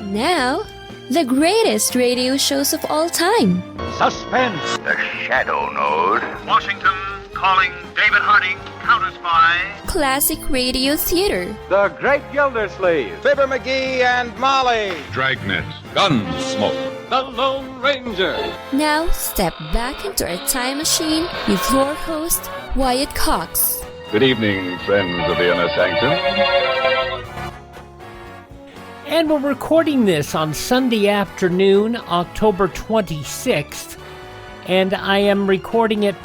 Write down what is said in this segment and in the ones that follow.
Now, the greatest radio shows of all time. Suspense. The Shadow Node. Washington calling David Harding, counter-spy. Classic radio theater. The Great Gildersleeve. Fibber McGee and Molly. Dragnet. Gunsmoke. The Lone Ranger. Now, step back into a time machine with your host, Wyatt Cox. Good evening, friends of the Inner Sanctum. And we're recording this on Sunday afternoon, October 26th, and I am recording it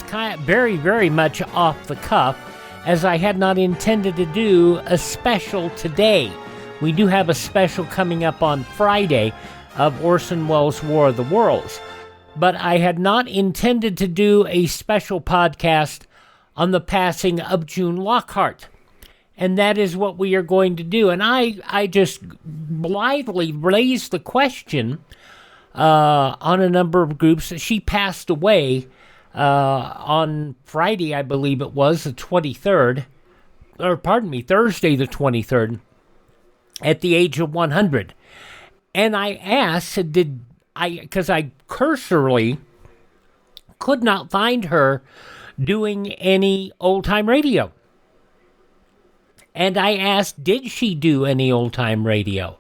very, very much off the cuff, as I had not intended to do a special today. We do have a special coming up on Friday of Orson Welles' War of the Worlds, but I had not intended to do a special podcast on the passing of June Lockhart. And that is what we are going to do. And I just blithely raised the question on a number of groups. She passed away on Friday, I believe it was, the 23rd. Or pardon me, Thursday the 23rd, at the age of 100. And I asked, because I cursorily could not find her doing any old-time radio. And I asked, did she do any old-time radio?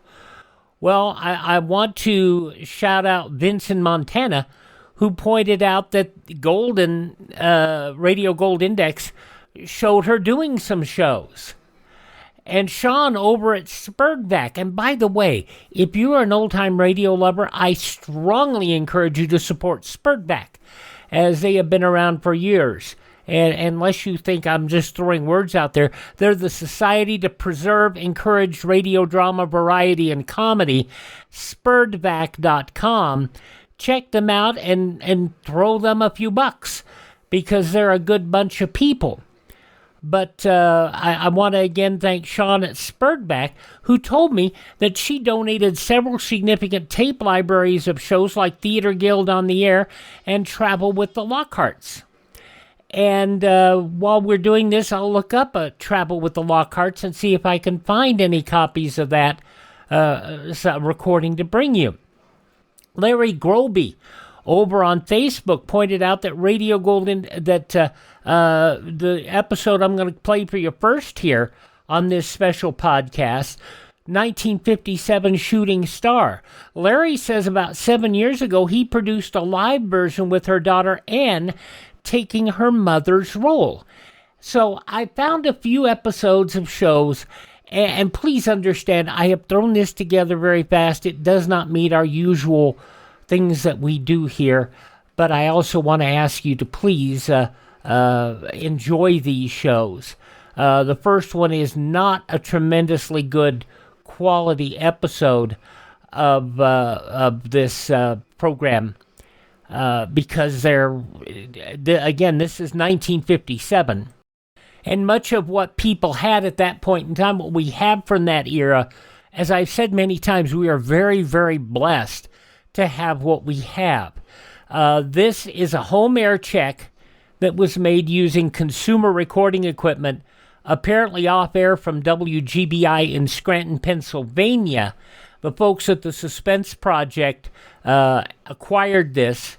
Well, I want to shout out Vince in Montana, who pointed out that Radio Gold Index showed her doing some shows. And Sean over at Spurgback. And by the way, if you are an old-time radio lover, I strongly encourage you to support Spurgback, as they have been around for years. And unless you think I'm just throwing words out there, they're the Society to Preserve, Encourage Radio Drama, Variety, and Comedy, spurredback.com. Check them out and throw them a few bucks, because they're a good bunch of people. But I want to again thank Sean at Spurgback, who told me that she donated several significant tape libraries of shows like Theater Guild on the Air and Travel with the Lockharts. And while we're doing this, I'll look up Travel with the Lockharts and see if I can find any copies of that recording to bring you. Larry Groby over on Facebook pointed out that Radio Golden, the episode I'm going to play for you first here on this special podcast, 1957 Shooting Star. Larry says about 7 years ago he produced a live version with her daughter Anne, taking her mother's role. So I found a few episodes of shows, and please understand, I have thrown this together very fast. It does not meet our usual things that we do here, but I also want to ask you to please enjoy these shows. The first one is not a tremendously good quality episode of this program. Because again, this is 1957, and much of what people had at that point in time, what we have from that era, as I've said many times, we are very, very blessed to have what we have. This is a home air check that was made using consumer recording equipment, apparently off air from WGBI in Scranton, Pennsylvania. The folks at the Suspense Project acquired this,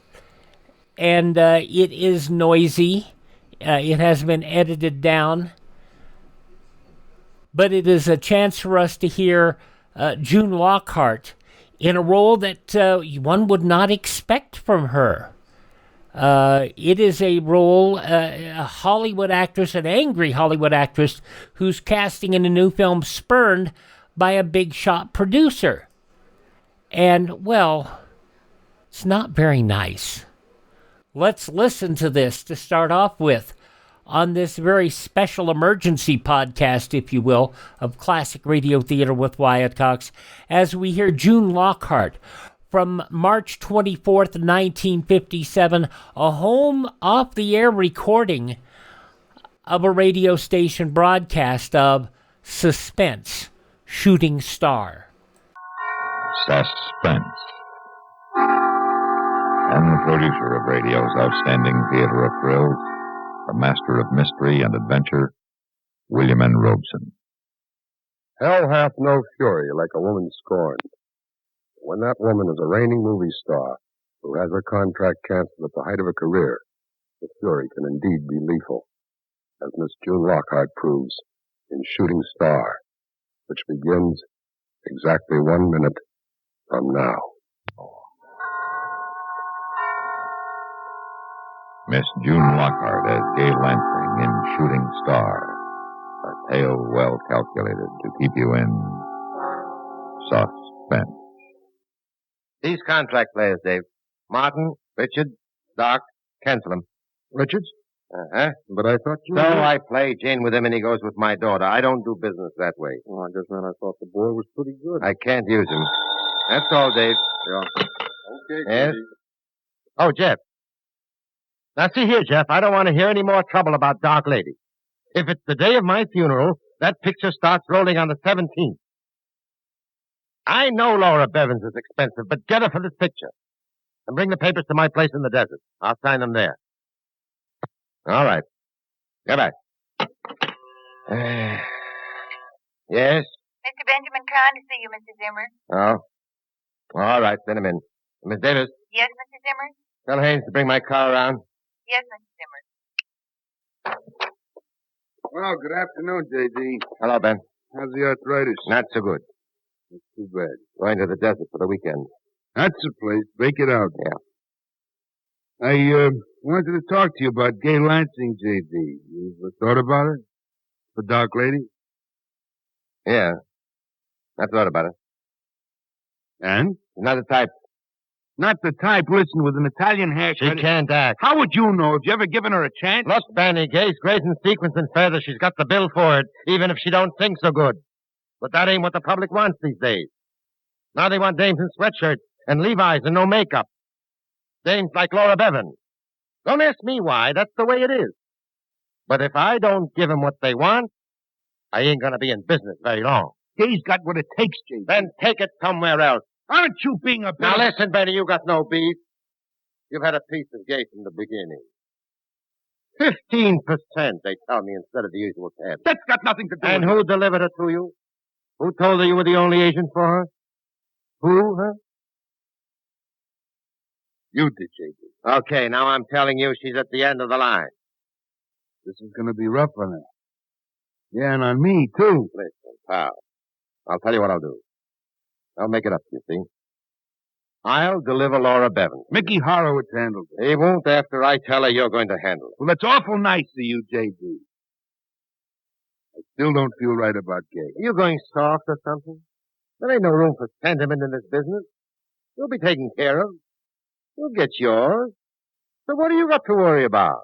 and it is noisy. It has been edited down, but it is a chance for us to hear June Lockhart in a role that one would not expect from her. It is a role, a Hollywood actress, an angry Hollywood actress, who's casting in a new film spurned by a big shot producer. And, well, it's not very nice. Let's listen to this to start off with on this very special emergency podcast, if you will, of Classic Radio Theater with Wyatt Cox, as we hear June Lockhart from March 24th, 1957, a home off-the-air recording of a radio station broadcast of Suspense, Shooting Star. Suspense. And the producer of radio's outstanding theater of thrills, the master of mystery and adventure, William N. Robeson. Hell hath no fury like a woman scorned. When that woman is a reigning movie star who has her contract canceled at the height of her career, the fury can indeed be lethal, as Miss June Lockhart proves in Shooting Star, which begins exactly 1 minute from now. Miss June Lockhart as Gay Lansing in Shooting Star. A tale well calculated to keep you in suspense. These contract players, Dave. Martin, Richard, Doc, cancel them. Richards? Uh-huh. But I thought you... So I play gin with him and he goes with my daughter. I don't do business that way. Well, I guess then I thought the boy was pretty good. I can't use him. That's all, Dave. Yeah. Okay, Yes? Dave. Oh, Jeff. Now, see here, Jeff. I don't want to hear any more trouble about Dark Lady. If it's the day of my funeral, that picture starts rolling on the 17th. I know Laura Bevins is expensive, but get her for this picture. And bring the papers to my place in the desert. I'll sign them there. All right. Goodbye. Yes? Mr. Benjamin Kahn to see you, Mr. Zimmer. Oh. All right, send him in. Miss Davis, Yes, Mr. Zimmer? tell Haynes to bring my car around. Yes, Mr. Zimmer. Well, good afternoon, J.D. Hello, Ben. How's the arthritis? Not so good. That's too bad. Going to the desert for the weekend. That's the place. Break it out. Yeah. I wanted to talk to you about Gay Lansing, J.D. You've thought about it? The Dark Lady? Yeah. I thought about it. And? Not the type. Not the type. Listen, with an Italian haircut... She can't act. How would you know? Have you ever given her a chance? Look, Benny, Gay's great in sequins and feathers. She's got the bill for it, even if she don't sing so good. But that ain't what the public wants these days. Now they want dames in sweatshirts and Levi's and no makeup. Dames like Laura Bevan. Don't ask me why. That's the way it is. But if I don't give 'em what they want, I ain't gonna be in business very long. Gay's got what it takes, J.D. Then take it somewhere else. Aren't you being a... Now listen, Benny, you got no beef. You've had a piece of Gay from the beginning. 15%, they tell me, instead of the usual 10. That's got nothing to do And with who delivered her to you? Who told her you were the only agent for her? Who, huh? You did, J.D. Okay, now I'm telling you she's at the end of the line. This is going to be rough on her. Yeah, and on me, too. Listen, pal. I'll tell you what I'll do. I'll make it up to you, see? I'll deliver Laura Bevan. Mickey Horowitz handled it. He won't after I tell her you're going to handle it. Well, that's awful nice of you, J.D. I still don't feel right about Gay. Are you going soft or something? There ain't no room for sentiment in this business. You'll be taken care of. You'll get yours. So what do you got to worry about?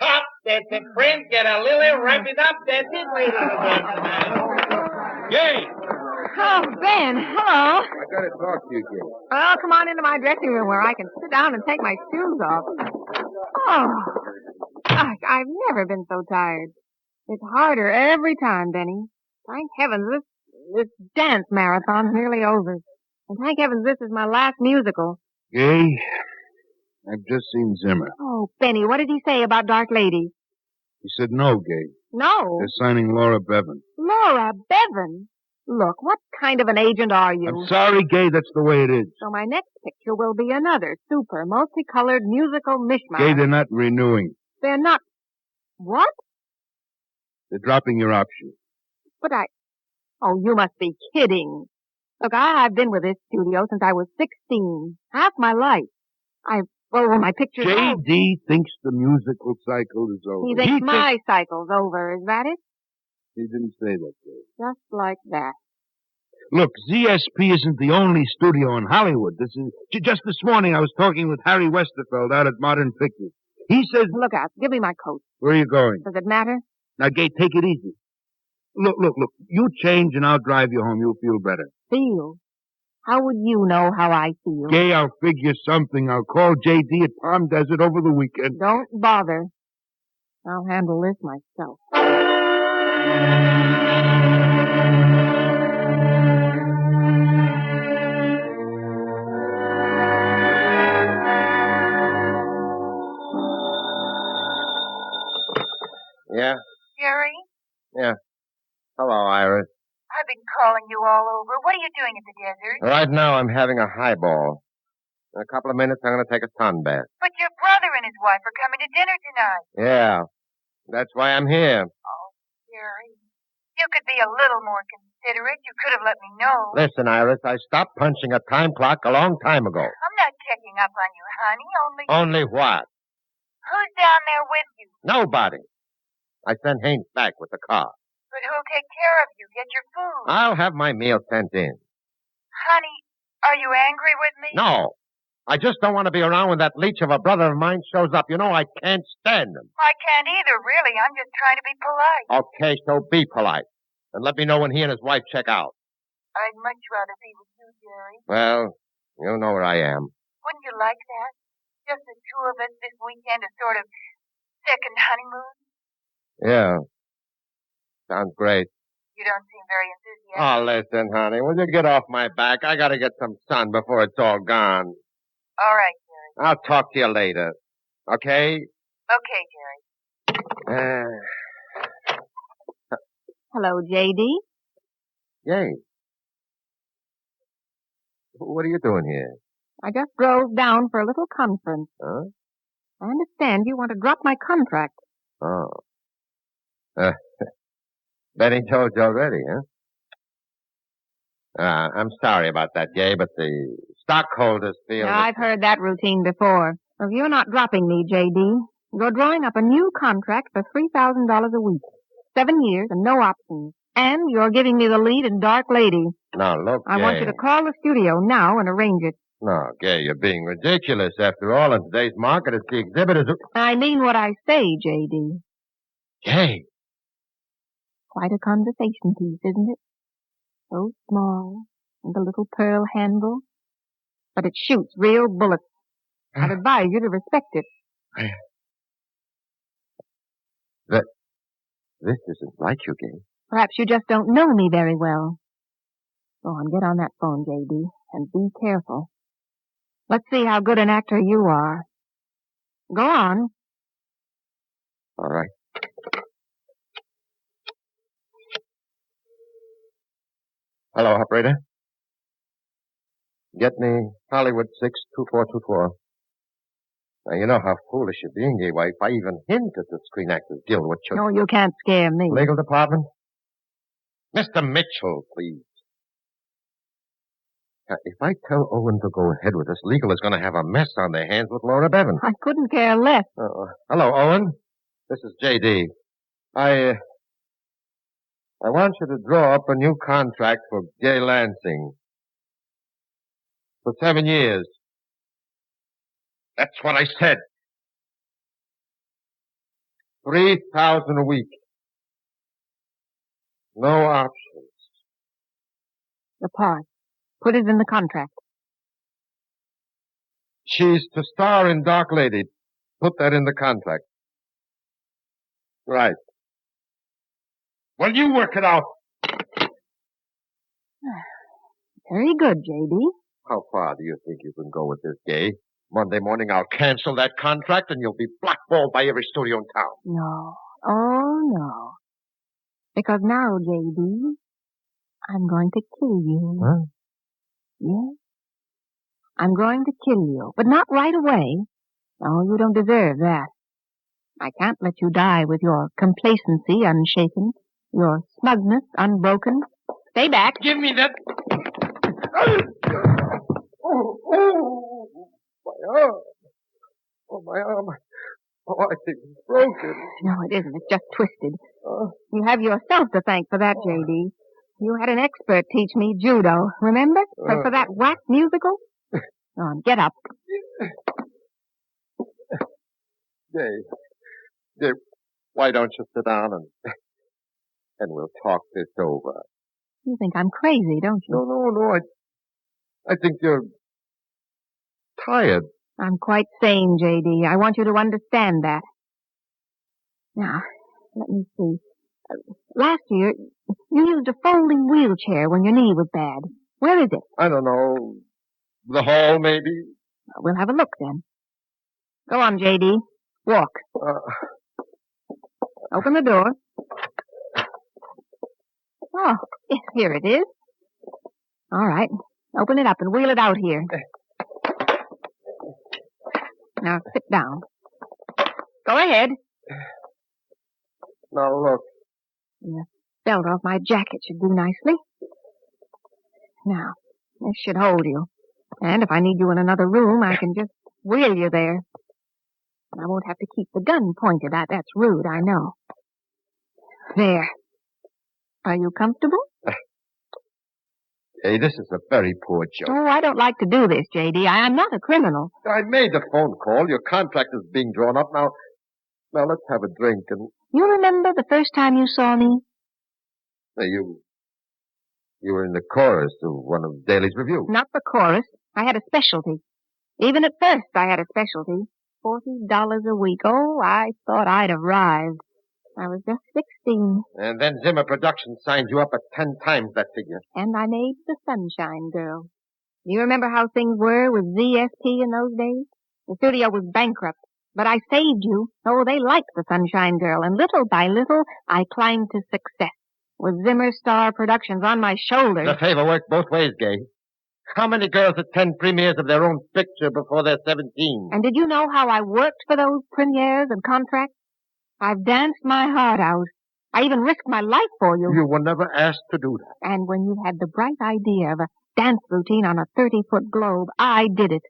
Top, that's it, friend. Get a lily, wrap it up, that's it, ladies and gentlemen. Gay! Oh, Ben, hello. I got to talk to you, Gay. Oh, come on into my dressing room where I can sit down and take my shoes off. Oh, gosh, I've never been so tired. It's harder every time, Benny. Thank heavens this dance marathon's nearly over. And thank heavens this is my last musical. Gay, I've just seen Zimmer. Oh, Benny, what did he say about Dark Lady? He said no, Gay. No. They're signing Laura Bevan. Laura Bevan? Look, what kind of an agent are you? I'm sorry, Gay, that's the way it is. So my next picture will be another super multicolored musical mishmash. Gay, they're not renewing. They're not... What? They're dropping your option. But Oh, you must be kidding. Look, I've been with this studio since I was 16. Half my life. Well, my picture's over. J.D. thinks the musical cycle is over. He thinks my cycle's over, is that it? He didn't say that, Gay. Just like that. Look, ZSP isn't the only studio in Hollywood. Just this morning I was talking with Harry Westerfeld out at Modern Pictures. He says... Look out. Give me my coat. Where are you going? Does it matter? Now, Gay, take it easy. Look. You change and I'll drive you home. You'll feel better. Feel? How would you know how I feel? Gay, I'll figure something. I'll call J.D. at Palm Desert over the weekend. Don't bother. I'll handle this myself. Jerry? Yeah. Hello, Iris. I've been calling you all over. What are you doing in the desert? Right now, I'm having a highball. In a couple of minutes, I'm going to take a sunbath. But your brother and his wife are coming to dinner tonight. Yeah. That's why I'm here. Oh, Jerry. You could be a little more considerate. You could have let me know. Listen, Iris, I stopped punching a time clock a long time ago. I'm not checking up on you, honey. Only what? Who's down there with you? Nobody. I sent Haynes back with the car. But who'll take care of you? Get your food? I'll have my meal sent in. Honey, are you angry with me? No. I just don't want to be around when that leech of a brother of mine shows up. You know, I can't stand him. I can't either, really. I'm just trying to be polite. Okay, so be polite. And let me know when he and his wife check out. I'd much rather be with you, Jerry. Well, you know where I am. Wouldn't you like that? Just the two of us this weekend, a sort of second honeymoon? Yeah. Sounds great. You don't seem very enthusiastic. Oh, listen, honey, will you get off my back? I gotta get some sun before it's all gone. All right, Jerry. I'll talk to you later. Okay? Okay, Jerry. Hello, J.D. Yay. What are you doing here? I just drove down for a little conference. Huh? I understand you want to drop my contract. Oh. Benny told you already, huh? I'm sorry about that, Gay, but the stockholders feel... Now, I've heard that routine before. If you're not dropping me, J.D., you're drawing up a new contract for $3,000 a week. 7 years and no options. And you're giving me the lead in Dark Lady. Now, look, I Gay. want you to call the studio now and arrange it. No, Gay, you're being ridiculous. After all, in today's market, it's the exhibitors who... I mean what I say, J.D. Gay. Quite a conversation piece, isn't it? So small, and a little pearl handle. But it shoots real bullets. I'd advise you to respect it. This isn't like you, Gay. Perhaps you just don't know me very well. Go on, get on that phone, J.D., and be careful. Let's see how good an actor you are. Go on. All right. Hello, operator. Get me Hollywood 62424. Now, you know how foolish you're being, Gay wife. I even hinted to Screen Actors Guild what you... No, you can't scare me. Legal department? Mr. Mitchell, please. Now, if I tell Owen to go ahead with this, legal is going to have a mess on their hands with Laura Bevan. I couldn't care less. Hello, Owen. This is J.D. I want you to draw up a new contract for Gay Lansing. For 7 years. That's what I said. $3,000 a week. No options. The part. Put it in the contract. She's to star in Dark Lady. Put that in the contract. Right. Well, you work it out. Very good, J.D. How far do you think you can go with this, Gay? Monday morning I'll cancel that contract and you'll be blackballed by every studio in town. No. Oh, no. Because now, J.D., I'm going to kill you. Huh? Yes. I'm going to kill you, but not right away. No, you don't deserve that. I can't let you die with your complacency unshaken, your smugness unbroken. Stay back. Give me that... My arm. Oh, my arm. Oh, I think it's broken. No, it isn't. It's just twisted. You have yourself to thank for that, J.D. You had an expert teach me judo, remember? For that whack musical? Go on, get up. Dave, why don't you sit down and we'll talk this over? You think I'm crazy, don't you? No. I think you're tired. I'm quite sane, J.D. I want you to understand that. Now, let me see. Last year, you used a folding wheelchair when your knee was bad. Where is it? I don't know. The hall, maybe? We'll have a look then. Go on, J.D. Walk. Open the door. Oh, here it is. All right. Open it up and wheel it out here. Now sit down. Go ahead. Now, look. The belt off my jacket should do nicely. Now, this should hold you. And if I need you in another room, I can just wheel you there. I won't have to keep the gun pointed at. That's rude, I know. There. Are you comfortable? Hey, this is a very poor joke. Oh, I don't like to do this, J.D. I'm not a criminal. I made the phone call. Your contract is being drawn up. Now, let's have a drink and... You remember the first time you saw me? You were in the chorus of one of Daly's reviews. Not the chorus. I had a specialty. Even at first, I had a specialty. $40 a week. Oh, I thought I'd arrived. I was just 16. And then Zimmer Productions signed you up at 10 times that figure. And I made the Sunshine Girl. Do you remember how things were with ZSP in those days? The studio was bankrupt. But I saved you. Oh, they liked the Sunshine Girl. And little by little, I climbed to success. With Zimmer Star Productions on my shoulders. The favor worked both ways, Gay. How many girls attend premieres of their own picture before they're 17? And did you know how I worked for those premieres and contracts? I've danced my heart out. I even risked my life for you. You were never asked to do that. And when you had the bright idea of a dance routine on a 30-foot globe, I did it.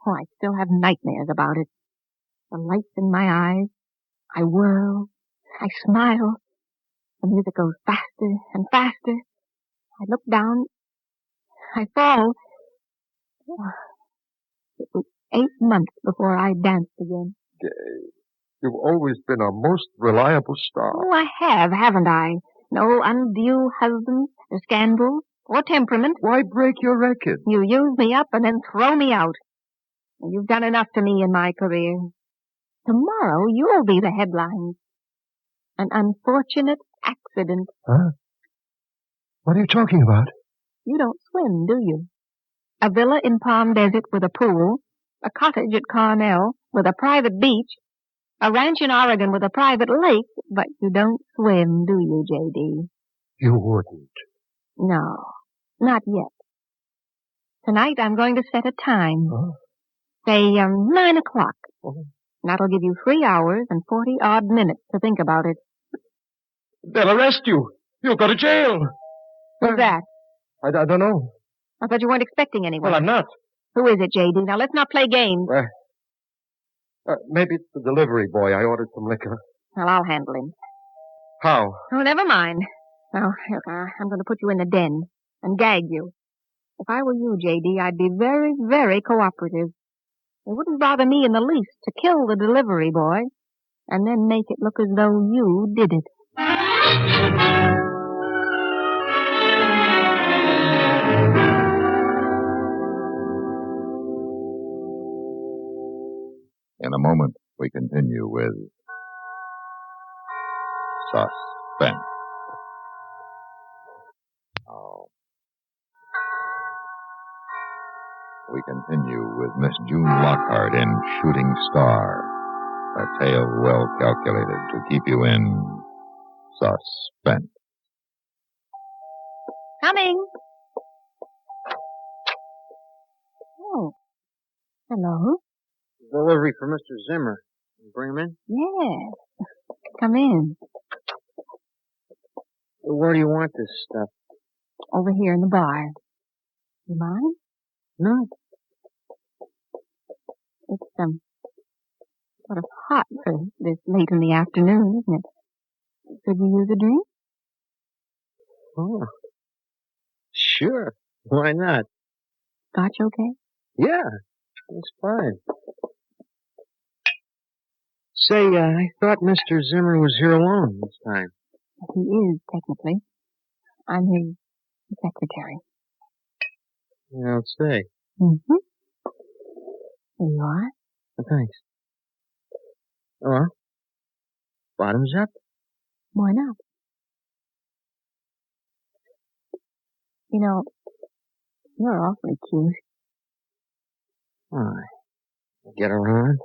Oh, I still have nightmares about it. The lights in my eyes. I whirl. I smile. The music goes faster and faster. I look down. I fall. It was 8 months before I danced again. Gay, you've always been a most reliable star. Oh, I have, haven't I? No undue husbands or scandals or temperament. Why break your record? You use me up and then throw me out. And you've done enough to me in my career. Tomorrow you'll be the headlines. An unfortunate accident. Huh? What are you talking about? You don't swim, do you? A villa in Palm Desert with a pool, a cottage at Cornell with a private beach, a ranch in Oregon with a private lake, but you don't swim, do you, J.D.? You wouldn't. No, not yet. Tonight I'm going to set a time. Huh? Say, 9 o'clock. Oh. That'll give you 3 hours and 40-odd minutes to think about it. They'll arrest you. You'll go to jail. Who's that? I don't know. I thought you weren't expecting anyone. Well, I'm not. Who is it, J.D.? Now, let's not play games. Maybe it's the delivery boy. I ordered some liquor. Well, I'll handle him. How? Oh, never mind. Now, look, I'm going to put you in the den and gag you. If I were you, J.D., I'd be very, very cooperative. It wouldn't bother me in the least to kill the delivery boy and then make it look as though you did it. In a moment, we continue with Suspense. We continue with Miss June Lockhart in Shooting Star, a tale well calculated to keep you in suspense. Coming. Oh. Hello. Delivery for Mr. Zimmer. Bring him in? Yes. Come in. Where do you want this stuff? Over here in the bar. You mind? No. It's, sort of hot for this late in the afternoon, isn't it? Could you use a drink? Oh. Sure. Why not? Scotch okay? Yeah. It's fine. Say, I thought Mr. Zimmer was here alone this time. He is, technically. I'm his secretary. You don't say. Mm-hmm. Here you are. Oh, thanks. Well, bottoms up? Why not? You know, you're awfully cute. Why? Get around?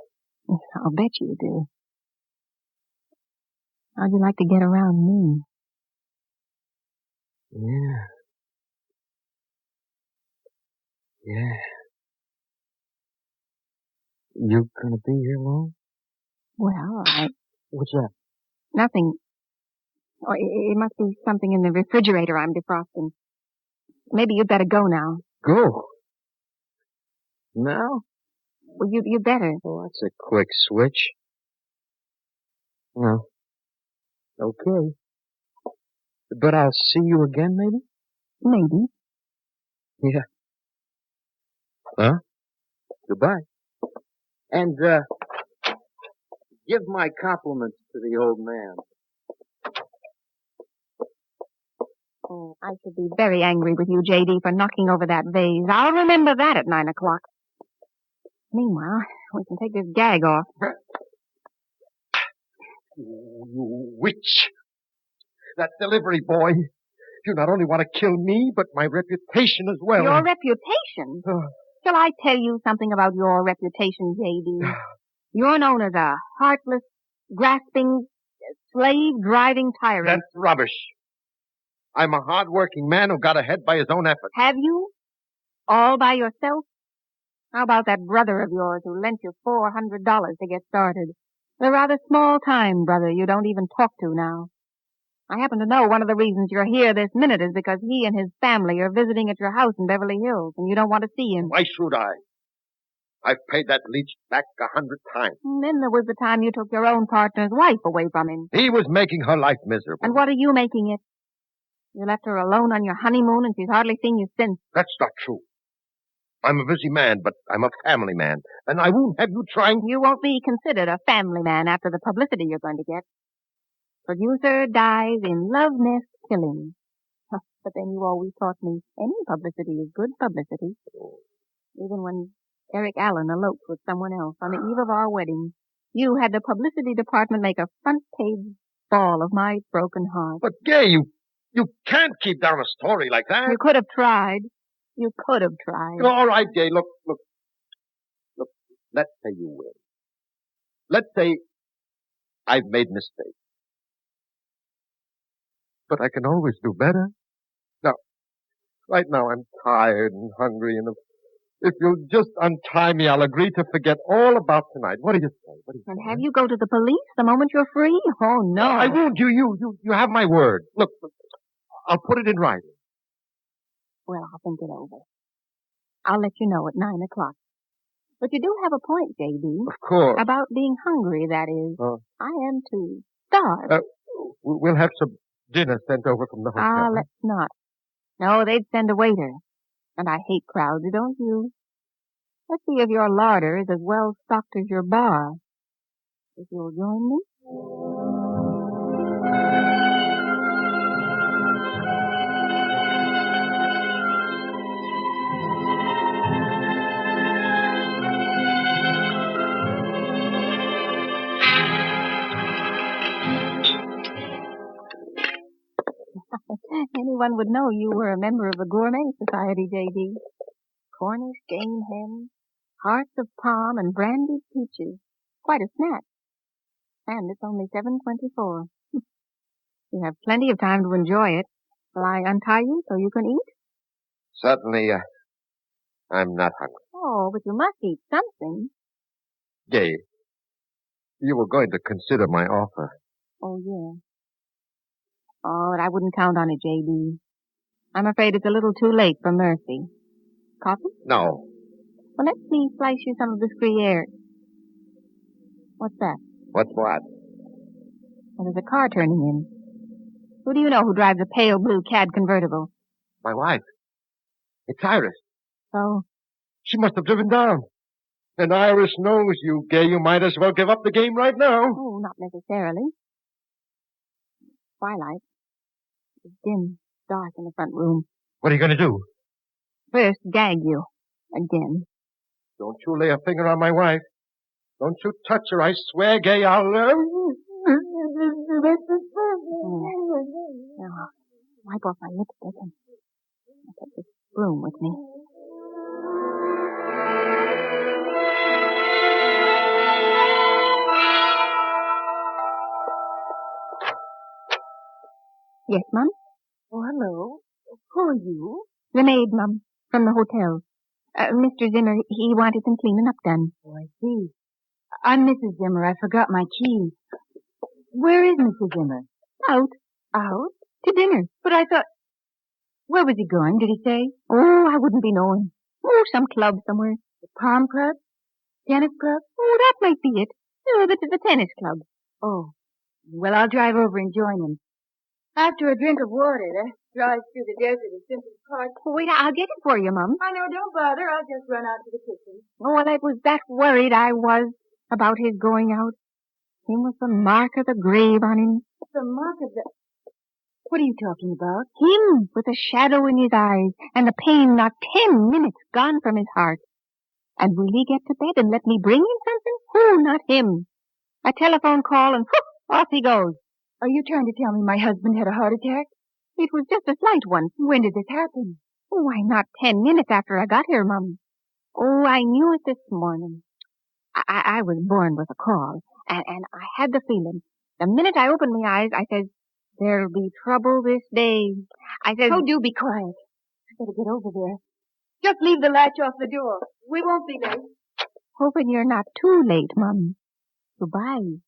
I'll bet you do. How'd you like to get around me? Yeah. Yeah. You gonna be here long? Well, What's that? nothing. Oh, it must be something in the refrigerator I'm defrosting. Maybe you'd better go now. Go. Now? Well, you better. Oh, that's a quick switch. Well, okay. But I'll see you again, maybe? Maybe. Yeah. Huh? Goodbye. And, give my compliments to the old man. Oh, I should be very angry with you, J.D., for knocking over that vase. I'll remember that at 9 o'clock. Meanwhile, we can take this gag off. You witch! That delivery boy. You not only want to kill me, but my reputation as well. Your reputation? Shall I tell you something about your reputation, J.D.? You're known as a heartless, grasping, slave-driving tyrant. That's rubbish. I'm a hard-working man who got ahead by his own effort. Have you? All by yourself? How about that brother of yours who lent you $400 to get started? The rather small-time brother you don't even talk to now. I happen to know one of the reasons you're here this minute is because he and his family are visiting at your house in Beverly Hills, and you don't want to see him. Why should I? I've paid that leech back 100 times. And then there was the time you took your own partner's wife away from him. He was making her life miserable. And what are you making it? You left her alone on your honeymoon, and she's hardly seen you since. That's not true. I'm a busy man, but I'm a family man, and I won't have you trying... You won't be considered a family man after the publicity you're going to get. Producer dies in love nest killing. But then you always taught me any publicity is good publicity. Even when Eric Allen eloped with someone else on the eve of our wedding, you had the publicity department make a front page ball of my broken heart. But, Gay, you can't keep down a story like that. You could have tried. You could have tried. All right, Gay, look. Let's say you win. Let's say I've made mistakes. But I can always do better. Now, right now I'm tired and hungry, and if you'll just untie me, I'll agree to forget all about tonight. What do you say? And have you go to the police the moment you're free? Oh, no. I won't. You have my word. Look, I'll put it in writing. Well, I'll think it over. I'll let you know at 9 o'clock. But you do have a point, J.D. Of course. About being hungry, that is. I am too. Starved. We'll have some dinner sent over from the hotel. Let's not. No, they'd send a waiter. And I hate crowds, don't you? Let's see if your larder is as well stocked as your bar. If you'll join me. Anyone would know you were a member of the Gourmet Society, J.D. Cornish game hens, hearts of palm, and brandied peaches. Quite a snack. And it's only 7:24. You have plenty of time to enjoy it. Shall I untie you so you can eat? Certainly, I'm not hungry. Oh, but you must eat something. Gay, you were going to consider my offer. Oh, yeah. Oh, but I wouldn't count on it, J.D. I'm afraid it's a little too late for mercy. Coffee? No. Well, let me slice you some of this Gruyere. What's that? What's what? Well, there's a car turning in. Who do you know who drives a pale blue cad convertible? My wife. It's Iris. So? She must have driven down. And Iris knows you, Gay. You might as well give up the game right now. Oh, not necessarily. Twilight. It's dim, dark in the front room. What are you going to do? First, gag you. Again. Don't you lay a finger on my wife. Don't you touch her. I swear, Gay, I'll... Now, wipe off my lipstick and I'll take this broom with me. Yes, Mom? Oh, hello. Who are you? The maid, Mum, from the hotel. Mr. Zimmer, he wanted some cleaning up done. Oh, I see. I'm Mrs. Zimmer. I forgot my keys. Where is Mr. Zimmer? Out. Out? To dinner. But I thought... Where was he going, did he say? Oh, I wouldn't be knowing. Oh, some club somewhere. The Palm Club? Tennis Club? Oh, that might be it. No, the tennis club. Oh. Well, I'll drive over and join him. After a drink of water, that drive through the desert is simply hard. Oh, wait, I'll get it for you, Mum. I know, don't bother. I'll just run out to the kitchen. Oh, well, I was that worried I was about his going out. Him with the mark of the grave on him. The mark of the... What are you talking about? Him with a shadow in his eyes and the pain not 10 minutes gone from his heart. And will he get to bed and let me bring him something? Oh, not him. A telephone call and whoop, off he goes. Are you trying to tell me my husband had a heart attack? It was just a slight one. When did this happen? Oh, why, not 10 minutes after I got here, Mum. Oh, I knew it this morning. I was born with a call, and I had the feeling. The minute I opened my eyes, I says, there'll be trouble this day. I says... Oh, do be quiet. I better get over there. Just leave the latch off the door. We won't be late. Hoping you're not too late, Mum. Goodbye.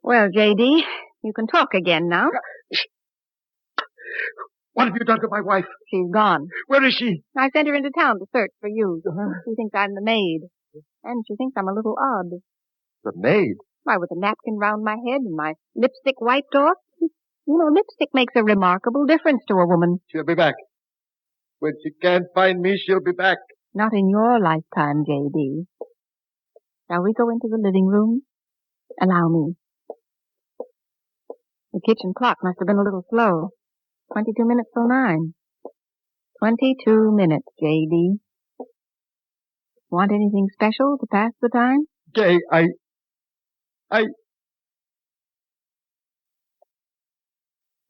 Well, J.D., you can talk again now. What have you done to my wife? She's gone. Where is she? I sent her into town to search for you. She thinks I'm the maid. And she thinks I'm a little odd. The maid? Why, with a napkin round my head and my lipstick wiped off. You know, lipstick makes a remarkable difference to a woman. She'll be back. When she can't find me, she'll be back. Not in your lifetime, J.D. Shall we go into the living room? Allow me. The kitchen clock must have been a little slow. 22 minutes till 9. 22 minutes, J.D. Want anything special to pass the time? Gay,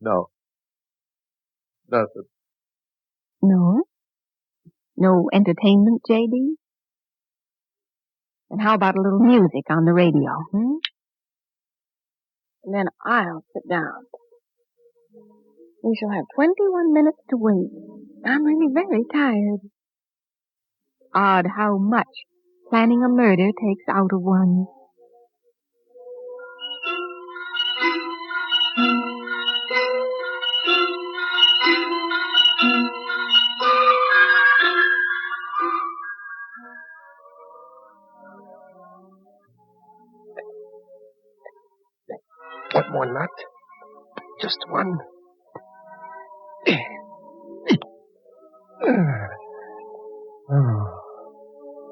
No. Nothing. No? No entertainment, J.D.? And how about a little music on the radio, And then I'll sit down. We shall have 21 minutes to wait. I'm really very tired. Odd how much planning a murder takes out of one. One more nut. Just one. Oh,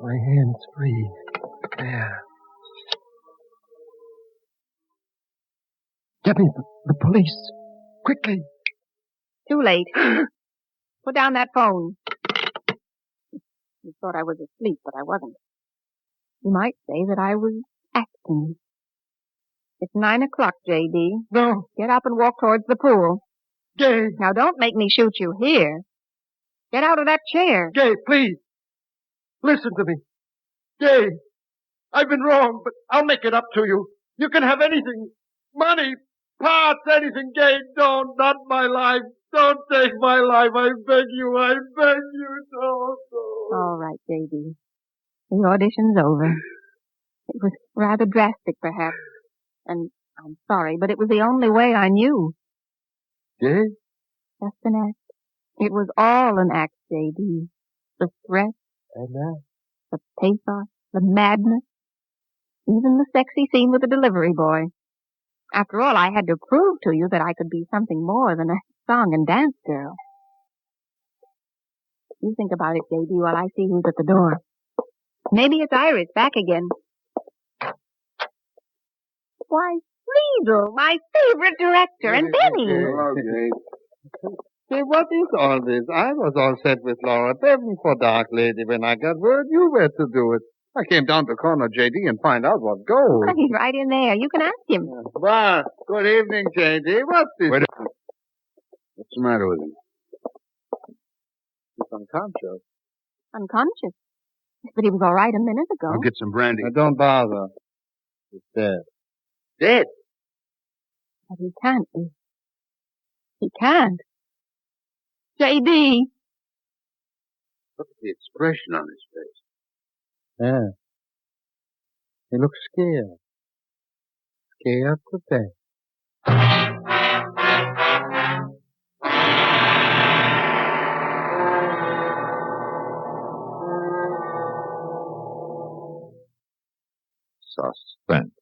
my hand's free. There. Get me the police. Quickly. Too late. Put down that phone. You thought I was asleep, but I wasn't. You might say that I was acting. It's 9 o'clock, J.D. No. Get up and walk towards the pool. Gay. Now, don't make me shoot you here. Get out of that chair. Gay, please. Listen to me. Gay, I've been wrong, but I'll make it up to you. You can have anything. Money, parts, anything. Gay, don't. Not my life. Don't take my life. I beg you. I beg you. Don't. All right, J.D. The audition's over. It was rather drastic, perhaps. And I'm sorry, but it was the only way I knew. Gay? Just an act. It was all an act, J.D. The threat. And that? The pathos. The madness. Even the sexy scene with the delivery boy. After all, I had to prove to you that I could be something more than a song and dance girl. You think about it, J.D., while I see who's at the door. Maybe it's Iris back again. Why, Friedel, my favorite director, and Benny. Hello, Jane. Say, what is all this? I was all set with Laura Bevan for Dark Lady when I got word you were to do it. I came down to corner J.D. and find out what goes. He's right in there. You can ask him. Well, good evening, J.D. What's this? Wait a minute. What's the matter with him? He's unconscious. Unconscious? But he was all right a minute ago. I'll get some brandy. Now, don't bother. He's dead. Dead? But he can't be. He can't. J.D. Look at the expression on his face. Yeah. He looks scared. Scared to death. Suspense,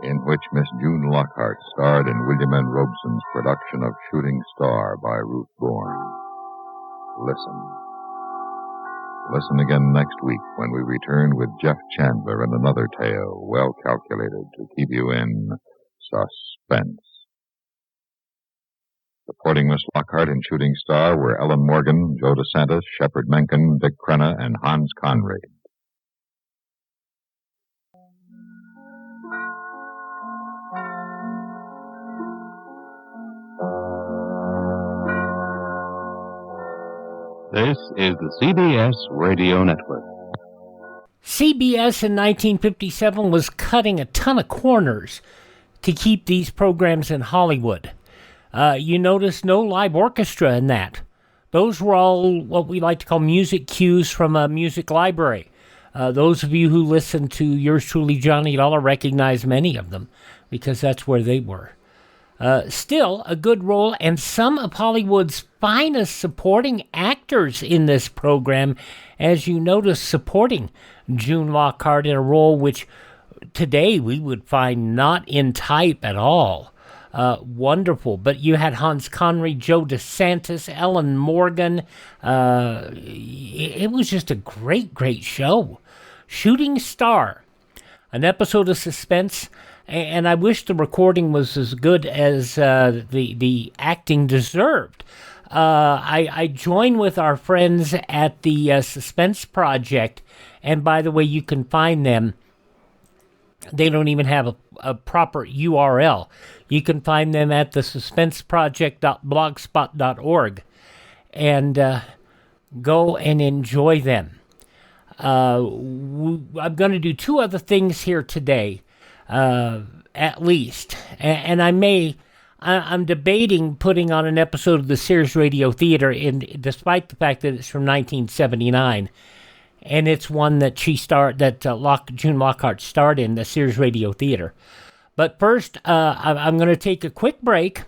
in which Miss June Lockhart starred in William N. Robeson's production of Shooting Star by Ruth Bourne. Listen. Listen again next week when we return with Jeff Chandler and another tale well calculated to keep you in suspense. Supporting Miss Lockhart in Shooting Star were Ellen Morgan, Joe DeSantis, Shepard Menken, Dick Crenna, and Hans Conried. This is the CBS Radio Network. CBS in 1957 was cutting a ton of corners to keep these programs in Hollywood. You notice no live orchestra in that. Those were all what we like to call music cues from a music library. Those of you who listen to yours truly, Johnny Dollar, recognize many of them because that's where they were. Still, a good role, and some of Hollywood's finest supporting actors in this program, as you notice, supporting June Lockhart in a role which today we would find not in type at all. Wonderful. But you had Hans Conried, Joe DeSantis, Ellen Morgan. It was just a great, great show. Shooting Star, an episode of Suspense, and I wish the recording was as good as the acting deserved. I join with our friends at the Suspense Project, and by the way, you can find them. They don't even have a proper URL. You can find them at the suspenseproject.blogspot.org and go and enjoy them. I'm going to do two other things here today, at least. And I'm debating putting on an episode of the Sears Radio Theater, despite the fact that it's from 1979. And it's one that June Lockhart starred in, the Sears Radio Theater. But first, I'm going to take a quick break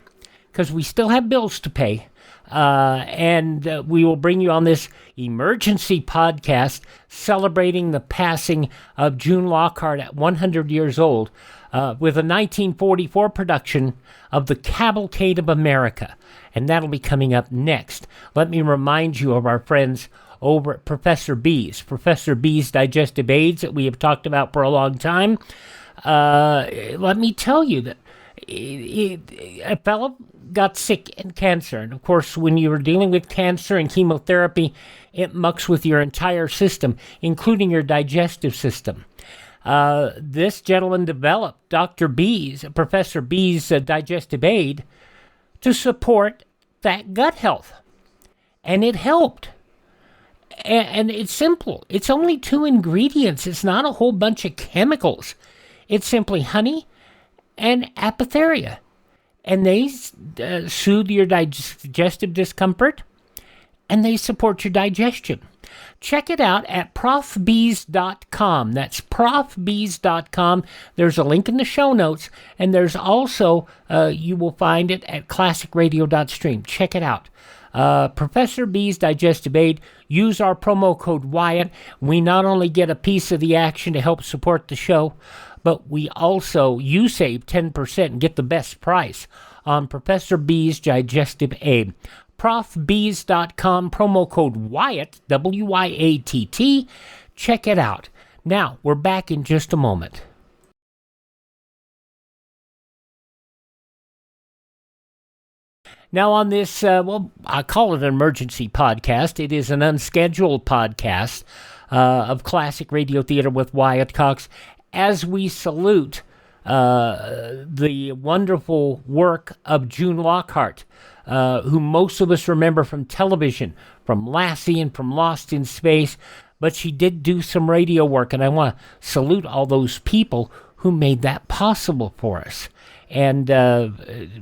because we still have bills to pay. And we will bring you on this emergency podcast celebrating the passing of June Lockhart at 100 years old with a 1944 production of the Cavalcade of America. And that'll be coming up next. Let me remind you of our friends over at Professor B's digestive aids that we have talked about for a long time. Let me tell you that a fellow got sick in cancer. And of course, when you are dealing with cancer and chemotherapy, it mucks with your entire system, including your digestive system. This gentleman developed Professor B's digestive aid to support that gut health. And it helped. And it's simple. It's only 2 ingredients. It's not a whole bunch of chemicals. It's simply honey and apotheria. And they soothe your digestive discomfort, and they support your digestion. Check it out at profbees.com. That's profbees.com. There's a link in the show notes, and there's also, you will find it at classicradio.stream. Check it out. Professor B's Digestive Aid. Use our promo code Wyatt. We not only get a piece of the action to help support the show, but you save 10% and get the best price on Professor B's Digestive Aid. profbees.com, promo code Wyatt, W-Y-A-T-T. Check it out. Now, we're back in just a moment. Now on this, I call it an emergency podcast. It is an unscheduled podcast of Classic Radio Theater with Wyatt Cox as we salute the wonderful work of June Lockhart. who most of us remember from television, from Lassie and from Lost in Space, but she did do some radio work, and I want to salute all those people who made that possible for us. And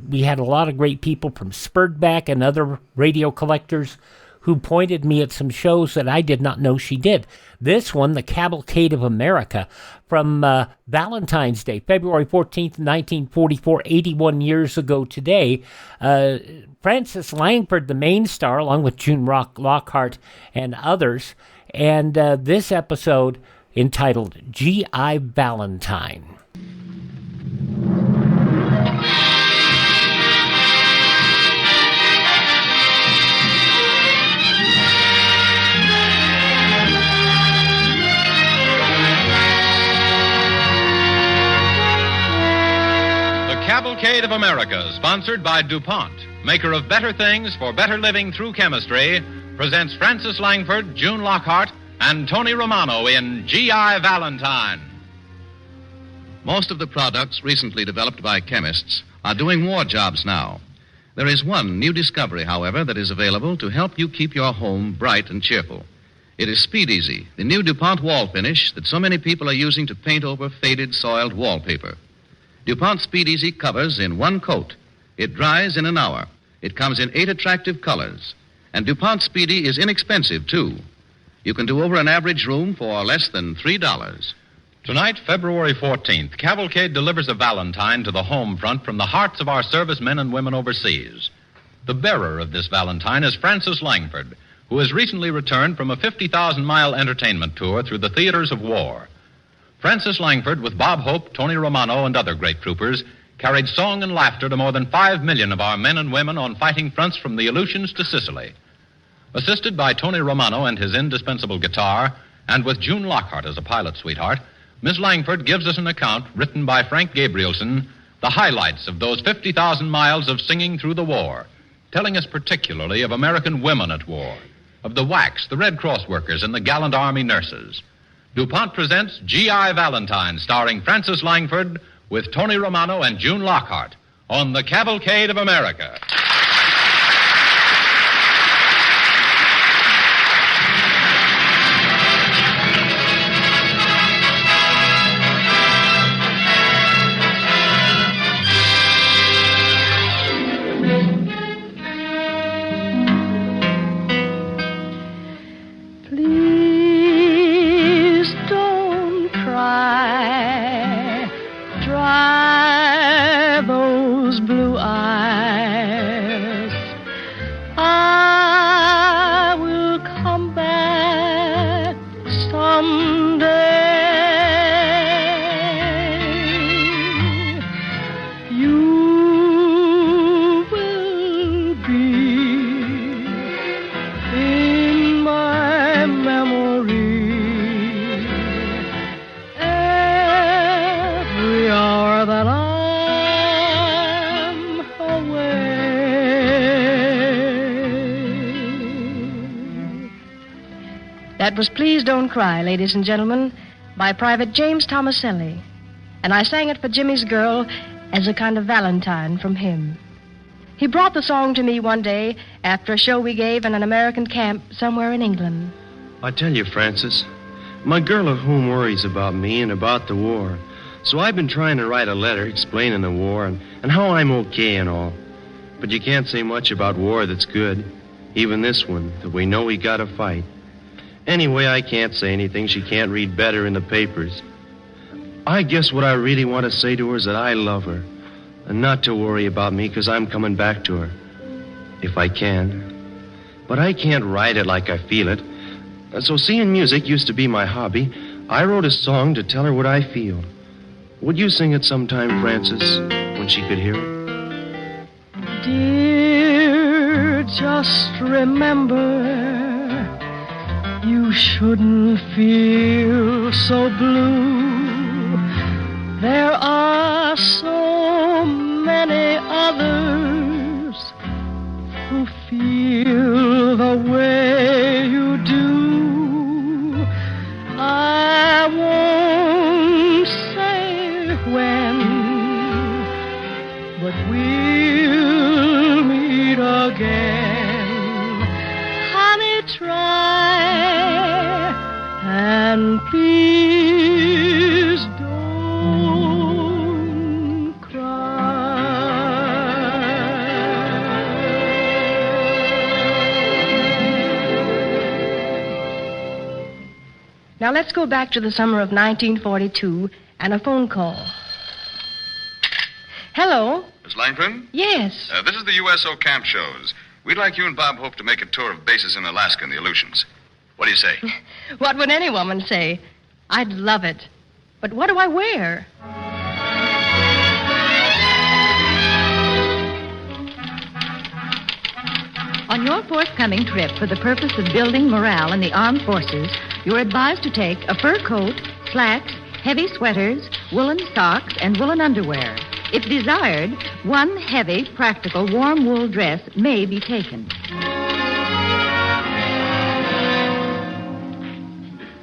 we had a lot of great people from Spurtback and other radio collectors who pointed me at some shows that I did not know she did. This one, the Cavalcade of America, from Valentine's Day, February 14th, 1944, 81 years ago today. Frances Langford, the main star, along with June Lockhart and others. And this episode entitled G.I. Valentine. Cavalcade of America, sponsored by DuPont, maker of better things for better living through chemistry, presents Frances Langford, June Lockhart, and Tony Romano in G.I. Valentine. Most of the products recently developed by chemists are doing war jobs now. There is one new discovery, however, that is available to help you keep your home bright and cheerful. It is Speed Easy, the new DuPont wall finish that so many people are using to paint over faded, soiled wallpaper. DuPont Speed Easy covers in one coat. It dries in an hour. It comes in 8 attractive colors. And DuPont Speedy is inexpensive, too. You can do over an average room for less than $3. Tonight, February 14th, Cavalcade delivers a Valentine to the home front from the hearts of our servicemen and women overseas. The bearer of this Valentine is Frances Langford, who has recently returned from a 50,000-mile entertainment tour through the theaters of war. Frances Langford, with Bob Hope, Tony Romano, and other great troopers, carried song and laughter to more than 5 million of our men and women on fighting fronts from the Aleutians to Sicily. Assisted by Tony Romano and his indispensable guitar, and with June Lockhart as a pilot sweetheart, Miss Langford gives us an account written by Frank Gabrielson, the highlights of those 50,000 miles of singing through the war, telling us particularly of American women at war, of the WACs, the Red Cross workers, and the gallant Army nurses. DuPont presents G.I. Valentine, starring Frances Langford with Tony Romano and June Lockhart on the Cavalcade of America. That was Please Don't Cry, ladies and gentlemen, by Private James Tomaselli. And I sang it for Jimmy's girl as a kind of valentine from him. He brought the song to me one day after a show we gave in an American camp somewhere in England. I tell you, Frances, my girl at home worries about me and about the war. So I've been trying to write a letter explaining the war and how I'm okay and all. But you can't say much about war that's good. Even this one, that we know we gotta fight. Anyway, I can't say anything she can't read better in the papers. I guess what I really want to say to her is that I love her. And not to worry about me, because I'm coming back to her. If I can. But I can't write it like I feel it. So seeing music used to be my hobby. I wrote a song to tell her what I feel. Would you sing it sometime, Frances, when she could hear it? Dear, just remember, you shouldn't feel so blue. There are so many others who feel the way you do. I won't say when, but we'll meet again. And please don't cry. Now let's go back to the summer of 1942 and a phone call. Hello? Miss Langford? Yes. This is the U.S.O. camp shows. We'd like you and Bob Hope to make a tour of bases in Alaska and the Aleutians. What do you say? What would any woman say? I'd love it. But what do I wear? On your forthcoming trip for the purpose of building morale in the armed forces, you're advised to take a fur coat, slacks, heavy sweaters, woolen socks, and woolen underwear. If desired, one heavy, practical, warm wool dress may be taken.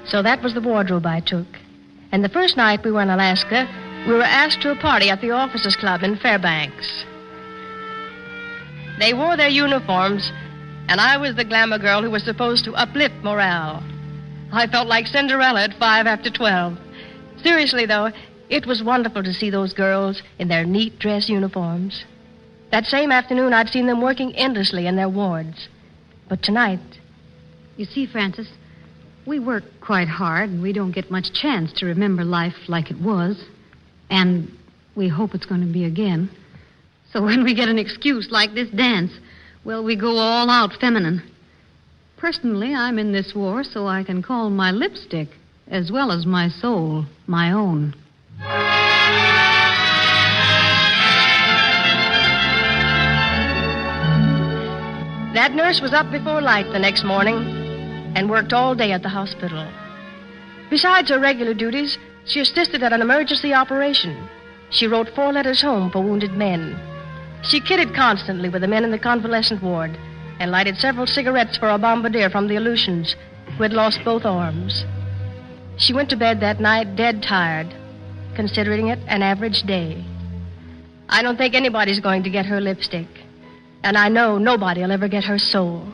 So that was the wardrobe I took. And the first night we were in Alaska, we were asked to a party at the Officers Club in Fairbanks. They wore their uniforms, and I was the glamour girl who was supposed to uplift morale. I felt like Cinderella at 5 after 12. Seriously, though, it was wonderful to see those girls in their neat dress uniforms. That same afternoon, I'd seen them working endlessly in their wards. But tonight... You see, Francis, we work quite hard, and we don't get much chance to remember life like it was. And we hope it's going to be again. So when we get an excuse like this dance, well, we go all out feminine. Personally, I'm in this war so I can call my lipstick, as well as my soul, my own. That nurse was up before light the next morning and worked all day at the hospital. Besides her regular duties, she assisted at an emergency operation. She wrote 4 letters home for wounded men. She kidded constantly with the men in the convalescent ward and lighted several cigarettes for a bombardier from the Aleutians who had lost both arms. She went to bed that night dead tired, considering it an average day. I don't think anybody's going to get her lipstick, and I know nobody will ever get her soul.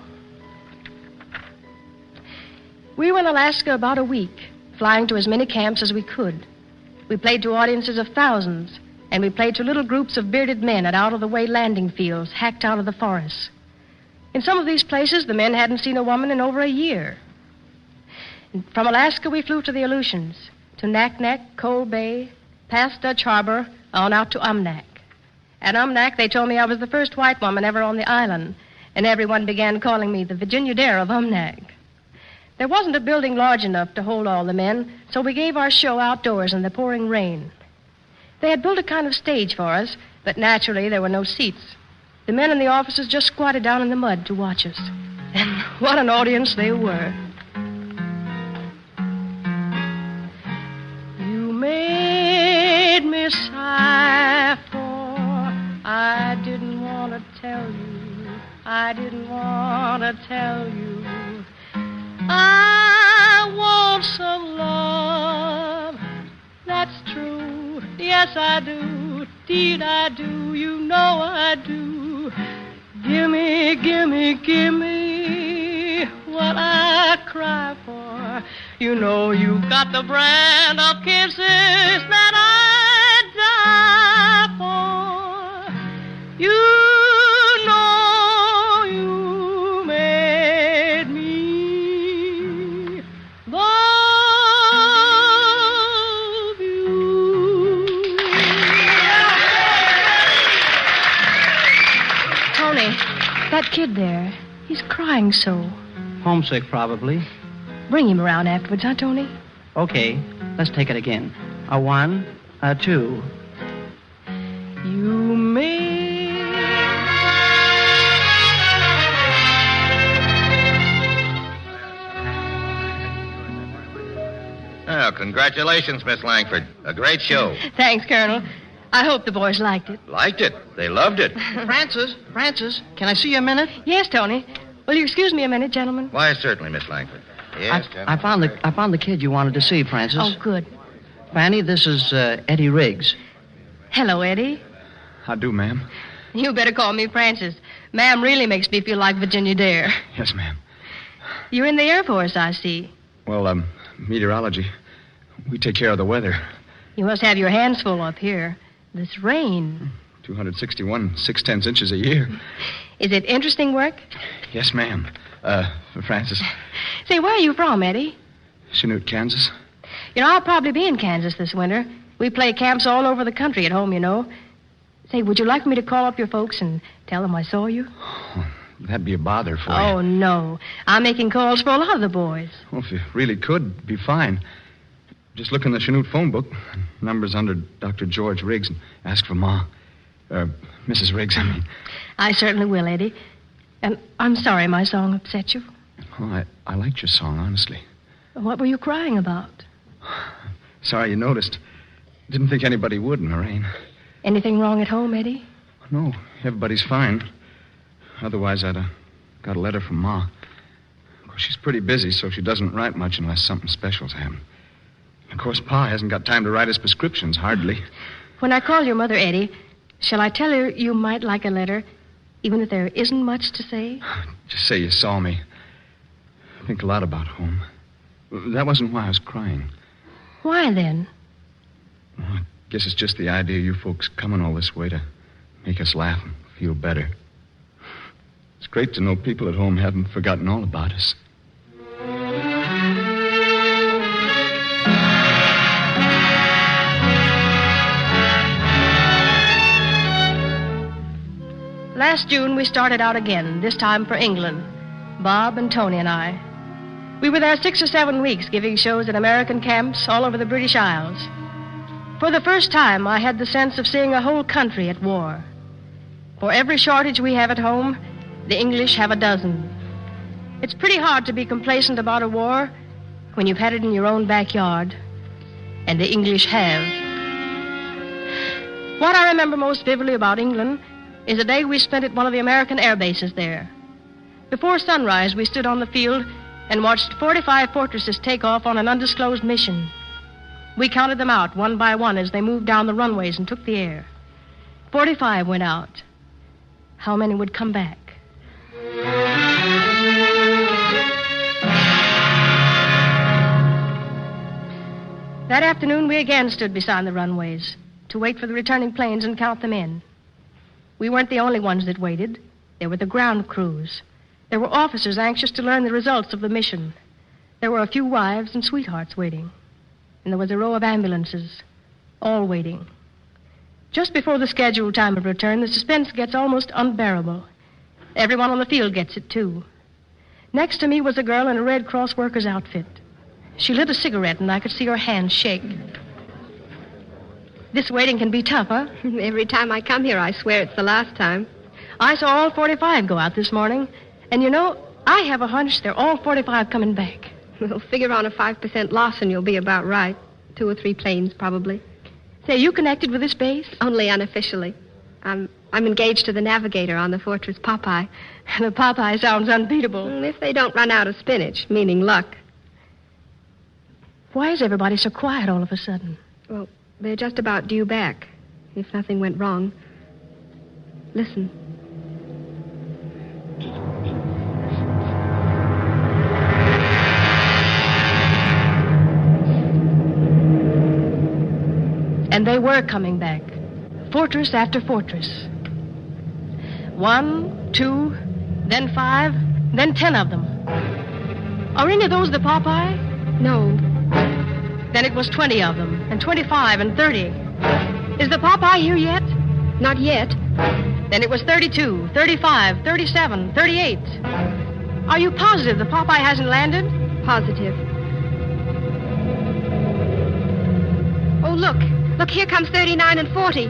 We were in Alaska about a week, flying to as many camps as we could. We played to audiences of thousands, and we played to little groups of bearded men at out-of-the-way landing fields hacked out of the forests. In some of these places, the men hadn't seen a woman in over a year. From Alaska, we flew to the Aleutians, to Naknek, Cold Bay, past Dutch Harbor, on out to Umnak. At Umnak, they told me I was the first white woman ever on the island, and everyone began calling me the Virginia Dare of Umnak. There wasn't a building large enough to hold all the men, so we gave our show outdoors in the pouring rain. They had built a kind of stage for us, but naturally there were no seats. The men and the officers just squatted down in the mud to watch us. And what an audience they were. You made me sigh, for I didn't want to tell you. I didn't want to tell you. I want some love. That's true. Yes, I do. Indeed, I do. You know I do. Gimme, gimme, gimme what I cry for. You know you've got the brand of kisses that I die for. You know you made me love you. Tony, that kid there, he's crying so. Homesick, probably. Bring him around afterwards, huh, Tony? Okay, let's take it again. A 1, a 2. You made... Well, congratulations, Miss Langford. A great show. Thanks, Colonel. I hope the boys liked it. Liked it. They loved it. Francis, can I see you a minute? Yes, Tony. Will you excuse me a minute, gentlemen? Why, certainly, Miss Langford. Yes, I found the kid you wanted to see, Francis. Oh, good. Fanny, this is Eddie Riggs. Hello, Eddie. How do, ma'am? You better call me Francis. Ma'am really makes me feel like Virginia Dare. Yes, ma'am. You're in the Air Force, I see. Well, Meteorology. We take care of the weather. You must have your hands full up here. This rain. 261 6/10 inches a year. Is it interesting work? Yes, ma'am. Francis. Say, where are you from, Eddie? Chanute, Kansas. You know, I'll probably be in Kansas this winter. We play camps all over the country at home, you know. Say, would you like me to call up your folks and tell them I saw you? Oh, that'd be a bother for you. Oh, no. I'm making calls for a lot of the boys. Well, if you really could, it'd be fine. Just look in the Chanute phone book. Number's under Dr. George Riggs, and ask for Ma. Mrs. Riggs, I mean. I certainly will, Eddie. And I'm sorry my song upset you. Oh, I liked your song, honestly. What were you crying about? Sorry you noticed. Didn't think anybody would in the rain. Anything wrong at home, Eddie? No, everybody's fine. Otherwise, I'd got a letter from Ma. Of course, she's pretty busy, so she doesn't write much unless something special's happened. Of course, Pa hasn't got time to write his prescriptions, hardly. When I call your mother, Eddie, shall I tell her you might like a letter, even if there isn't much to say? Just say you saw me. I think a lot about home. That wasn't why I was crying. Why, then? Well, I guess it's just the idea of you folks coming all this way to make us laugh and feel better. It's great to know people at home haven't forgotten all about us. Last June, we started out again, this time for England. Bob and Tony and I. We were there 6 or 7 weeks giving shows at American camps all over the British Isles. For the first time, I had the sense of seeing a whole country at war. For every shortage we have at home, the English have a dozen. It's pretty hard to be complacent about a war when you've had it in your own backyard. And the English have. What I remember most vividly about England is a day we spent at one of the American air bases there. Before sunrise, we stood on the field and watched 45 fortresses take off on an undisclosed mission. We counted them out one by one as they moved down the runways and took the air. 45 went out. How many would come back? That afternoon, we again stood beside the runways to wait for the returning planes and count them in. We weren't the only ones that waited. There were the ground crews. There were officers anxious to learn the results of the mission. There were a few wives and sweethearts waiting. And there was a row of ambulances, all waiting. Just before the scheduled time of return, the suspense gets almost unbearable. Everyone on the field gets it, too. Next to me was a girl in a Red Cross worker's outfit. She lit a cigarette, and I could see her hands shake. This waiting can be tough, huh? Every time I come here, I swear it's the last time. I saw all 45 go out this morning. And you know, I have a hunch they're all 45 coming back. We'll figure on a 5% loss and you'll be about right. 2 or 3 planes, probably. Say, are you connected with this base? Only unofficially. I'm engaged to the navigator on the Fortress Popeye. The Popeye sounds unbeatable. If they don't run out of spinach, meaning luck. Why is everybody so quiet all of a sudden? Well, they're just about due back, if nothing went wrong. Listen. And they were coming back, fortress after fortress. 1, 2, then 5, then 10 of them. Are any of those the Popeye? No. Then it was 20 of them, and 25, and 30. Is the Popeye here yet? Not yet. Then it was 32, 35, 37, 38. Are you positive the Popeye hasn't landed? Positive. Oh, look. Look, here comes 39 and 40.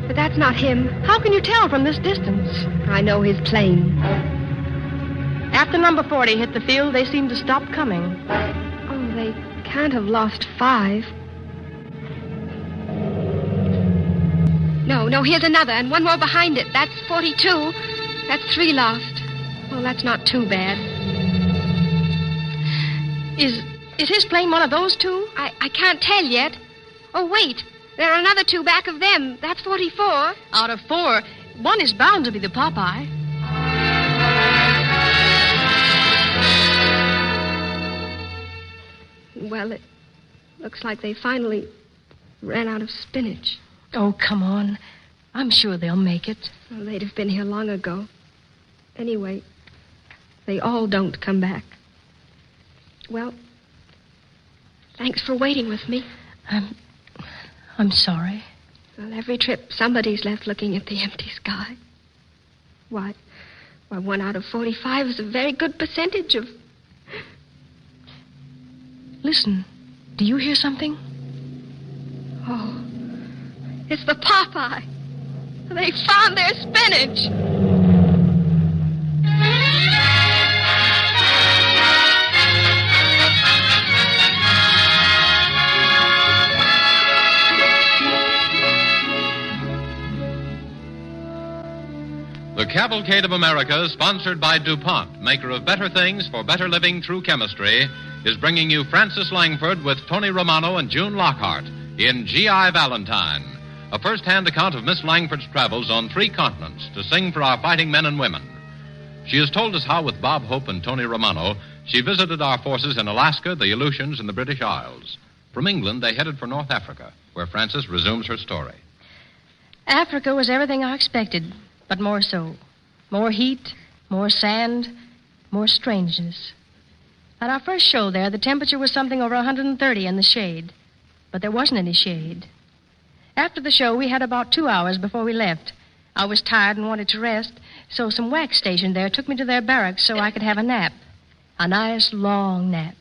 But that's not him. How can you tell from this distance? I know his plane. After number 40 hit the field, they seemed to stop coming. Oh, they can't have lost 5. No, here's another, and one more behind it. That's 42. That's 3 lost. Well, that's not too bad. Is his plane one of those 2? I can't tell yet. Oh, wait. There are another 2 back of them. That's 44. Out of 4, one is bound to be the Popeye. Well, it looks like they finally ran out of spinach. Oh, come on. I'm sure they'll make it. Well, they'd have been here long ago. Anyway, they all don't come back. Well, thanks for waiting with me. I'm sorry. Well, every trip somebody's left looking at the empty sky. Why, 1 out of 45 is a very good percentage of... Listen, do you hear something? Oh, it's the Popeye. They found their spinach. The Cavalcade of America, sponsored by DuPont, maker of better things for better living through chemistry, is bringing you Francis Langford with Tony Romano and June Lockhart in G.I. Valentine, a first-hand account of Miss Langford's travels on 3 continents to sing for our fighting men and women. She has told us how, with Bob Hope and Tony Romano, she visited our forces in Alaska, the Aleutians, and the British Isles. From England, they headed for North Africa, where Francis resumes her story. Africa was everything I expected, but more so. More heat, more sand, more strangeness. At our first show there, the temperature was something over 130 in the shade, but there wasn't any shade. After the show, we had about 2 hours before we left. I was tired and wanted to rest, so some wax stationed there took me to their barracks so I could have a nap. A nice, long nap.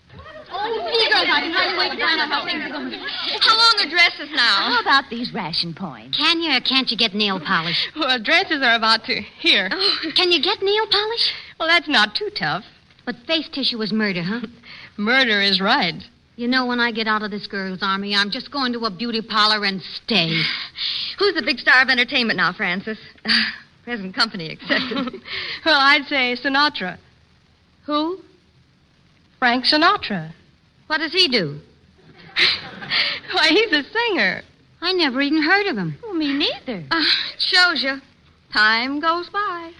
Oh, you girls, I've been trying to wait to find out how things are going. How long are dresses now? How about these ration points? Can you or can't you get nail polish? Well, dresses are about to... Here. Oh. Can you get nail polish? Well, that's not too tough. But face tissue is murder, huh? Murder is right. You know, when I get out of this girl's army, I'm just going to a beauty parlor and stay. Who's the big star of entertainment now, Francis? Present company accepted. Well, I'd say Sinatra. Who? Frank Sinatra. What does he do? Why, he's a singer. I never even heard of him. Well, me neither. It shows you. Time goes by.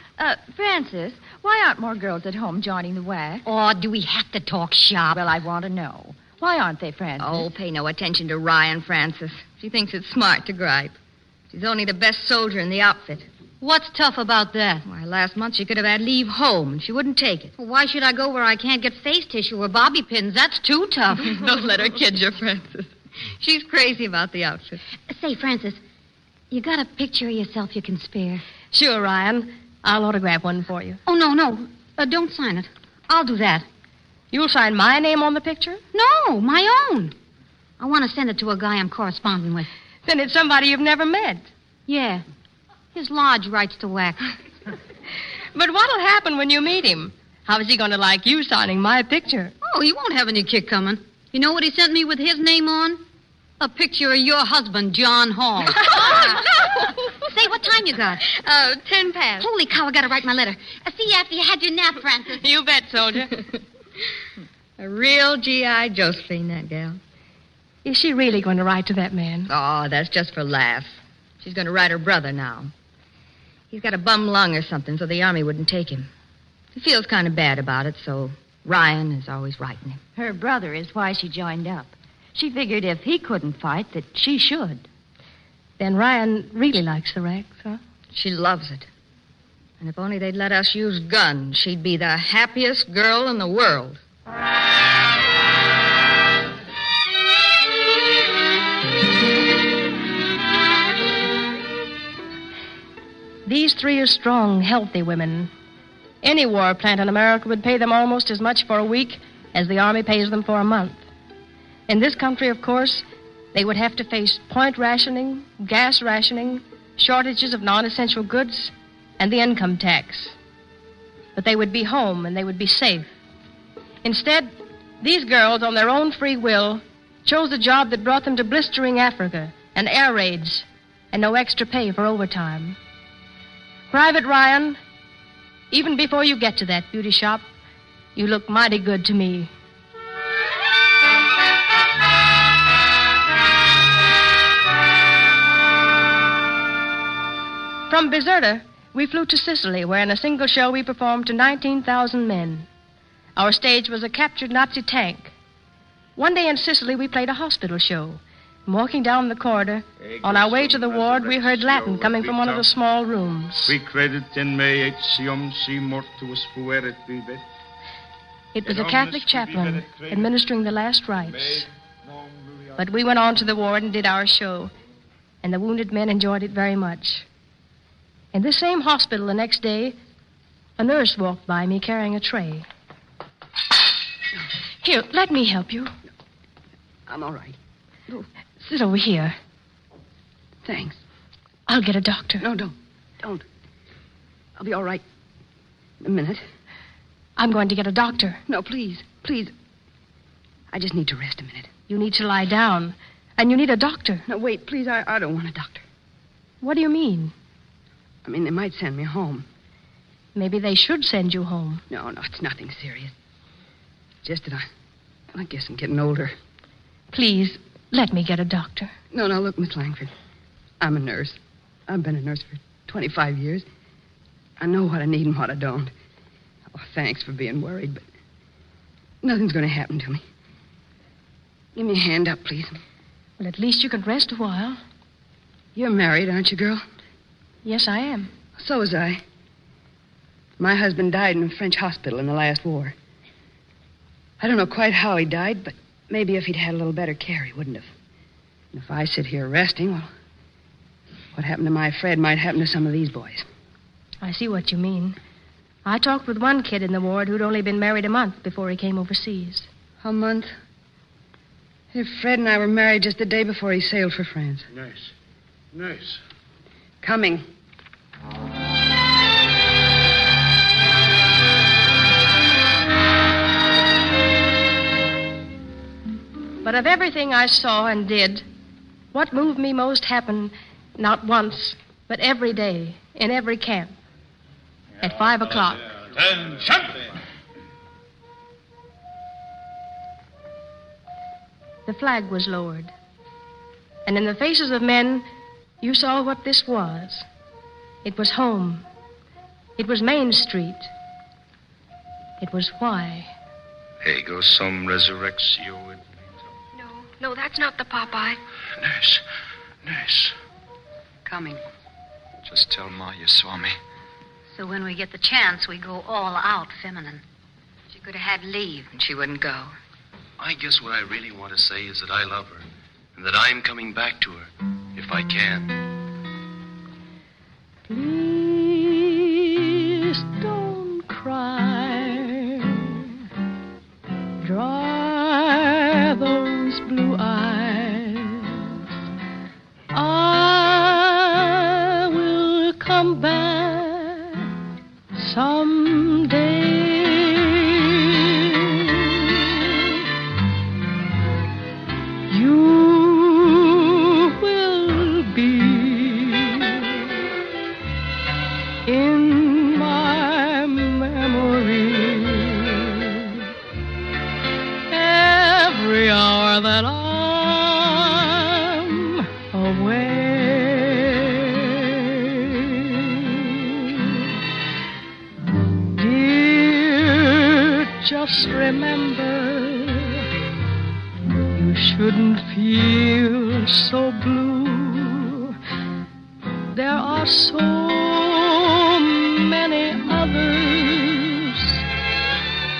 Francis, why aren't more girls at home joining the wax? Oh, do we have to talk shop? Well, I want to know. Why aren't they, Francis? Oh, pay no attention to Ryan, Francis. She thinks it's smart to gripe. She's only the best soldier in the outfit. What's tough about that? Why, last month she could have had leave home, and she wouldn't take it. Well, why should I go where I can't get face tissue or bobby pins? That's too tough. Don't let her kid you, Francis. She's crazy about the outfit. Say, Francis, you got a picture of yourself you can spare? Sure, Ryan. I'll autograph one for you. Oh, no. Don't sign it. I'll do that. You'll sign my name on the picture? No, my own. I want to send it to a guy I'm corresponding with. Then it's somebody you've never met. Yeah. His lodge writes to wax. But what'll happen when you meet him? How is he going to like you signing my picture? Oh, he won't have any kick coming. You know what he sent me with his name on? A picture of your husband, John Hall. Oh, no! Say, what time you got? 10 past. Holy cow, I got to write my letter. See you after you had your nap, Francis. You bet, soldier. A real G.I. Josephine, that gal. Is she really going to write to that man? Oh, that's just for laughs. She's going to write her brother now. He's got a bum lung or something, so the Army wouldn't take him. He feels kind of bad about it, so Ryan is always writing him. Her brother is why she joined up. She figured if he couldn't fight, that she should. Then Ryan really likes the Rex, huh? She loves it. And if only they'd let us use guns, she'd be the happiest girl in the world. These 3 are strong, healthy women. Any war plant in America would pay them almost as much for a week as the Army pays them for a month. In this country, of course, they would have to face point rationing, gas rationing, shortages of non-essential goods, and the income tax. But they would be home and they would be safe. Instead, these girls, on their own free will, chose a job that brought them to blistering Africa and air raids and no extra pay for overtime. Private Ryan, even before you get to that beauty shop, you look mighty good to me. From Bizerta, we flew to Sicily, where in a single show we performed to 19,000 men. Our stage was a captured Nazi tank. One day in Sicily, we played a hospital show. And walking down the corridor, on our way to the ward, we heard Latin coming from one of the small rooms. Qui credit in me etium si mortuus fuerit vivet. It was a Catholic chaplain administering the last rites. But we went on to the ward and did our show, and the wounded men enjoyed it very much. In this same hospital the next day, a nurse walked by me carrying a tray. Here, let me help you. I'm all right. Oh, sit over here. Thanks. I'll get a doctor. No, don't. I'll be all right. A minute. I'm going to get a doctor. No, please. I just need to rest a minute. You need to lie down, and you need a doctor. No, wait, please. I don't want a doctor. What do you mean? I mean, they might send me home. Maybe they should send you home. No, it's nothing serious. Just that I guess I'm getting older. Please, let me get a doctor. No, look, Miss Langford. I'm a nurse. I've been a nurse for 25 years. I know what I need and what I don't. Oh, thanks for being worried, but nothing's going to happen to me. Give me a hand up, please. Well, at least you can rest a while. You're married, aren't you, girl? Yes, I am. So was I. My husband died in a French hospital in the last war. I don't know quite how he died, but maybe if he'd had a little better care, he wouldn't have. And if I sit here resting, well, what happened to my Fred might happen to some of these boys. I see what you mean. I talked with one kid in the ward who'd only been married a month before he came overseas. A month? Hey, Fred and I were married just the day before he sailed for France. Nice. Coming. But of everything I saw and did, what moved me most happened not once, but every day, in every camp. At 5 o'clock. Attention! The flag was lowered. And in the faces of men, you saw what this was. It was home. It was Main Street. It was why. Ego sum resurrectio. No, that's not the Popeye. Nurse. Coming. Just tell Ma you saw me. So when we get the chance, we go all out feminine. She could have had leave, and she wouldn't go. I guess what I really want to say is that I love her, and that I'm coming back to her, if I can. Please don't cry. Dry those blue eyes. I will come back someday. You will be in my memory every hour that I'm away. Dear, just remember, you shouldn't feel so blue. There are so many others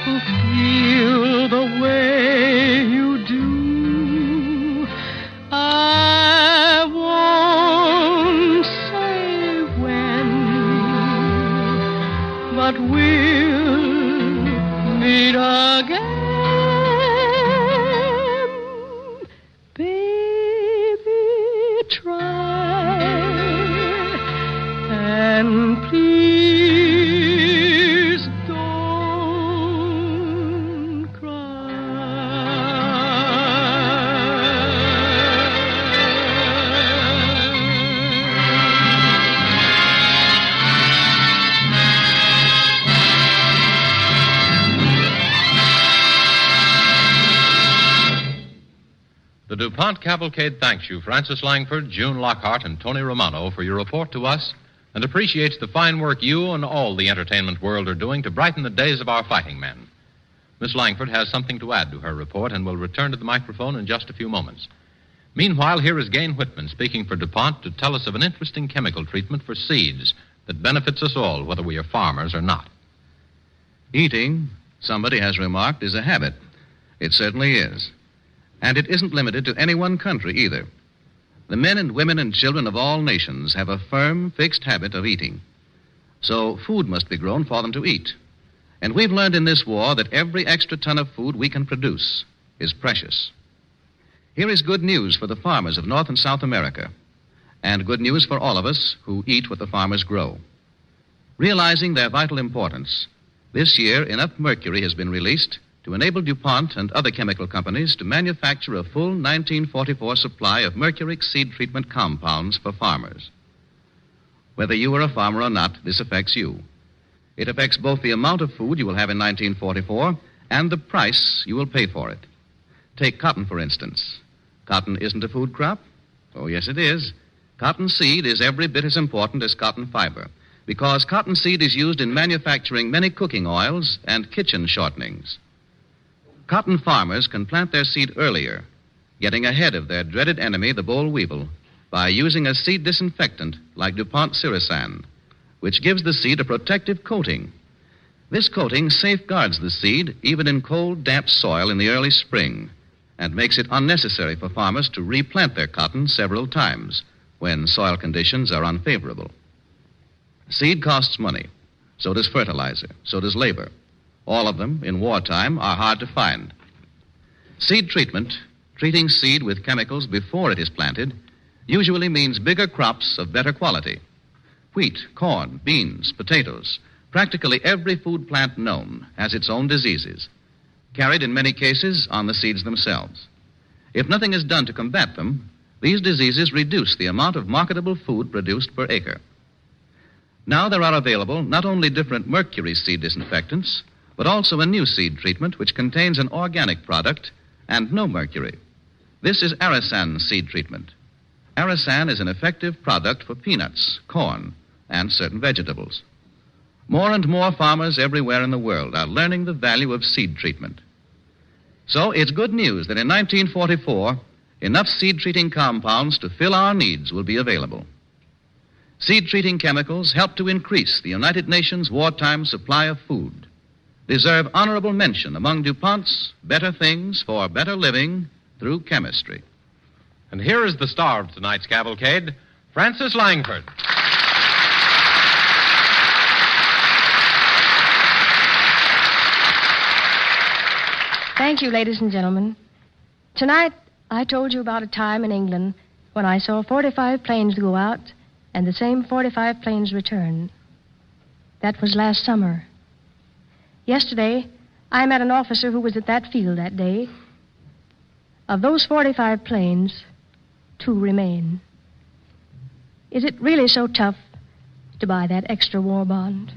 who feel the way you do. I won't say when, but we'll meet again. Baby, try, and please don't The DuPont Cavalcade thanks you, Francis Langford, June Lockhart, and Tony Romano, for your report to us and appreciates the fine work you and all the entertainment world are doing to brighten the days of our fighting men. Miss Langford has something to add to her report and will return to the microphone in just a few moments. Meanwhile, here is Gain Whitman speaking for DuPont to tell us of an interesting chemical treatment for seeds that benefits us all, whether we are farmers or not. Eating, somebody has remarked, is a habit. It certainly is. And it isn't limited to any one country either. The men and women and children of all nations have a firm, fixed habit of eating. So food must be grown for them to eat. And we've learned in this war that every extra ton of food we can produce is precious. Here is good news for the farmers of North and South America, and good news for all of us who eat what the farmers grow. Realizing their vital importance, this year enough mercury has been released to enable DuPont and other chemical companies to manufacture a full 1944 supply of mercuric seed treatment compounds for farmers. Whether you are a farmer or not, this affects you. It affects both the amount of food you will have in 1944 and the price you will pay for it. Take cotton, for instance. Cotton isn't a food crop? Oh, yes, it is. Cotton seed is every bit as important as cotton fiber, because cotton seed is used in manufacturing many cooking oils and kitchen shortenings. Cotton farmers can plant their seed earlier, getting ahead of their dreaded enemy, the boll weevil, by using a seed disinfectant like DuPont Sirisan, which gives the seed a protective coating. This coating safeguards the seed even in cold, damp soil in the early spring, and makes it unnecessary for farmers to replant their cotton several times when soil conditions are unfavorable. Seed costs money. So does fertilizer. So does labor. All of them, in wartime, are hard to find. Seed treatment, treating seed with chemicals before it is planted, usually means bigger crops of better quality. Wheat, corn, beans, potatoes, practically every food plant known has its own diseases, carried in many cases on the seeds themselves. If nothing is done to combat them, these diseases reduce the amount of marketable food produced per acre. Now there are available not only different mercury seed disinfectants, but also a new seed treatment which contains an organic product and no mercury. This is Arasan seed treatment. Arasan is an effective product for peanuts, corn, and certain vegetables. More and more farmers everywhere in the world are learning the value of seed treatment. So it's good news that in 1944, enough seed-treating compounds to fill our needs will be available. Seed-treating chemicals help to increase the United Nations wartime supply of food, deserve honorable mention among DuPont's better things for better living through chemistry. And here is the star of tonight's cavalcade, Frances Langford. Thank you, ladies and gentlemen. Tonight, I told you about a time in England when I saw 45 planes go out and the same 45 planes return. That was last summer. Yesterday, I met an officer who was at that field that day. Of those 45 planes, 2 remain. Is it really so tough to buy that extra war bond?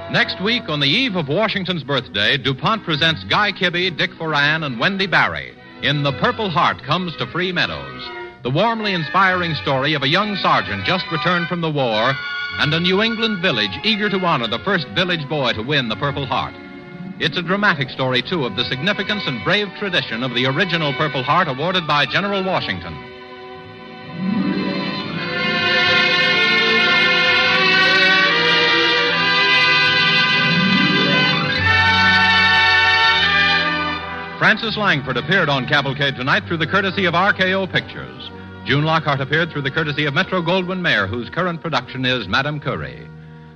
Next week, on the eve of Washington's birthday, DuPont presents Guy Kibbe, Dick Foran, and Wendy Barry in The Purple Heart Comes to Free Meadows, the warmly inspiring story of a young sergeant just returned from the war and a New England village eager to honor the first village boy to win the Purple Heart. It's a dramatic story, too, of the significance and brave tradition of the original Purple Heart awarded by General Washington. Frances Langford appeared on Cavalcade tonight through the courtesy of RKO Pictures. June Lockhart appeared through the courtesy of Metro-Goldwyn-Mayer, whose current production is Madame Curie.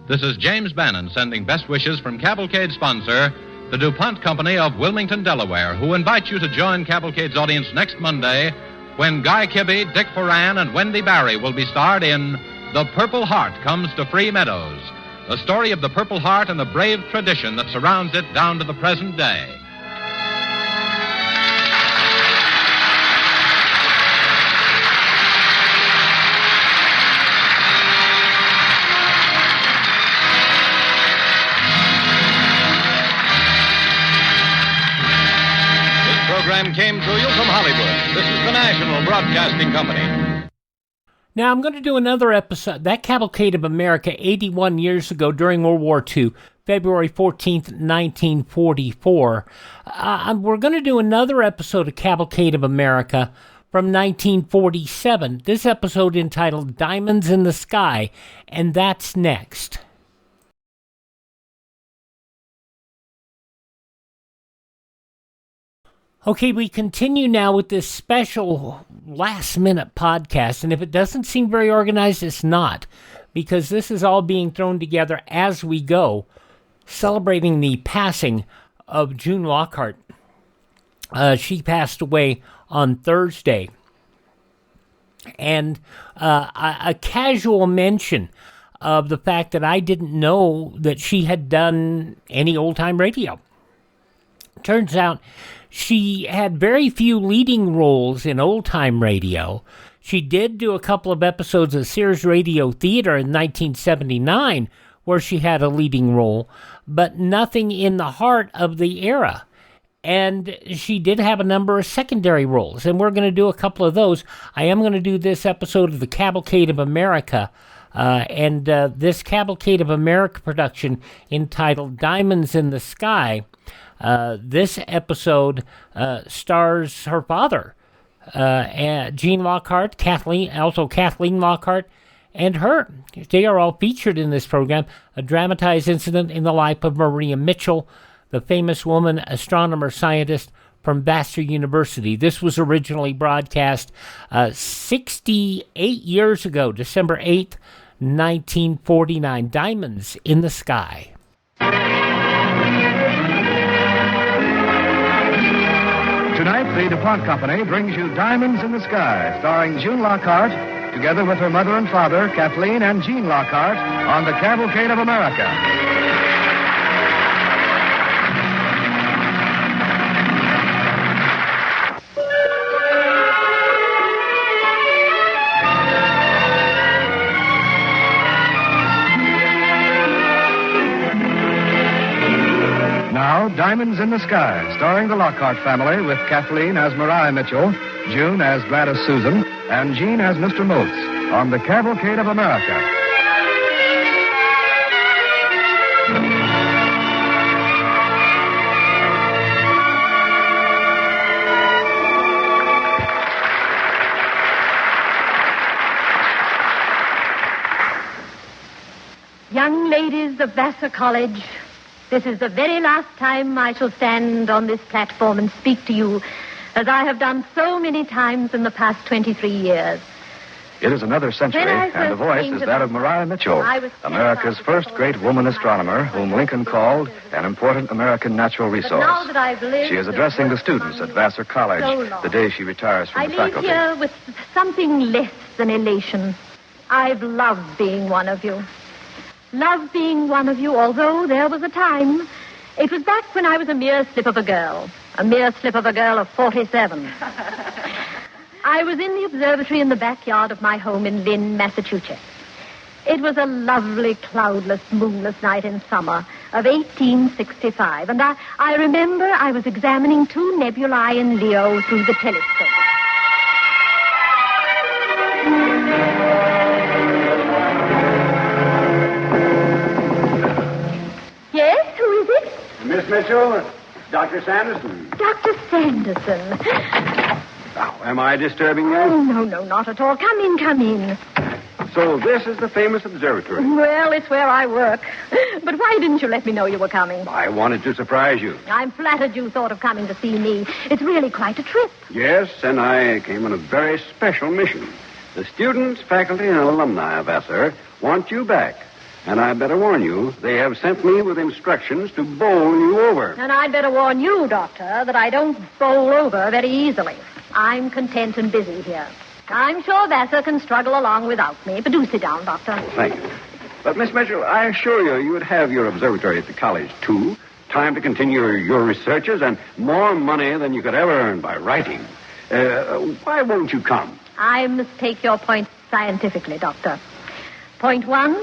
This is James Bannon sending best wishes from Cavalcade sponsor, the DuPont Company of Wilmington, Delaware, who invite you to join Cavalcade's audience next Monday when Guy Kibbe, Dick Foran, and Wendy Barry will be starred in The Purple Heart Comes to Free Meadows, the story of the Purple Heart and the brave tradition that surrounds it down to the present day. program came to you from Hollywood. This is the National Broadcasting Company. Now, I'm going to do another episode, that Cavalcade of America, 81 years ago during World War II, February 14th, 1944. We're going to do another episode of Cavalcade of America from 1947. This episode entitled Diamonds in the Sky, and that's next. Okay, we continue now with this special last-minute podcast, and if it doesn't seem very organized, it's not, because this is all being thrown together as we go, celebrating the passing of June Lockhart. She passed away on Thursday, and a casual mention of the fact that I didn't know that she had done any old-time radio. Turns out she had very few leading roles in old-time radio. She did do a couple of episodes of Sears Radio Theater in 1979, where she had a leading role, but nothing in the heart of the era. And she did have a number of secondary roles, and we're going to do a couple of those. I am going to do this episode of the Cavalcade of America, and this Cavalcade of America production entitled Diamonds in the Sky. This episode stars her father, Gene Lockhart, Kathleen Lockhart, and her. They are all featured in this program. A dramatized incident in the life of Maria Mitchell, the famous woman astronomer scientist from Vassar University. This was originally broadcast 68 years ago, December 8th, 1949. Diamonds in the Sky. Tonight, the DuPont Company brings you Diamonds in the Sky, starring June Lockhart, together with her mother and father, Kathleen and Gene Lockhart, on the Cavalcade of America. Now, Diamonds in the Sky, starring the Lockhart family with Kathleen as Maria Mitchell, June as Gladys Susan, and Gene as Mr. Moats on the Cavalcade of America. Young ladies of Vassar College, this is the very last time I shall stand on this platform and speak to you, as I have done so many times in the past 23 years. It is another century, and the voice is that of Maria Mitchell, America's first great woman astronomer, whom Lincoln called an important American natural resource. She is addressing the students at Vassar College the day she retires from the faculty. I leave here with something less than elation. I've loved being one of you. Loved being one of you, although there was a time. It was back when I was a mere slip of a girl. A mere slip of a girl of 47. I was in the observatory in the backyard of my home in Lynn, Massachusetts. It was a lovely, cloudless, moonless night in summer of 1865, and I remember I was examining two nebulae in Leo through the telescope. Yes, who is it? Miss Mitchell, Dr. Sanderson. Dr. Sanderson. Now, am I disturbing you? Oh, no, not at all. Come in. So this is the famous observatory. Well, it's where I work. But why didn't you let me know you were coming? I wanted to surprise you. I'm flattered you thought of coming to see me. It's really quite a trip. Yes, and I came on a very special mission. The students, faculty, and alumni of Vassar want you back. And I'd better warn you, they have sent me with instructions to bowl you over. And I'd better warn you, Doctor, that I don't bowl over very easily. I'm content and busy here. I'm sure Vassar can struggle along without me. But do sit down, Doctor. Thank you. But, Miss Mitchell, I assure you would have your observatory at the college, too. Time to continue your researches and more money than you could ever earn by writing. Why won't you come? I must take your point scientifically, Doctor. Point one,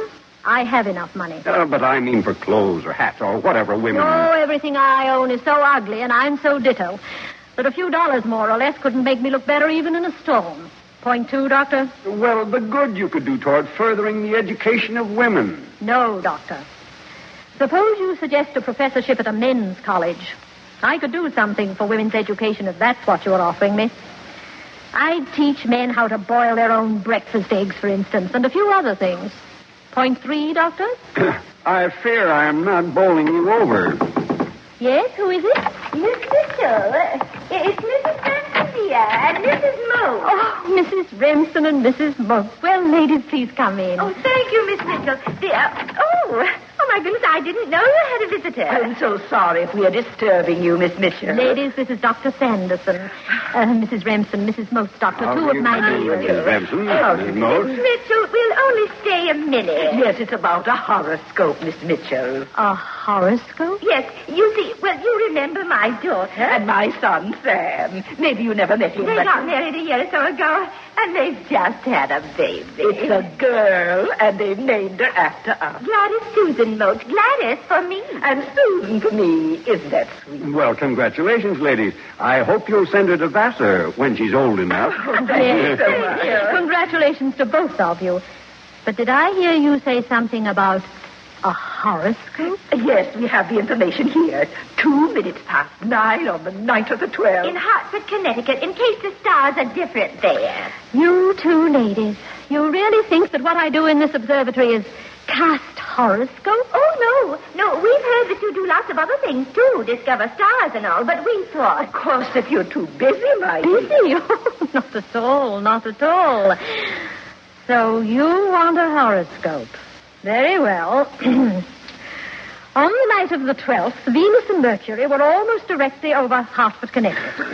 I have enough money. But I mean for clothes or hats or whatever women... Oh, everything I own is so ugly, and I'm so ditto. that a few dollars more or less couldn't make me look better even in a storm. Point 2, Doctor? Well, the good you could do toward furthering the education of women. No, Doctor. Suppose you suggest a professorship at a men's college. I could do something for women's education if that's what you're offering me. I'd teach men how to boil their own breakfast eggs, for instance, and a few other things. Point 3, Doctor? I fear I am not bowling you over. Yes, who is it? Miss Mitchell. It's Mrs. Remsen here and Mrs. Moe. Oh, Mrs. Remsen and Mrs. Moe. Well, ladies, please come in. Oh, thank you, Miss Mitchell. Oh, my goodness, I didn't know you had a visitor. I'm so sorry if we are disturbing you, Miss Mitchell. Ladies, this is Dr. Sanderson. Mrs. Remsen, Mrs. Mote, Doctor, two of my neighbors. Mrs. Remsen, Mrs. Mote. Miss Mitchell, we'll only stay a minute. Yes, it's about a horoscope, Miss Mitchell. A horoscope? Yes, you see, well, you remember my daughter. And my son, Sam. Maybe you never met him. They got married a year or so ago, and they've just had a baby. It's a girl, and they've named her after us. Gladys Susan Mote. Gladys for me. And Susan for me. Isn't that sweet? Well, congratulations, ladies. I hope you'll send her to Vassar when she's old enough. Yes, thank you. Congratulations to both of you. But did I hear you say something about a horoscope? Yes, we have the information here. 2 minutes past 9 on the night of the 12th. In Hartford, Connecticut, in case the stars are different there. You two ladies, you really think that what I do in this observatory is cast horoscope? Oh, no, we've heard that you do lots of other things, too, discover stars and all, but we thought... Of course, if you're too busy, my dear. Busy? Oh, not at all, not at all. So you want a horoscope. Very well. On the night of the 12th, Venus and Mercury were almost directly over Hartford, Connecticut.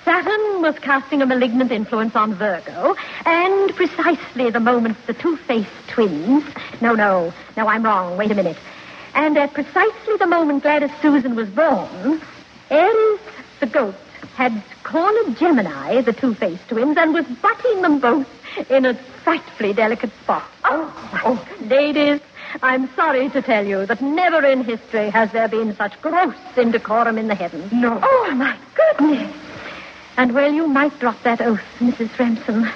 Saturn was casting a malignant influence on Virgo, and precisely the moment the two-faced twins... No, I'm wrong. Wait a minute. And at precisely the moment Gladys Susan was born, Aries, the goat, had cornered Gemini, the two-faced twins, and was butting them both in a frightfully delicate spot. Oh, ladies, I'm sorry to tell you that never in history has there been such gross indecorum in the heavens. No. Oh, my goodness. And well, you might drop that oath, Mrs. Remsen.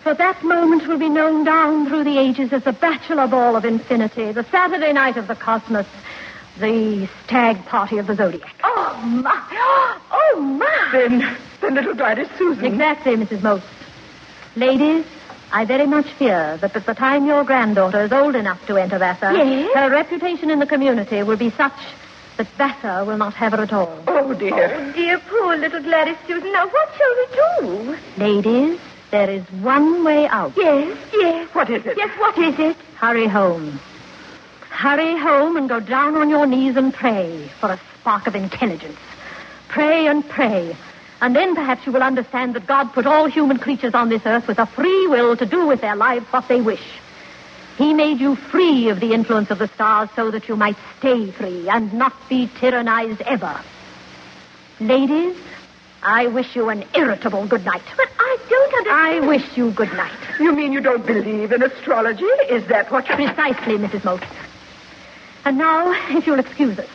For that moment will be known down through the ages as the Bachelor Ball of Infinity, the Saturday night of the cosmos, the stag party of the zodiac. Oh, my. Then little Gladys Susan. Exactly, Mrs. Mote. Ladies, I very much fear that at the time your granddaughter is old enough to enter Vassar, yes? Her reputation in the community will be such that Vassar will not have her at all. Oh, dear. Oh, dear, poor little Gladys Susan. Now, what shall we do? Ladies, there is one way out. Yes. What is it? Yes, what is it? Hurry home. Hurry home and go down on your knees and pray for a spark of intelligence. Pray and pray. And then perhaps you will understand that God put all human creatures on this earth with a free will to do with their lives what they wish. He made you free of the influence of the stars so that you might stay free and not be tyrannized ever. Ladies, I wish you an irritable good night. But I don't understand. I wish you good night. You mean you don't believe in astrology? Is that what you're... Precisely, Mrs. Mote. And now, if you'll excuse us,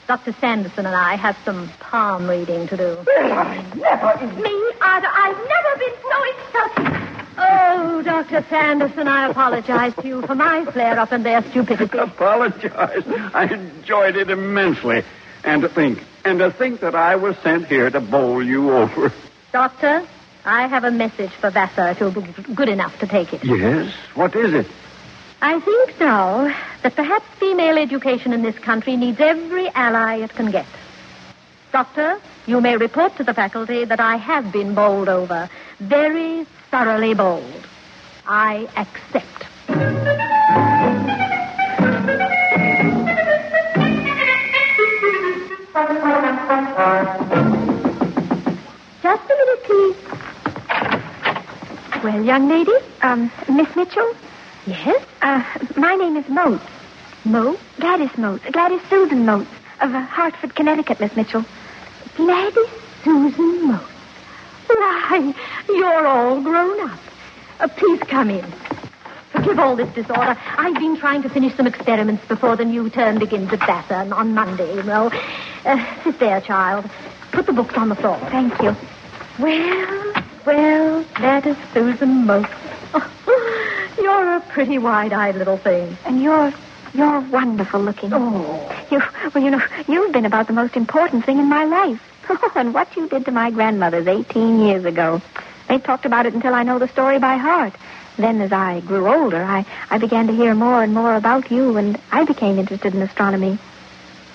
Dr. Sanderson and I have some palm reading to do. Well, I never... Me, Arthur, I've never been so insulted. Oh, Dr. Sanderson, I apologize to you for my flare-up and their stupidity. Apologize? I enjoyed it immensely. And to think that I was sent here to bowl you over. Doctor, I have a message for Vassar if you'll be good enough to take it. Yes? What is it? I think now that perhaps female education in this country needs every ally it can get. Doctor, you may report to the faculty that I have been bowled over. Very thoroughly bowled. I accept. Just a minute, please. Well, young lady? Miss Mitchell? Yes? My name is Mote. Mote? Gladys Mote. Gladys Susan Mote of Hartford, Connecticut, Miss Mitchell. Gladys Susan Mote. Why, you're all grown up. Please come in. Forgive all this disorder. I've been trying to finish some experiments before the new term begins at Vassar on Monday, you know. Sit there, child. Put the books on the floor. Thank you. Well, that is Susan Motes. You're a pretty wide-eyed little thing. And you're wonderful looking. Oh. You've been about the most important thing in my life. And what you did to my grandmother's 18 years ago. They talked about it until I know the story by heart. Then, as I grew older, I began to hear more and more about you, and I became interested in astronomy.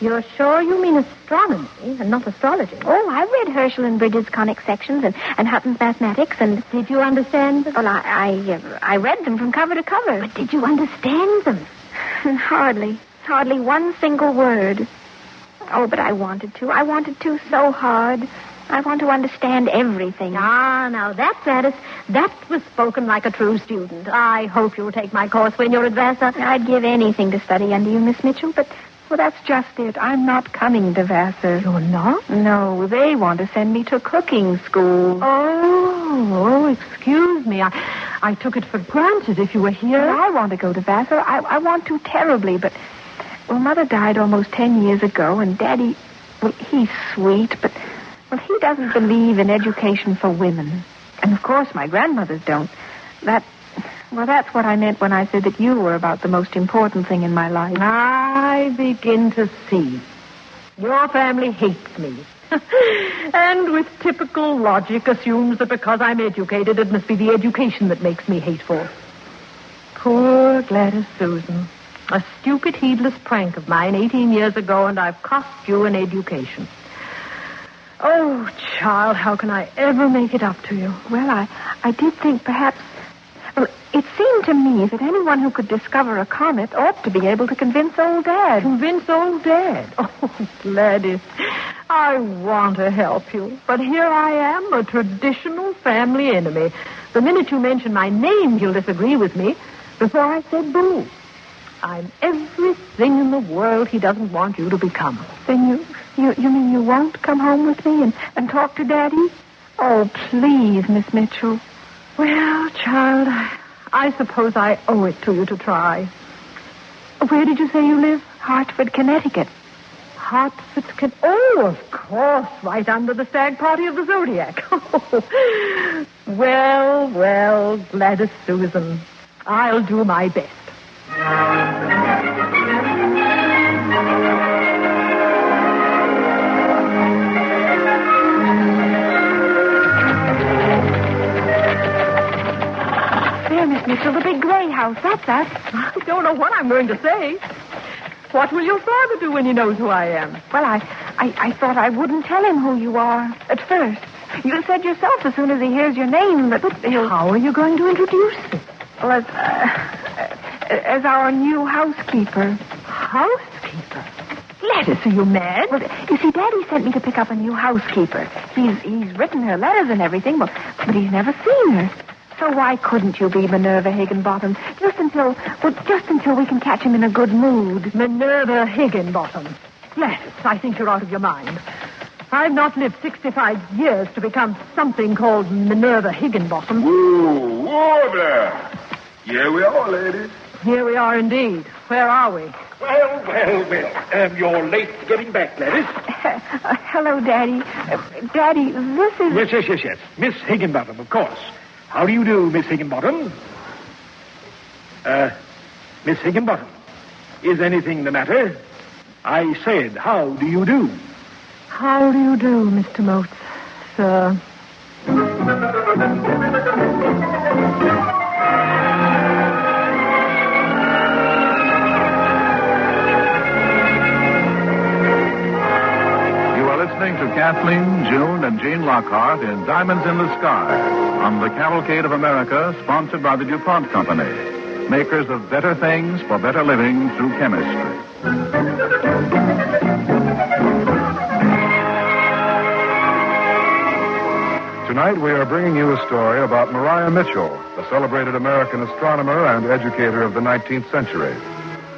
You're sure you mean astronomy and not astrology? Oh, I read Herschel and Bridges' conic sections and Hutton's mathematics, and... Did you understand them? Well, I read them from cover to cover. But did you understand them? Hardly one single word. Oh, but I wanted to. I wanted to so hard. I want to understand everything. Ah, now that, Gladys, that was spoken like a true student. I hope you'll take my course when you're at Vassar. I'd give anything to study under you, Miss Mitchell, but... Well, that's just it. I'm not coming to Vassar. You're not? No, they want to send me to cooking school. Oh, excuse me. I took it for granted if you were here. Well, I want to go to Vassar. I want to terribly, but... Well, Mother died almost 10 years ago, and Daddy... Well, he's sweet, but... Well, he doesn't believe in education for women. And, of course, my grandmothers don't. Well, that's what I meant when I said that you were about the most important thing in my life. I begin to see. Your family hates me. And with typical logic assumes that because I'm educated, it must be the education that makes me hateful. Poor Gladys Susan. A stupid, heedless prank of mine 18 years ago, and I've cost you an education. Oh, child, how can I ever make it up to you? Well, I did think perhaps... Well, it seemed to me that anyone who could discover a comet ought to be able to convince old Dad. Convince old Dad? Oh, Gladys, I want to help you. But here I am, a traditional family enemy. The minute you mention my name, you'll disagree with me. Before I said boo. I'm everything in the world he doesn't want you to become. Then you mean you won't come home with me and talk to Daddy? Oh, please, Miss Mitchell. Well, child, I suppose I owe it to you to try. Where did you say you live? Hartford, Connecticut. Hartford, Connecticut. Oh, of course, right under the stag party of the Zodiac. Well, Gladys Susan, I'll do my best. There, Miss Mitchell, the big gray house. That's us. I don't know what I'm going to say. What will your father do when he knows who I am? Well, I thought I wouldn't tell him who you are at first. You said yourself as soon as he hears your name that... But how are you going to introduce me? Well, as our new housekeeper. Housekeeper? Gladys, are you mad? Well, you see, Daddy sent me to pick up a new housekeeper. He's written her letters and everything, but he's never seen her. So why couldn't you be Minerva Higginbottom? Just until we can catch him in a good mood. Minerva Higginbottom. Gladys, I think you're out of your mind. I've not lived 65 years to become something called Minerva Higginbottom. Ooh, there. Here we are, ladies. Here we are indeed. Where are we? Well. You're late getting back, Gladys. Hello, Daddy. Daddy, this is... Yes. Miss Higginbottom, of course. How do you do, Miss Higginbottom? Miss Higginbottom, is anything the matter? I said, how do you do? How do you do, Mr. Motes, sir? Listening to Kathleen, June, and Gene Lockhart in Diamonds in the Sky on the Cavalcade of America, sponsored by the DuPont Company, makers of better things for better living through chemistry. Tonight we are bringing you a story about Maria Mitchell, the celebrated American astronomer and educator of the 19th century.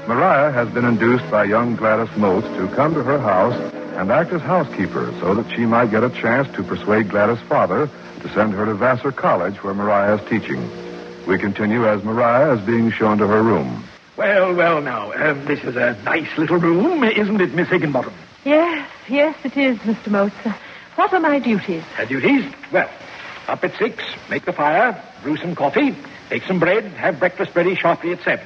Maria has been induced by young Gladys Motes to come to her house and act as housekeeper so that she might get a chance to persuade Gladys' father to send her to Vassar College, where Maria is teaching. We continue as Maria is being shown to her room. Well, now, this is a nice little room, isn't it, Miss Higginbottom? Yes, it is, Mr. Motes. What are my duties? Duties? Well, up at 6, make the fire, brew some coffee, bake some bread, have breakfast ready sharply at 7.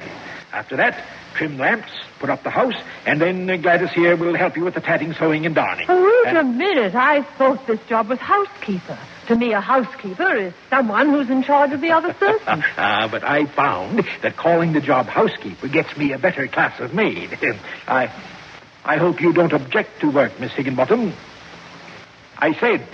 After that, trim lamps, put up the house, and then Gladys here will help you with the tatting, sewing, and darning. Oh, wait a minute. I thought this job was housekeeper. To me, a housekeeper is someone who's in charge of the other servants. But I found that calling the job housekeeper gets me a better class of maid. I hope you don't object to work, Miss Higginbottom. I said,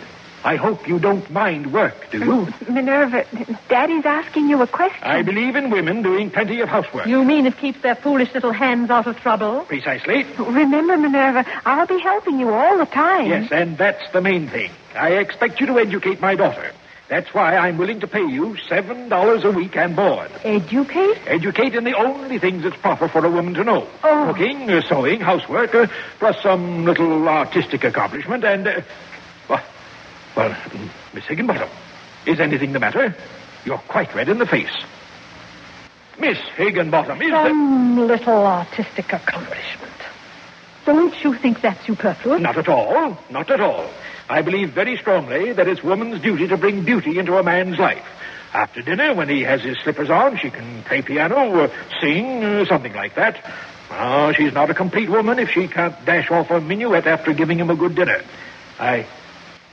I hope you don't mind work, do you? Minerva, Daddy's asking you a question. I believe in women doing plenty of housework. You mean it keeps their foolish little hands out of trouble? Precisely. Remember, Minerva, I'll be helping you all the time. Yes, and that's the main thing. I expect you to educate my daughter. That's why I'm willing to pay you $7 a week and board. Educate? Educate in the only things that's proper for a woman to know. Oh. Cooking, sewing, housework, plus some little artistic accomplishment, and... Well, Miss Higginbottom, is anything the matter? You're quite red in the face. Miss Higginbottom, is some little artistic accomplishment. Don't you think that's superfluous? Not at all. Not at all. I believe very strongly that it's woman's duty to bring beauty into a man's life. After dinner, when he has his slippers on, she can play piano, sing, something like that. Oh, she's not a complete woman if she can't dash off a minuet after giving him a good dinner.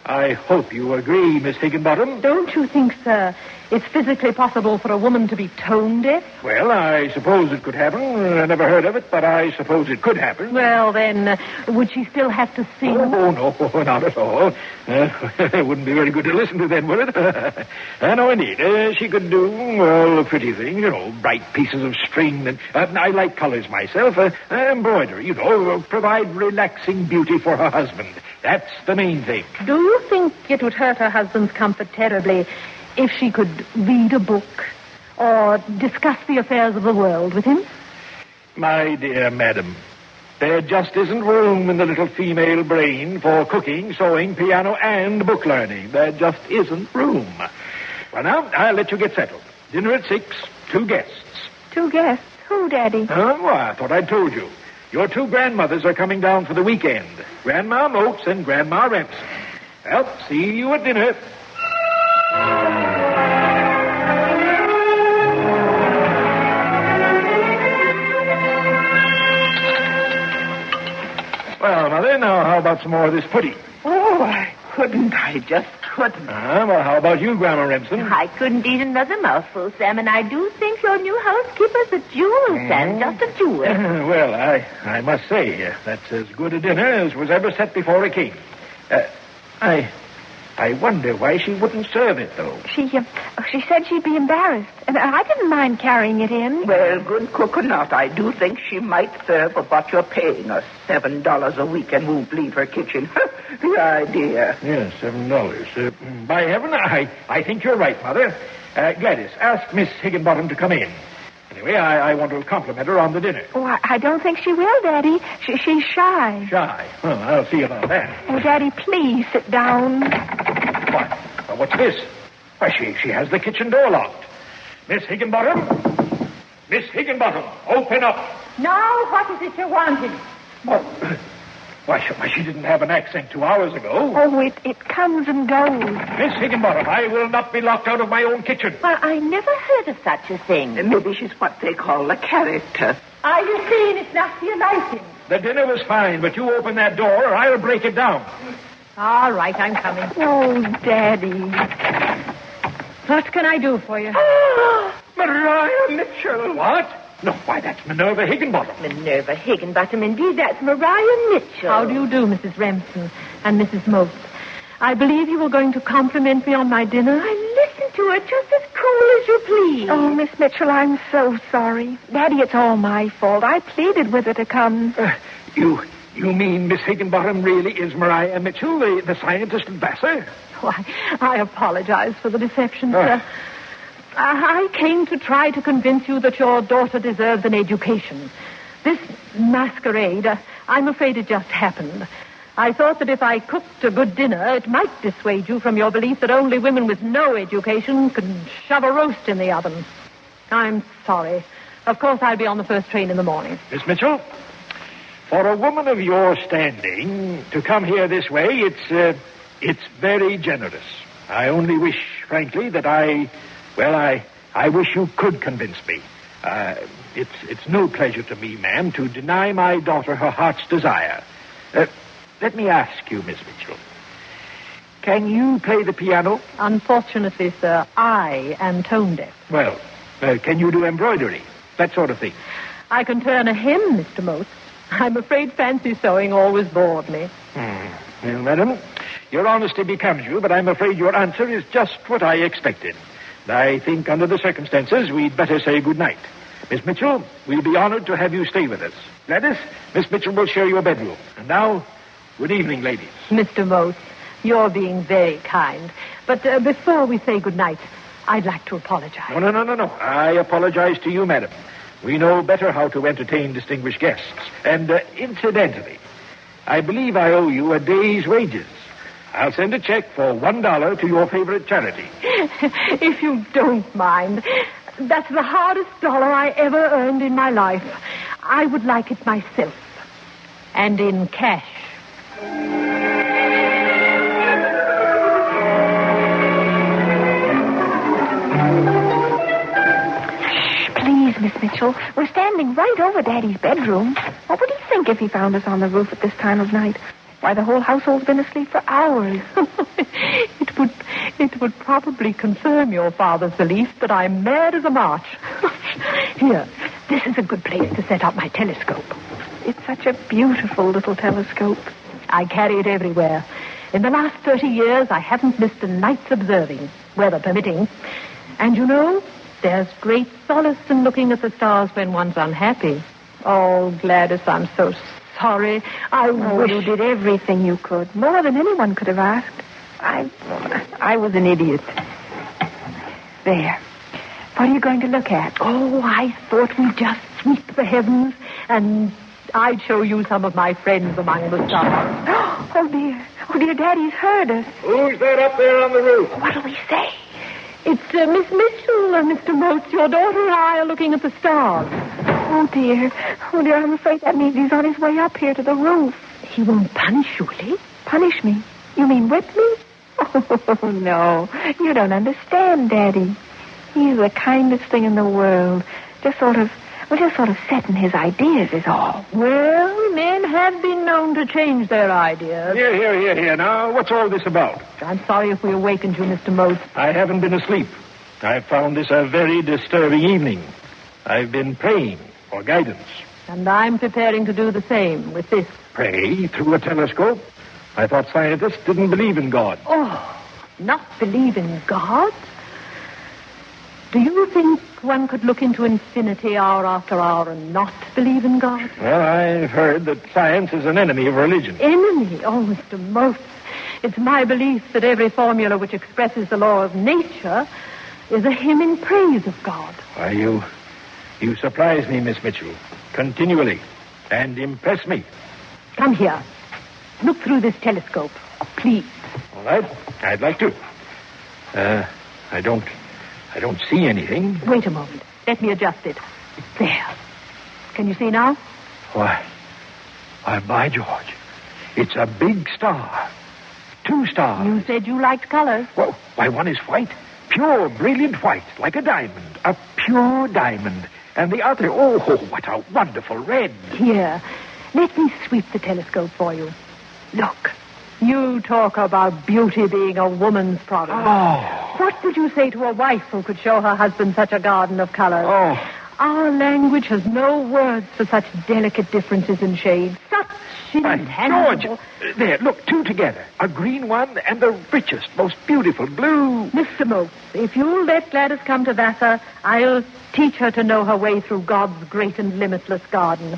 I hope you agree, Miss Higginbottom. Don't you think, sir, it's physically possible for a woman to be tone deaf? Well, I suppose it could happen. I never heard of it, but I suppose it could happen. Well, then, would she still have to sing? Oh, no, not at all. It wouldn't be very good to listen to then, would it? No, indeed. She could do, well, pretty things, bright pieces of string. And I like colors myself. Embroidery, provide relaxing beauty for her husband. That's the main thing. Do you think it would hurt her husband's comfort terribly if she could read a book or discuss the affairs of the world with him? My dear madam, there just isn't room in the little female brain for cooking, sewing, piano, and book learning. There just isn't room. Well, now, I'll let you get settled. Dinner at 6, 2 guests. 2 guests? Who, Daddy? Well, I thought I'd told you. Your 2 grandmothers are coming down for the weekend. Grandma Motes and Grandma Remsen. Well, see you at dinner. Well, Mother, now how about some more of this pudding? Oh, I couldn't. I just couldn't. Well, how about you, Grandma Remsen? I couldn't eat another mouthful, Sam, and I do think your new housekeeper's a jewel, Sam, just a jewel. Well, I must say, that's as good a dinner as was ever set before a king. I wonder why she wouldn't serve it, though. She said she'd be embarrassed, and I didn't mind carrying it in. Well, good cook or not, I do think she might serve for what you're paying her, $7 a week, and won't leave her kitchen. The idea. Yes, $7. By heaven, I think you're right, Mother. Gladys, ask Miss Higginbottom to come in. Anyway, I want to compliment her on the dinner. Oh, I don't think she will, Daddy. She's shy. Shy? Well, I'll see about that. Oh, Daddy, please sit down. What? Well, what's this? Why, she has the kitchen door locked. Miss Higginbottom? Miss Higginbottom, open up. Now, what is it you're wanting? Why, she didn't have an accent 2 hours ago. Oh, it comes and goes. Miss Higginbottom, I will not be locked out of my own kitchen. Well, I never heard of such a thing. Maybe she's what they call a character. Are you saying it's not to your liking? The dinner was fine, but you open that door or I'll break it down. All right, I'm coming. Oh, Daddy. What can I do for you? Maria Mitchell. What? No, why, that's Minerva Higginbottom. Minerva Higginbottom, indeed. That's Maria Mitchell. How do you do, Mrs. Remsen and Mrs. Motes? I believe you were going to compliment me on my dinner. I listened to her just as cool as you please. Oh, Miss Mitchell, I'm so sorry. Daddy, it's all my fault. I pleaded with her to come. You mean Miss Higginbottom really is Maria Mitchell, the scientist at Vassar? Why, I apologize for the deception, sir. I came to try to convince you that your daughter deserves an education. This masquerade, I'm afraid it just happened. I thought that if I cooked a good dinner, it might dissuade you from your belief that only women with no education could shove a roast in the oven. I'm sorry. Of course, I'll be on the first train in the morning. Miss Mitchell, for a woman of your standing to come here this way, It's very generous. I only wish, frankly, that I wish you could convince me. It's no pleasure to me, ma'am, to deny my daughter her heart's desire. Let me ask you, Miss Mitchell. Can you play the piano? Unfortunately, sir, I am tone deaf. Well, can you do embroidery? That sort of thing. I can turn a hem, Mr. Motes. I'm afraid fancy sewing always bored me. Well, madam, your honesty becomes you, but I'm afraid your answer is just what I expected. I think, under the circumstances, we'd better say good night. Miss Mitchell, we'll be honored to have you stay with us. Gladys, Miss Mitchell will share your bedroom. And now, good evening, ladies. Mr. Motes, you're being very kind. But before we say good night, I'd like to apologize. No. I apologize to you, madam. We know better how to entertain distinguished guests. And, incidentally, I believe I owe you a day's wages. I'll send a check for $1 to your favorite charity. If you don't mind. That's the hardest dollar I ever earned in my life. I would like it myself. And in cash. Please, Miss Mitchell. We're standing right over Daddy's bedroom. What would he think if he found us on the roof at this time of night? Why, the whole household's been asleep for hours. It would probably confirm your father's belief that I'm mad as a march. Here, this is a good place to set up my telescope. It's such a beautiful little telescope. I carry it everywhere. In the last 30 years, I haven't missed a night's observing, weather permitting. And you know, there's great solace in looking at the stars when one's unhappy. Oh, Gladys, I'm so sorry. I wish you did everything you could, more than anyone could have asked. I was an idiot. There. What are you going to look at? Oh, I thought we'd just sweep the heavens, and I'd show you some of my friends among the stars. Oh, dear, Daddy's heard us. Who's that up there on the roof? What'll we say? It's Miss Mitchell, Mr. Motes. Your daughter and I are looking at the stars. Oh, dear, I'm afraid that means he's on his way up here to the roof. He won't punish you, will he? Punish me? You mean whip me? Oh, no. You don't understand, Daddy. He's the kindest thing in the world. Just sort of setting his ideas is all. Well, men have been known to change their ideas. Here. Now, what's all this about? I'm sorry if we awakened you, Mr. Motes. I haven't been asleep. I've found this a very disturbing evening. I've been praying for guidance. And I'm preparing to do the same with this. Pray through a telescope? I thought scientists didn't believe in God. Oh, not believe in God? Do you think one could look into infinity hour after hour and not believe in God? Well, I've heard that science is an enemy of religion. Enemy? Oh, Mr. Motes, it's my belief that every formula which expresses the law of nature is a hymn in praise of God. Why, you surprise me, Miss Mitchell, continually, and impress me. Come here. Look through this telescope, please. All right, I'd like to. I don't see anything. Wait a moment. Let me adjust it. There. Can you see now? Why, by George, it's a big star. 2 stars. You said you liked colors. Well, why, one is white. Pure, brilliant white, like a diamond. A pure diamond. And the other, oh, what a wonderful red. Here, let me sweep the telescope for you. Look, you talk about beauty being a woman's problem. Oh. What would you say to a wife who could show her husband such a garden of colors? Oh. Our language has no words for such delicate differences in shades. Such intangible... George, there, look, 2 together. A green one and the richest, most beautiful blue. Mr. Motes, if you'll let Gladys come to Vassar, I'll teach her to know her way through God's great and limitless garden.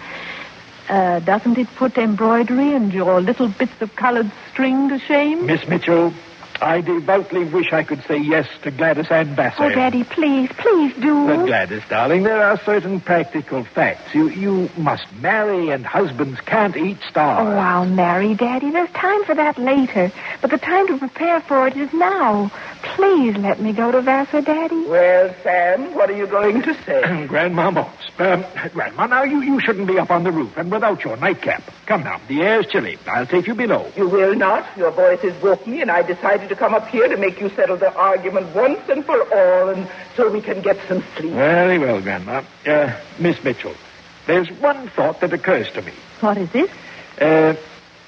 Doesn't it put embroidery and your little bits of colored string to shame? Miss Mitchell, I devoutly wish I could say yes to Gladys and Vassar. Oh, Daddy, please do. But Gladys, darling, there are certain practical facts. You must marry, and husbands can't eat stars. Oh, I'll marry, Daddy. There's time for that later. But the time to prepare for it is now. please let me go to Vassar, Daddy. Well, Sam, what are you going to say? Grandma Moss. Grandma, now you shouldn't be up on the roof and without your nightcap. Come now, the air's chilly. I'll take you below. You will not. Your voices woke me, and I decided to come up here to make you settle the argument once and for all, and so we can get some sleep. Very well, Grandma. Miss Mitchell, there's one thought that occurs to me. What is this?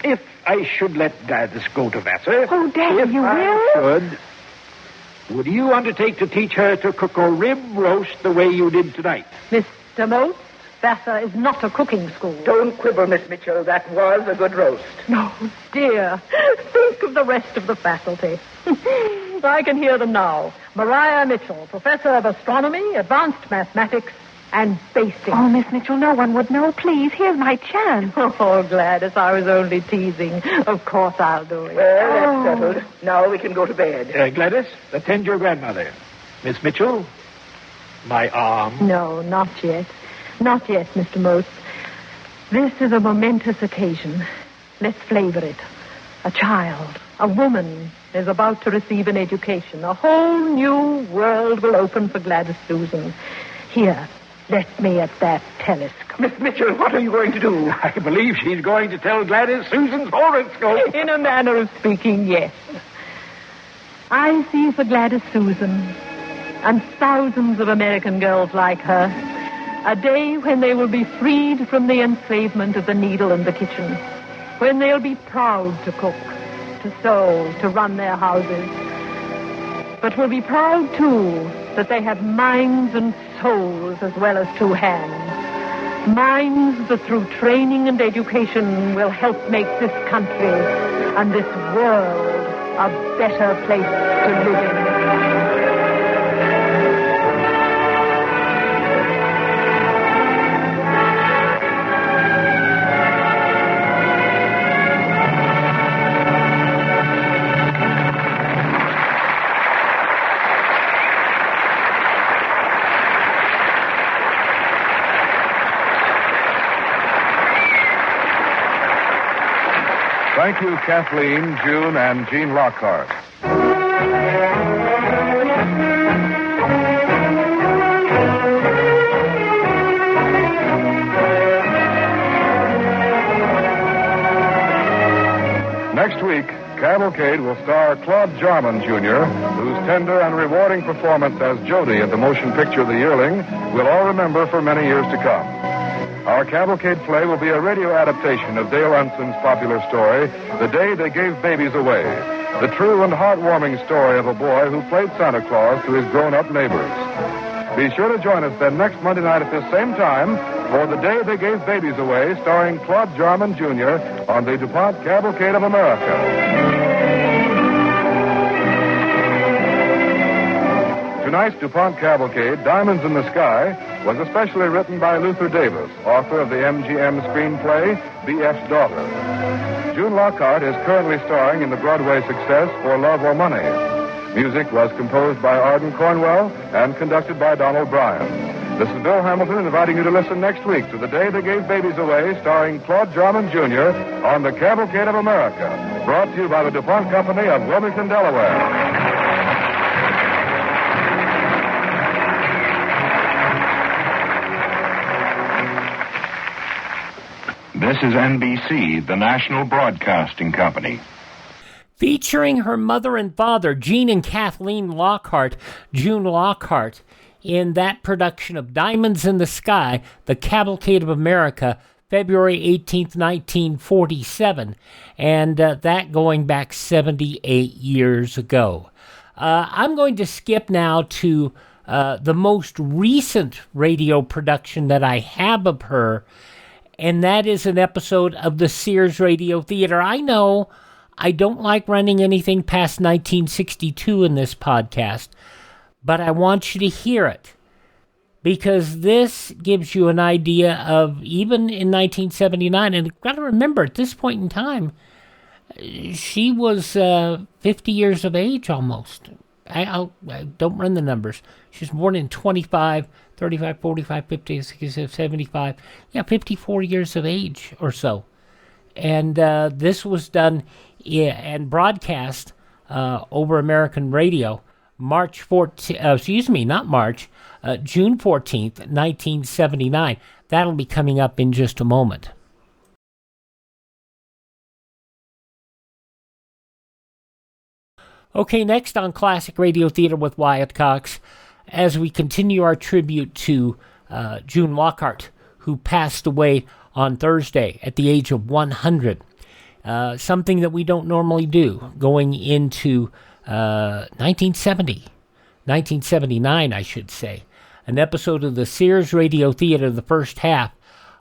If I should let Gladys go to Vassar... Oh, Daddy, you will? Would you undertake to teach her to cook a rib roast the way you did tonight? Mr. Motes, Vassar is not a cooking school. Don't quibble, Miss Mitchell. That was a good roast. No, dear. Think of the rest of the faculty. I can hear them now. Mariah Mitchell, professor of astronomy, advanced mathematics, and basic. Oh, Miss Mitchell, no one would know. Please, here's my chance. Oh, Gladys, I was only teasing. Of course I'll do it. Well, that's settled. Now we can go to bed. Gladys, attend your grandmother. Miss Mitchell, my arm. No, not yet. Not yet, Mr. Motes. This is a momentous occasion. Let's flavor it. A child, a woman, is about to receive an education. A whole new world will open for Gladys Susan. Here, let me at that telescope. Miss Mitchell, what are you going to do? I believe she's going to tell Gladys Susan's horoscope. In a manner of speaking, yes. I see for Gladys Susan and thousands of American girls like her a day when they will be freed from the enslavement of the needle and the kitchen, when they'll be proud to cook, to sew, to run their houses, but will be proud, too, that they have minds and souls as well as two hands. Minds that through training and education will help make this country and this world a better place to live in. Thank you, Kathleen, June, and Gene Lockhart. Next week, Cavalcade will star Claude Jarman, Jr., whose tender and rewarding performance as Jody in the motion picture The Yearling we'll all remember for many years to come. Our Cavalcade play will be a radio adaptation of Dale Unson's popular story, The Day They Gave Babies Away, the true and heartwarming story of a boy who played Santa Claus to his grown-up neighbors. Be sure to join us then next Monday night at this same time for The Day They Gave Babies Away, starring Claude Jarman, Jr. on the DuPont Cavalcade of America. Tonight's DuPont Cavalcade, Diamonds in the Sky, was especially written by Luther Davis, author of the MGM screenplay, B.F.'s Daughter. June Lockhart is currently starring in the Broadway success For Love or Money. Music was composed by Arden Cornwell and conducted by Donald Bryan. This is Bill Hamilton inviting you to listen next week to The Day They Gave Babies Away, starring Claude Jarman, Jr. on the Cavalcade of America, brought to you by the DuPont Company of Wilmington, Delaware. This is NBC, the National Broadcasting Company. Featuring her mother and father, Gene and Kathleen Lockhart, June Lockhart, in that production of Diamonds in the Sky, the Cavalcade of America, February 18th, 1947, and that going back 78 years ago. I'm going to skip now to the most recent radio production that I have of her, and that is an episode of the Sears Radio Theater. I know I don't like running anything past 1962 in this podcast, but I want you to hear it, because this gives you an idea of, even in 1979, and you've got to remember, at this point in time, she was 50 years of age almost. I don't run the numbers. She was born in 25, 35, 45, 50, 60, 75. Yeah, 54 years of age or so. And this was done and broadcast over American radio June 14th, 1979. That'll be coming up in just a moment. Okay, next on Classic Radio Theater with Wyatt Cox, as we continue our tribute to June Lockhart, who passed away on Thursday at the age of 100. Something that we don't normally do, going into 1979, I should say. An episode of the Sears Radio Theater, the first half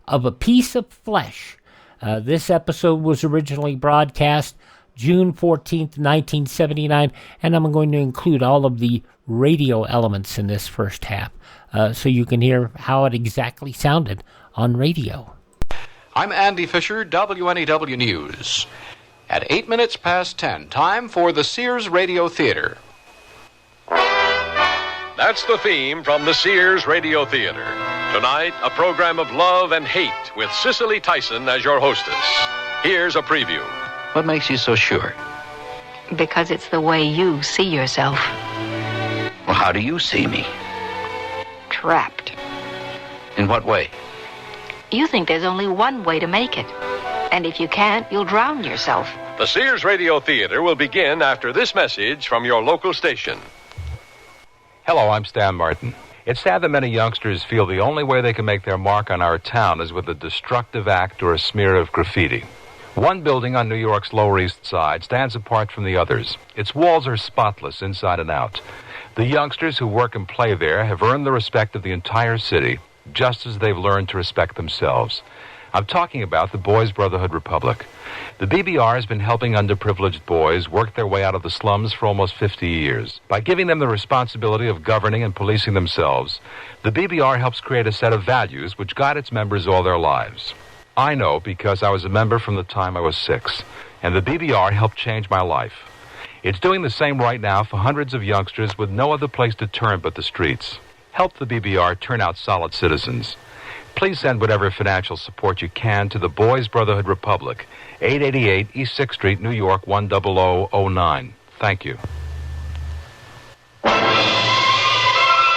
of A Piece of Flesh. This episode was originally broadcast June 14th, 1979, and I'm going to include all of the radio elements in this first half so you can hear how it exactly sounded on radio. I'm Andy Fisher, WNEW News. At 8 minutes past 10, time for the Sears Radio Theater. That's the theme from the Sears Radio Theater. Tonight, a program of love and hate with Cicely Tyson as your hostess. Here's a preview. What makes you so sure? Because it's the way you see yourself. Well, how do you see me? Trapped. In what way? You think there's only one way to make it. And if you can't, you'll drown yourself. The Sears Radio Theater will begin after this message from your local station. Hello, I'm Stan Martin. It's sad that many youngsters feel the only way they can make their mark on our town is with a destructive act or a smear of graffiti. One building on New York's Lower East Side stands apart from the others. Its walls are spotless inside and out. The youngsters who work and play there have earned the respect of the entire city, just as they've learned to respect themselves. I'm talking about the Boys Brotherhood Republic. The BBR has been helping underprivileged boys work their way out of the slums for almost 50 years. By giving them the responsibility of governing and policing themselves, the BBR helps create a set of values which guide its members all their lives. I know because I was a member from the time I was 6, and the BBR helped change my life. It's doing the same right now for hundreds of youngsters with no other place to turn but the streets. Help the BBR turn out solid citizens. Please send whatever financial support you can to the Boys Brotherhood Republic, 888 East 6th Street, New York, 10009. Thank you.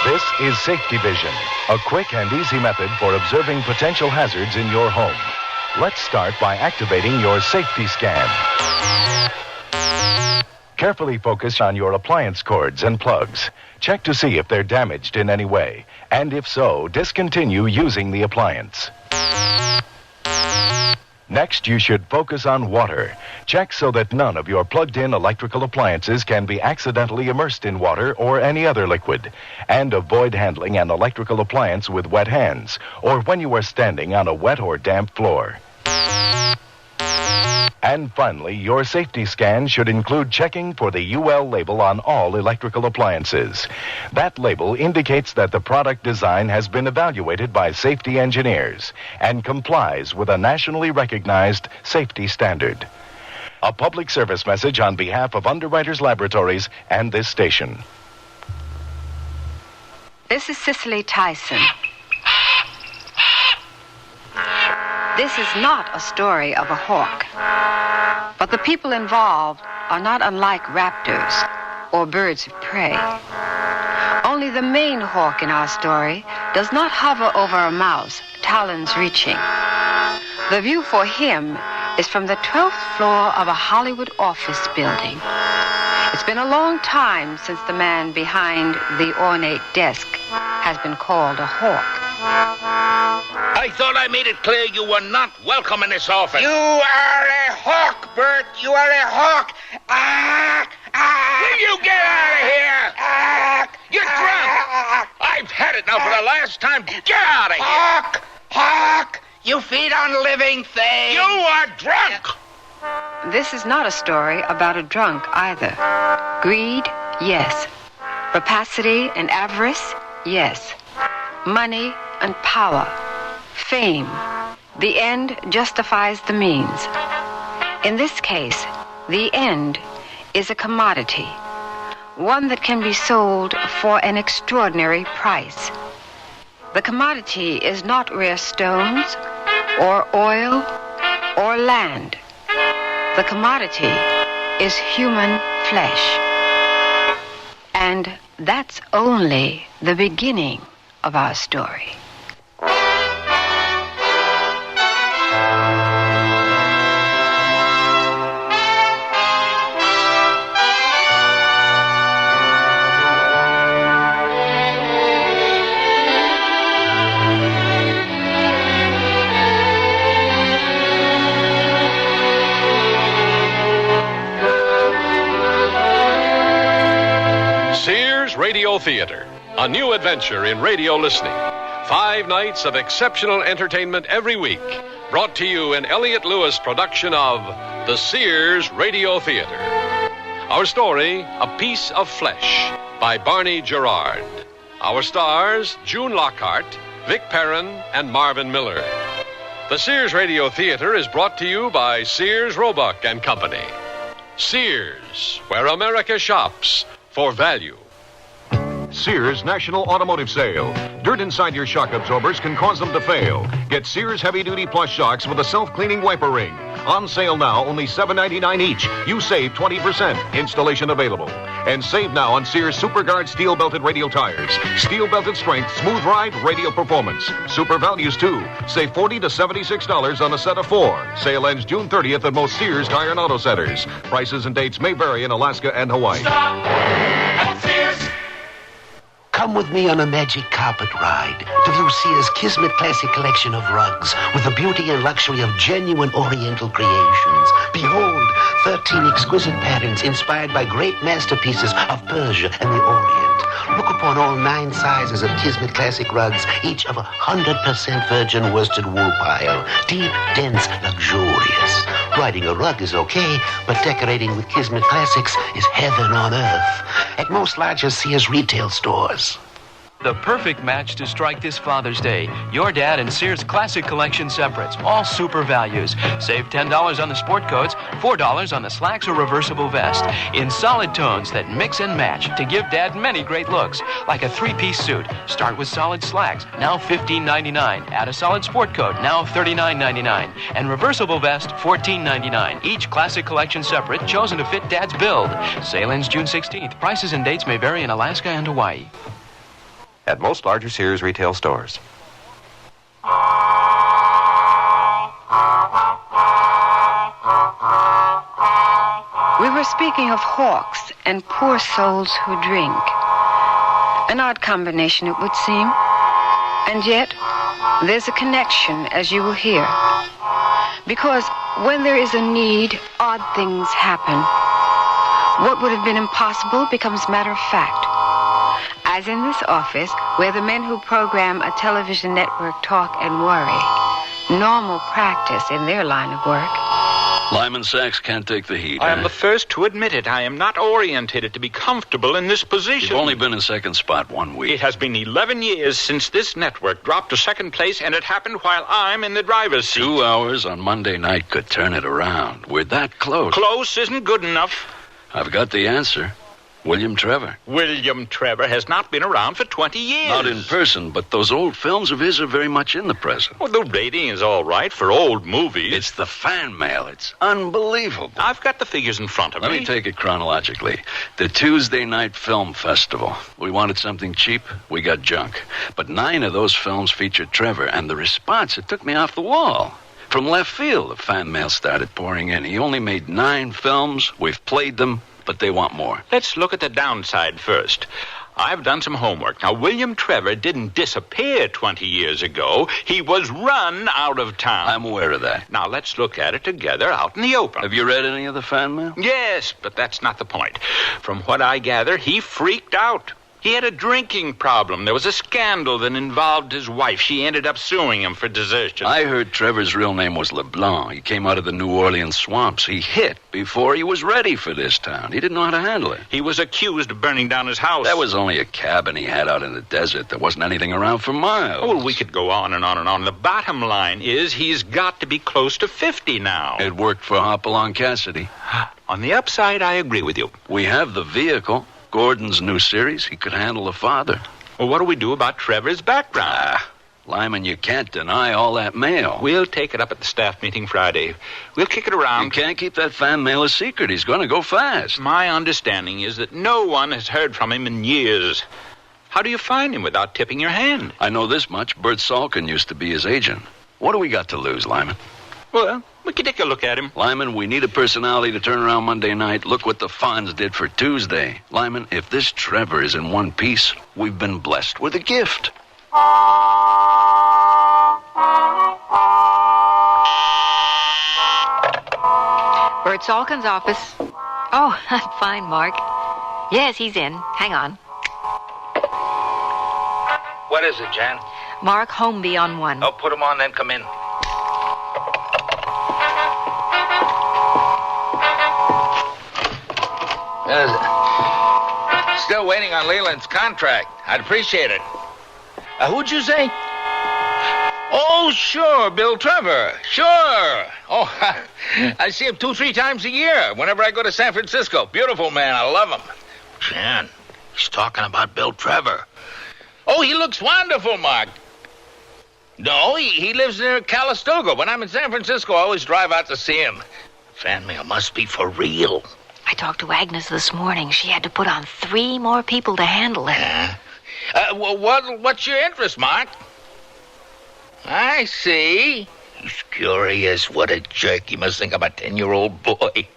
This is Safety Vision, a quick and easy method for observing potential hazards in your home. Let's start by activating your safety scan. Carefully focus on your appliance cords and plugs. Check to see if they're damaged in any way, and if so, discontinue using the appliance. Next, you should focus on water. Check so that none of your plugged-in electrical appliances can be accidentally immersed in water or any other liquid. And avoid handling an electrical appliance with wet hands or when you are standing on a wet or damp floor. And finally, your safety scan should include checking for the UL label on all electrical appliances. That label indicates that the product design has been evaluated by safety engineers and complies with a nationally recognized safety standard. A public service message on behalf of Underwriters Laboratories and this station. This is Cicely Tyson. This is not a story of a hawk, but the people involved are not unlike raptors or birds of prey. Only the main hawk in our story does not hover over a mouse, talons reaching. The view for him is from the 12th floor of a Hollywood office building. It's been a long time since the man behind the ornate desk has been called a hawk. I thought I made it clear you were not welcome in this office. You are a hawk, Bert. You are a hawk. Will you get out of here? You're drunk. I've had it now for the last time. Get out of here. Hawk. You feed on living things. You are drunk. This is not a story about a drunk either. Greed, yes. Rapacity and avarice, yes. Money and power. Fame. The end justifies the means. In this case, the end is a commodity, one that can be sold for an extraordinary price. The commodity is not rare stones, or oil, or land. The commodity is human flesh. And that's only the beginning of our story. Radio Theater, a new adventure in radio listening. 5 nights of exceptional entertainment every week, brought to you in Elliott Lewis' production of the Sears Radio Theater. Our story, A Piece of Flesh, by Barney Gerard. Our stars, June Lockhart, Vic Perrin, and Marvin Miller. The Sears Radio Theater is brought to you by Sears Roebuck and Company. Sears, where America shops for value. Sears National Automotive Sale. Dirt inside your shock absorbers can cause them to fail. Get Sears Heavy Duty Plus shocks with a self-cleaning wiper ring. On sale now, only $7.99 each. You save 20%. Installation available. And save now on Sears SuperGuard steel-belted radial tires. Steel-belted strength, smooth ride, radial performance. Super values, too. Save $40 to $76 on a set of 4. Sale ends June 30th at most Sears Tire and Auto Centers. Prices and dates may vary in Alaska and Hawaii. Stop at Sears. Come with me on a magic carpet ride to view Sears' Kismet Classic collection of rugs with the beauty and luxury of genuine Oriental creations. Behold, 13 exquisite patterns inspired by great masterpieces of Persia and the Orient. Look upon all 9 sizes of Kismet Classic rugs, each of 100% virgin worsted wool pile. Deep, dense, luxurious. Riding a rug is okay, but decorating with Kismet Classics is heaven on earth. At most larger Sears retail stores. The perfect match to strike this Father's Day. Your dad and Sears Classic Collection separates, all super values. Save $10 on the sport coats, $4 on the slacks or reversible vest. In solid tones that mix and match to give Dad many great looks. Like a 3-piece suit. Start with solid slacks, now $15.99. Add a solid sport coat, now $39.99. And reversible vest, $14.99. Each Classic Collection separate, chosen to fit Dad's build. Sale ends June 16th. Prices and dates may vary in Alaska and Hawaii. At most larger Sears retail stores. We were speaking of hawks and poor souls who drink. An odd combination, it would seem. And yet, there's a connection, as you will hear. Because when there is a need, odd things happen. What would have been impossible becomes matter of fact. As in this office, where the men who program a television network talk and worry. Normal practice in their line of work. Lyman Sachs can't take the heat. I am the first to admit it. I am not orientated to be comfortable in this position. You've only been in second spot 1 week. It has been 11 years since this network dropped to second place, and it happened while I'm in the driver's seat. 2 hours on Monday night could turn it around. We're that close. Close isn't good enough. I've got the answer. William Trevor. William Trevor has not been around for 20 years. Not in person, but those old films of his are very much in the present. Well, the rating is all right for old movies. It's the fan mail. It's unbelievable. I've got the figures in front of me. Let me take it chronologically. The Tuesday Night Film Festival. We wanted something cheap. We got junk. But 9 of those films featured Trevor, and the response, it took me off the wall. From left field, the fan mail started pouring in. He only made 9 films. We've played them. But they want more. Let's look at the downside first. I've done some homework. Now, William Trevor didn't disappear 20 years ago. He was run out of town. I'm aware of that. Now, let's look at it together out in the open. Have you read any of the fan mail? Yes, but that's not the point. From what I gather, he freaked out. He had a drinking problem. There was a scandal that involved his wife. She ended up suing him for desertion. I heard Trevor's real name was LeBlanc. He came out of the New Orleans swamps. He hit before he was ready for this town. He didn't know how to handle it. He was accused of burning down his house. That was only a cabin he had out in the desert. There wasn't anything around for miles. Oh, well, we could go on and on and on. The bottom line is he's got to be close to 50 now. It worked for Hopalong Cassidy. On the upside, I agree with you. We have the vehicle. Gordon's new series. He could handle the father. Well, what do we do about Trevor's background? Lyman, you can't deny all that mail. We'll take it up at the staff meeting Friday. We'll kick it around. You can't keep that fan mail a secret. He's going to go fast. My understanding is that no one has heard from him in years. How do you find him without tipping your hand? I know this much. Bert Salkin used to be his agent. What do we got to lose, Lyman? Well, we can take a look at him. Lyman, we need a personality to turn around Monday night. Look what the Fonz did for Tuesday. Lyman, if this Trevor is in one piece, we've been blessed with a gift. Bert Salkin's office. Oh, I'm fine, Mark. Yes, he's in. Hang on. What is it, Jan? Mark Holmby on one. Oh, put him on, then come in. Still waiting on Leland's contract. I'd appreciate it. Who'd you say? Oh, sure, Bill Trevor. Sure. Oh, I see him 2-3 times a year whenever I go to San Francisco. Beautiful man. I love him. Jan, he's talking about Bill Trevor. Oh, he looks wonderful, Mark. No, he lives near Calistoga. When I'm in San Francisco, I always drive out to see him. Fan mail must be for real. I talked to Agnes this morning. She had to put on 3 more people to handle it. What's your interest, Mark? I see. He's curious. What a jerk. He must think I'm a 10-year-old boy.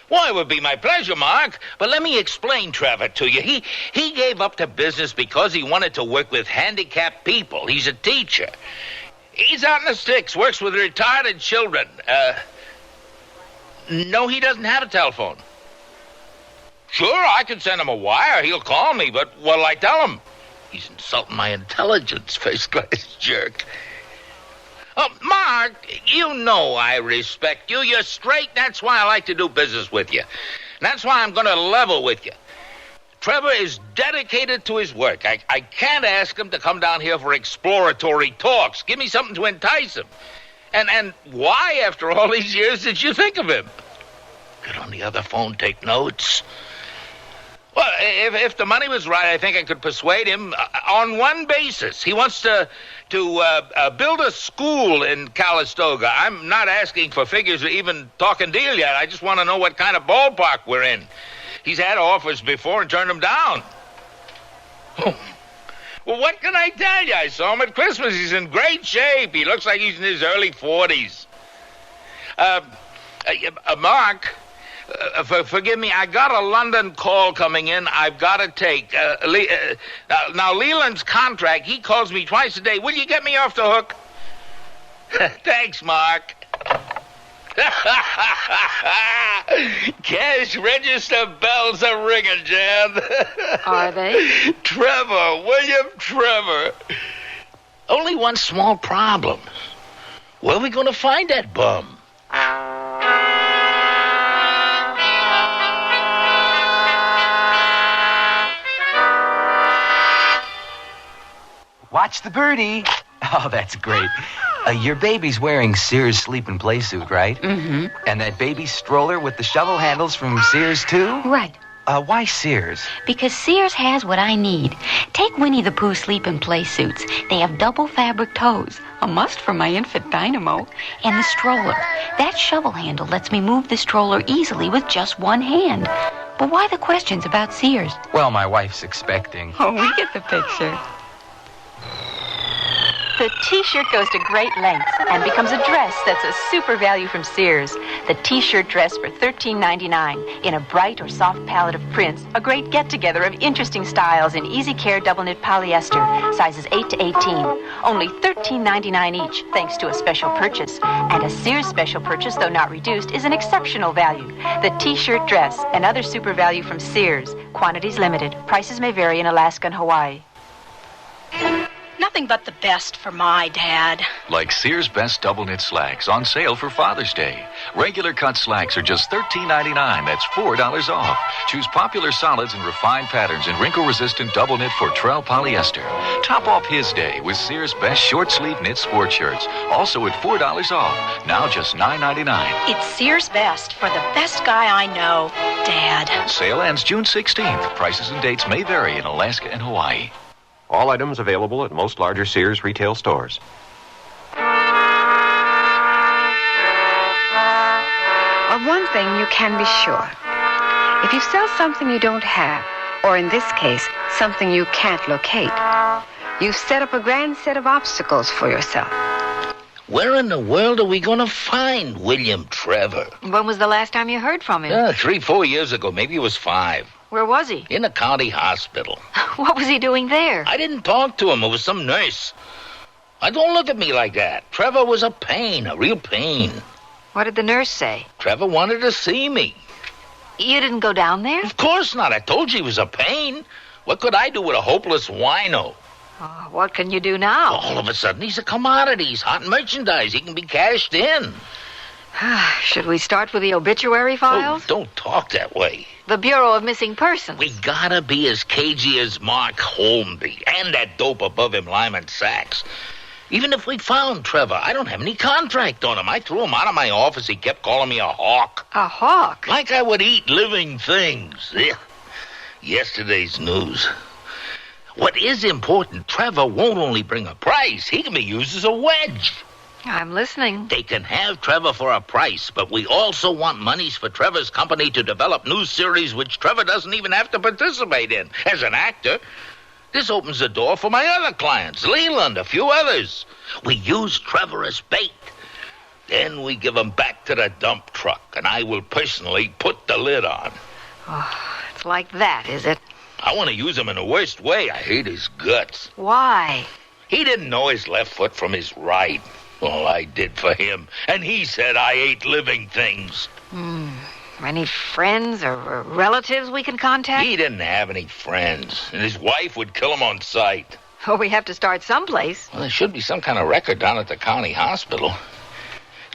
Well, it would be my pleasure, Mark. But let me explain Trevor to you. He gave up to business because he wanted to work with handicapped people. He's a teacher. He's out in the sticks, works with retarded children. No, he doesn't have a telephone. Sure, I can send him a wire. He'll call me, but what'll I tell him? He's insulting my intelligence, first-class jerk. Oh, Mark, you know I respect you. You're straight. That's why I like to do business with you. That's why I'm going to level with you. Trevor is dedicated to his work. I can't ask him to come down here for exploratory talks. Give me something to entice him. And why, after all these years, did you think of him? Get on the other phone, take notes. Well, if the money was right, I think I could persuade him on one basis. He wants to build a school in Calistoga. I'm not asking for figures or even talking deal yet. I just want to know what kind of ballpark we're in. He's had offers before and turned them down. Well, what can I tell you? I saw him at Christmas. He's in great shape. He looks like he's in his early 40s. Mark... forgive me, I got a London call coming in I've got to take. Now, Leland's contract, he calls me twice a day. Will you get me off the hook? Thanks, Mark. Cash register bells are ringing, Jan. Are they? Trevor, William Trevor. Only one small problem. Where are we going to find that bum? Watch the birdie. Oh, that's great. Your baby's wearing Sears sleep and play suit, right? Mm-hmm. And that baby stroller with the shovel handles from Sears, too? Right. Why Sears? Because Sears has what I need. Take Winnie the Pooh sleep and play suits. They have double fabric toes, a must for my infant Dynamo, and the stroller. That shovel handle lets me move the stroller easily with just one hand. But why the questions about Sears? Well, my wife's expecting. Oh, we get the picture. The T-shirt goes to great lengths and becomes a dress that's a super value from Sears. The T-shirt dress for $13.99 in a bright or soft palette of prints. A great get-together of interesting styles in easy care double knit polyester, sizes 8 to 18. Only $13.99 each, thanks to a special purchase. And a Sears special purchase, though not reduced, is an exceptional value. The T-shirt dress and other super value from Sears. Quantities limited. Prices may vary in Alaska and Hawaii. Nothing but the best for my dad. Like Sears Best Double Knit Slacks on sale for Father's Day. Regular cut slacks are just $13.99. That's $4 off. Choose popular solids and refined patterns in wrinkle-resistant double knit Fortrell polyester. Top off his day with Sears Best Short Sleeve Knit Sport Shirts. Also at $4 off. Now just $9.99. It's Sears Best for the best guy I know, Dad. Sale ends June 16th. Prices and dates may vary in Alaska and Hawaii. All items available at most larger Sears retail stores. Of one thing you can be sure. If you sell something you don't have, or in this case, something you can't locate, you've set up a grand set of obstacles for yourself. Where in the world are we going to find William Trevor? When was the last time you heard from him? 3-4 years ago. Maybe it was 5. Where was he? In the county hospital. What was he doing there? I didn't talk to him. It was some nurse. Don't look at me like that. Trevor was a pain, a real pain. What did the nurse say? Trevor wanted to see me. You didn't go down there? Of course not. I told you he was a pain. What could I do with a hopeless wino? Oh, what can you do now? All of a sudden, he's a commodity. He's hot merchandise. He can be cashed in. Should we start with the obituary files? Oh, don't talk that way. The Bureau of Missing Persons. We gotta be as cagey as Mark Holmby and that dope above him, Lyman Sachs. Even if we found Trevor, I don't have any contract on him. I threw him out of my office. He kept calling me a hawk. A hawk? Like I would eat living things. Yesterday's news. What is important, Trevor won't only bring a price. He can be used as a wedge. I'm listening. They can have Trevor for a price, but we also want monies for Trevor's company to develop new series which Trevor doesn't even have to participate in as an actor. This opens the door for my other clients, Leland, a few others. We use Trevor as bait. Then we give him back to the dump truck, and I will personally put the lid on. Oh, it's like that, is it? I want to use him in the worst way. I hate his guts. Why? He didn't know his left foot from his right. Well, I did for him. And he said I ate living things. Any friends or relatives we can contact? He didn't have any friends. And his wife would kill him on sight. Oh, we have to start someplace. Well, there should be some kind of record down at the county hospital.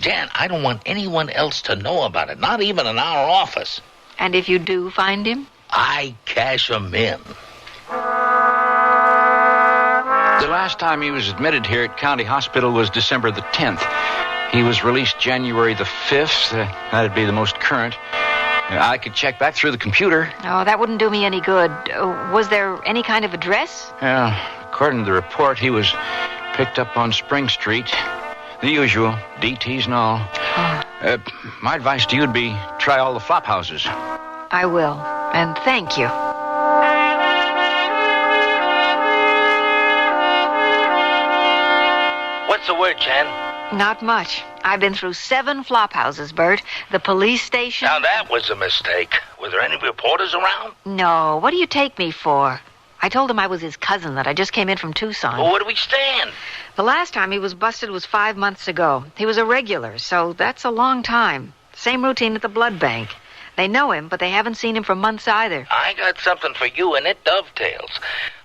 Jan, I don't want anyone else to know about it. Not even in our office. And if you do find him? I cash him in. The last time he was admitted here at County Hospital was December the 10th. He was released January the 5th. That'd be the most current. I could check back through the computer. Oh, that wouldn't do me any good. Was there any kind of address? According to the report, he was picked up on Spring Street. The usual, DTs and all. My advice to you would be try all the flop houses. I will, and thank you. What's the word, Jan? Not much. I've been through 7 flop houses, Bert. The police station... Now, that was a mistake. Were there any reporters around? No. What do you take me for? I told him I was his cousin, that I just came in from Tucson. Well, where do we stand? The last time he was busted was 5 months ago. He was a regular, so that's a long time. Same routine at the blood bank. They know him, but they haven't seen him for months either. I got something for you, and it dovetails.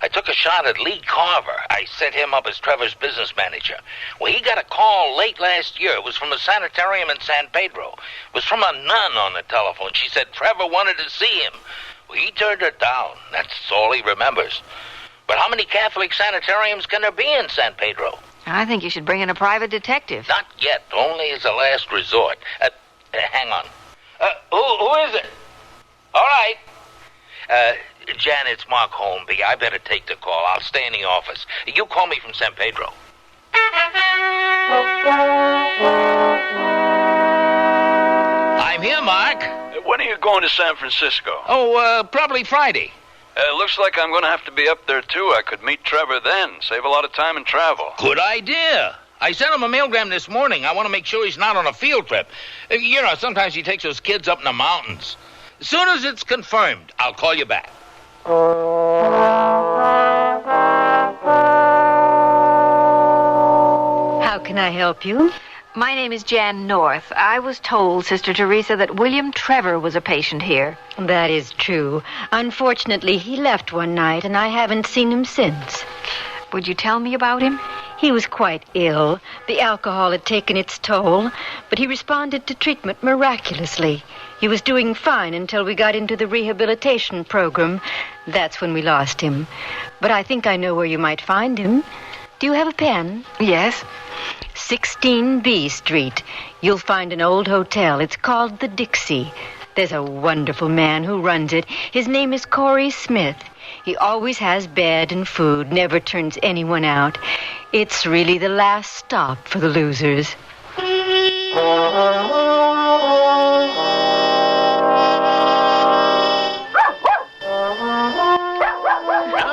I took a shot at Lee Carver. I set him up as Trevor's business manager. Well, he got a call late last year. It was from a sanitarium in San Pedro. It was from a nun on the telephone. She said Trevor wanted to see him. Well, he turned her down. That's all he remembers. But how many Catholic sanitariums can there be in San Pedro? I think you should bring in a private detective. Not yet. Only as a last resort. Hang on. Who is it? All right. Jan, it's Mark Holmby. I better take the call. I'll stay in the office. You call me from San Pedro. I'm here, Mark. When are you going to San Francisco? Oh, probably Friday. Looks like I'm going to have to be up there, too. I could meet Trevor then. Save a lot of time and travel. Good idea. I sent him a mailgram this morning. I want to make sure he's not on a field trip. You know, sometimes he takes those kids up in the mountains. As soon as it's confirmed, I'll call you back. How can I help you? My name is Jan North. I was told, Sister Teresa, that William Trevor was a patient here. That is true. Unfortunately, he left one night, and I haven't seen him since. Would you tell me about him? He was quite ill. The alcohol had taken its toll, but he responded to treatment miraculously. He was doing fine until we got into the rehabilitation program. That's when we lost him. But I think I know where you might find him. Do you have a pen? Yes. 16B Street. You'll find an old hotel. It's called the Dixie. There's a wonderful man who runs it. His name is Corey Smith. He always has bed and food, never turns anyone out. It's really the last stop for the losers.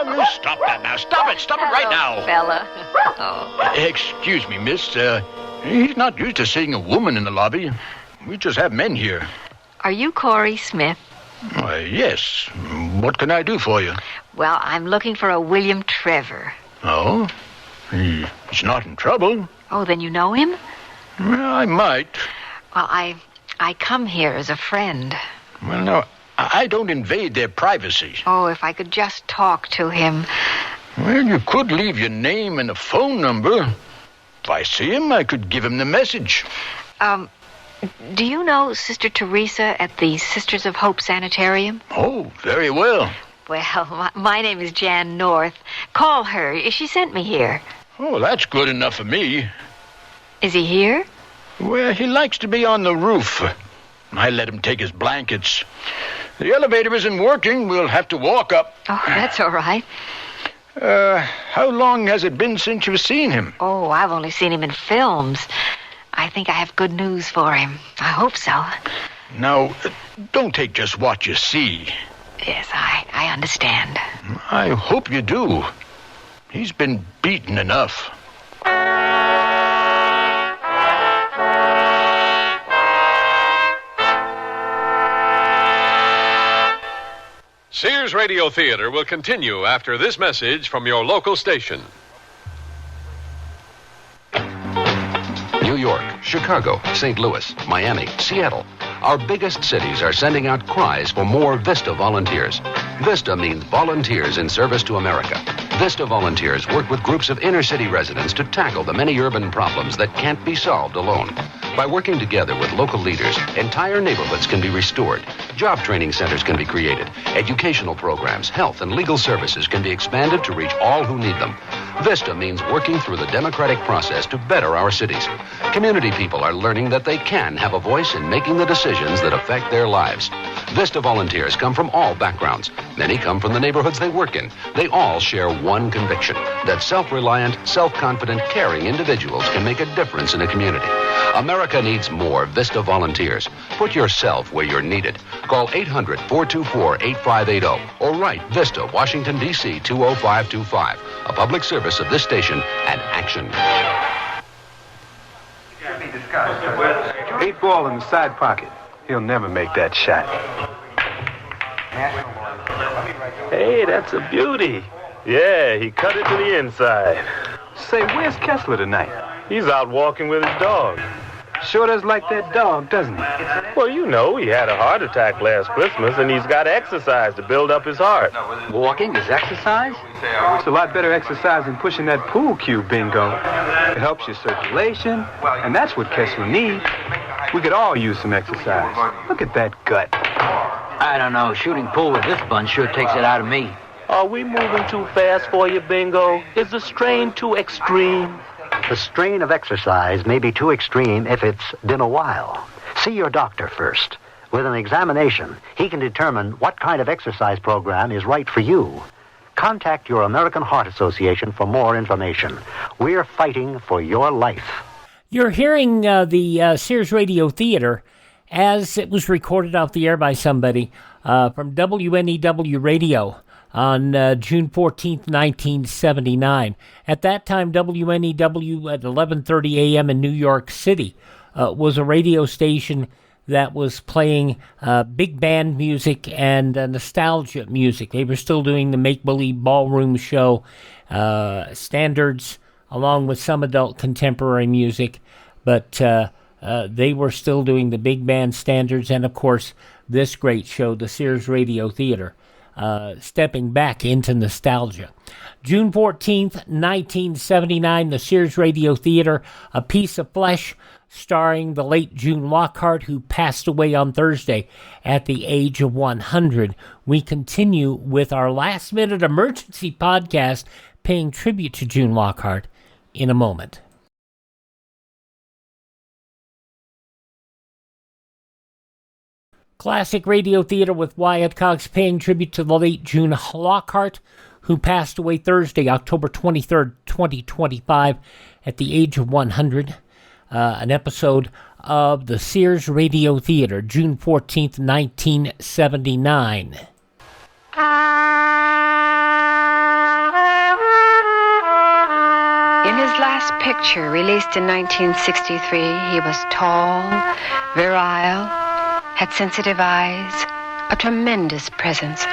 Now, stop that now. Stop it. Stop it right now. Fella. Oh. Excuse me, miss. He's not used to seeing a woman in the lobby. We just have men here. Are you Corey Smith? Yes. What can I do for you? Well, I'm looking for a William Trevor. Oh? He's not in trouble. Oh, then you know him? Well, I might. Well, I come here as a friend. Well, no, I don't invade their privacy. Oh, if I could just talk to him. Well, you could leave your name and a phone number. If I see him, I could give him the message. Do you know Sister Teresa at the Sisters of Hope Sanitarium? Oh, very well. Well, my name is Jan North. Call her. She sent me here. Oh, that's good enough for me. Is he here? Well, he likes to be on the roof. I let him take his blankets. The elevator isn't working. We'll have to walk up. Oh, that's all right. How long has it been since you've seen him? Oh, I've only seen him in films. I think I have good news for him. I hope so. Now, don't take just what you see. Yes, I understand. I hope you do. He's been beaten enough. Sears Radio Theater will continue after this message from your local station. New York, Chicago, St. Louis, Miami, Seattle. Our biggest cities are sending out cries for more VISTA volunteers. VISTA means Volunteers in Service to America. VISTA volunteers work with groups of inner-city residents to tackle the many urban problems that can't be solved alone. By working together with local leaders, entire neighborhoods can be restored. Job training centers can be created. Educational programs, health, and legal services can be expanded to reach all who need them. VISTA means working through the democratic process to better our cities. Community people are learning that they can have a voice in making the decisions that affect their lives. VISTA volunteers come from all backgrounds. Many come from the neighborhoods they work in. They all share one conviction, that self-reliant, self-confident, caring individuals can make a difference in a community. America needs more VISTA volunteers. Put yourself where you're needed. Call 800-424-8580 or write VISTA, Washington, D.C. 20525. A public service of this station and Action. 8 ball in the side pocket. He'll never make that shot. Hey, that's a beauty. Yeah, he cut it to the inside. Say, where's Kessler tonight? He's out walking with his dog. Sure does like that dog, doesn't he? Well, you know, he had a heart attack last Christmas, and he's got to exercise to build up his heart. Walking is exercise? It's a lot better exercise than pushing that pool cue, Bingo. It helps your circulation, and that's what Kessler needs. We could all use some exercise. Look at that gut. I don't know. Shooting pool with this bunch sure takes it out of me. Are we moving too fast for you, Bingo? Is the strain too extreme? The strain of exercise may be too extreme if it's been a while. See your doctor first. With an examination, he can determine what kind of exercise program is right for you. Contact your American Heart Association for more information. We're fighting for your life. You're hearing the Sears Radio Theater as it was recorded off the air by somebody from WNEW Radio on June 14th, 1979. At that time, WNEW at 11:30 a.m. in New York City was a radio station that was playing big band music and nostalgia music. They were still doing the make-believe ballroom show standards along with some adult contemporary music, but they were still doing the big band standards and, of course, this great show, the Sears Radio Theater. Stepping back into nostalgia. June 14th, 1979, the Sears Radio Theater, A Piece of Flesh, starring the late June Lockhart, who passed away on Thursday at the age of 100. We continue with our last-minute emergency podcast paying tribute to June Lockhart in a moment. Classic Radio Theater with Wyatt Cox paying tribute to the late June Lockhart, who passed away Thursday, October 23rd, 2025, at the age of 100. An episode of the Sears Radio Theater, June 14th, 1979. In his last picture, released in 1963, he was tall, virile, had sensitive eyes, a tremendous presence.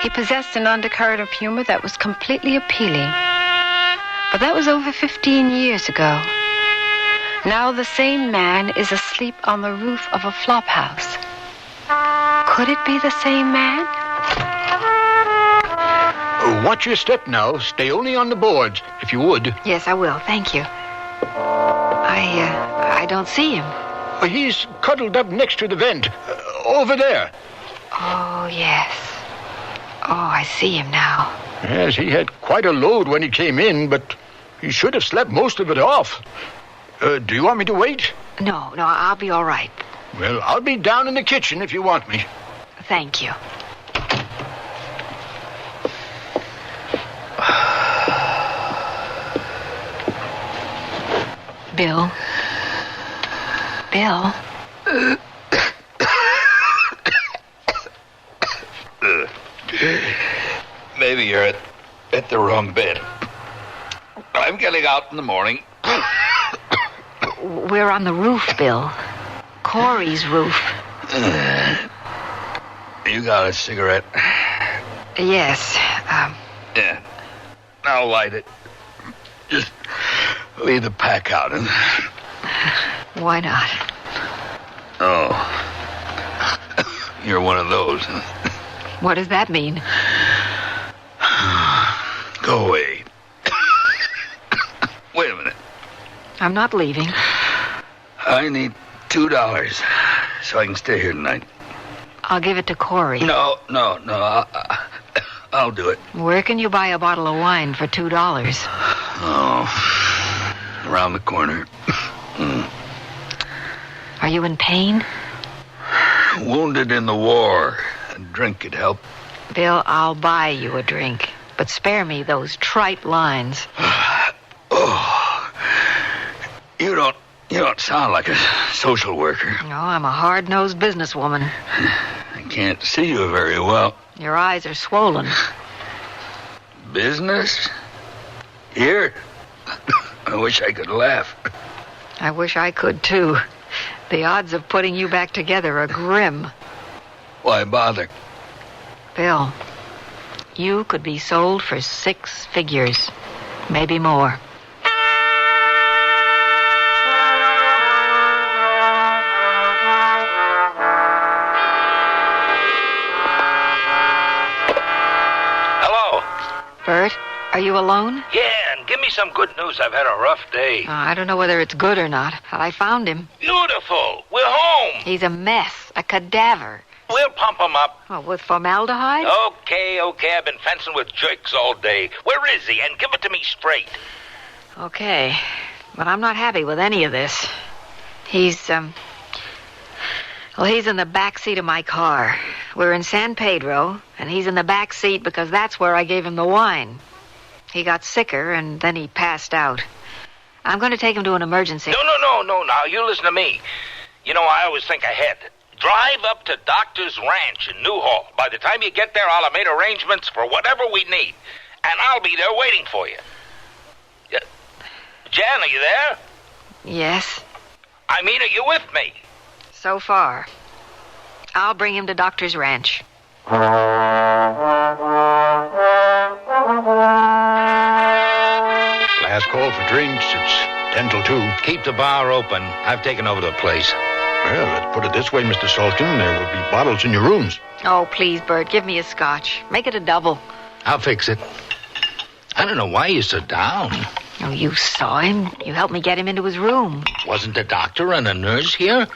He possessed an undercurrent of humor that was completely appealing. But that was over 15 years ago. Now the same man is asleep on the roof of a flop house. Could it be the same man? Watch your step now. Stay only on the boards, if you would. Yes, I will. Thank you. I don't see him. He's cuddled up next to the vent. Over there. Oh, yes. Oh, I see him now. Yes, he had quite a load when he came in, but he should have slept most of it off. Do you want me to wait? No, I'll be all right. Well, I'll be down in the kitchen if you want me. Thank you. Bill? Bill? Maybe you're at the wrong bed. I'm getting out in the morning. We're on the roof, Bill. Corey's roof. You got a cigarette? Yes. Yeah. I'll light it. Just leave the pack out. And... Why not? Oh. You're one of those. What does that mean? Go away. Wait a minute. I'm not leaving. I need $2 so I can stay here tonight. I'll give it to Corey. No. I'll do it. Where can you buy a bottle of wine for $2? Oh, around the corner. Are you in pain? Wounded in the war. A drink could help. Bill, I'll buy you a drink. But spare me those trite lines. Oh, you don't sound like a social worker. No, I'm a hard-nosed businesswoman. I can't see you very well. Your eyes are swollen. Business? Here? I wish I could laugh. I wish I could, too. The odds of putting you back together are grim. Why bother? Bill, you could be sold for 6 figures. Maybe more. Bert, are you alone? Yeah, and give me some good news. I've had a rough day. I don't know whether it's good or not. I found him. Beautiful. We're home. He's a mess, a cadaver. We'll pump him up. Oh, with formaldehyde? Okay. I've been fencing with jerks all day. Where is he? And give it to me straight. Okay, but I'm not happy with any of this. He's in the back seat of my car. We're in San Pedro, and he's in the back seat because that's where I gave him the wine. He got sicker, and then he passed out. I'm going to take him to an emergency. No. Now, you listen to me. You know, I always think ahead. Drive up to Doctor's Ranch in Newhall. By the time you get there, I'll have made arrangements for whatever we need. And I'll be there waiting for you. Jan, are you there? Yes. I mean, are you with me? So far. I'll bring him to Doctor's Ranch. Last call for drinks. It's 10 till 2. Keep the bar open. I've taken over the place. Well, let's put it this way, Mr. Salton. There will be bottles in your rooms. Oh, please, Bert, give me a scotch. Make it a double. I'll fix it. I don't know why you're so down. Oh, you saw him. You helped me get him into his room. Wasn't the doctor and a nurse here?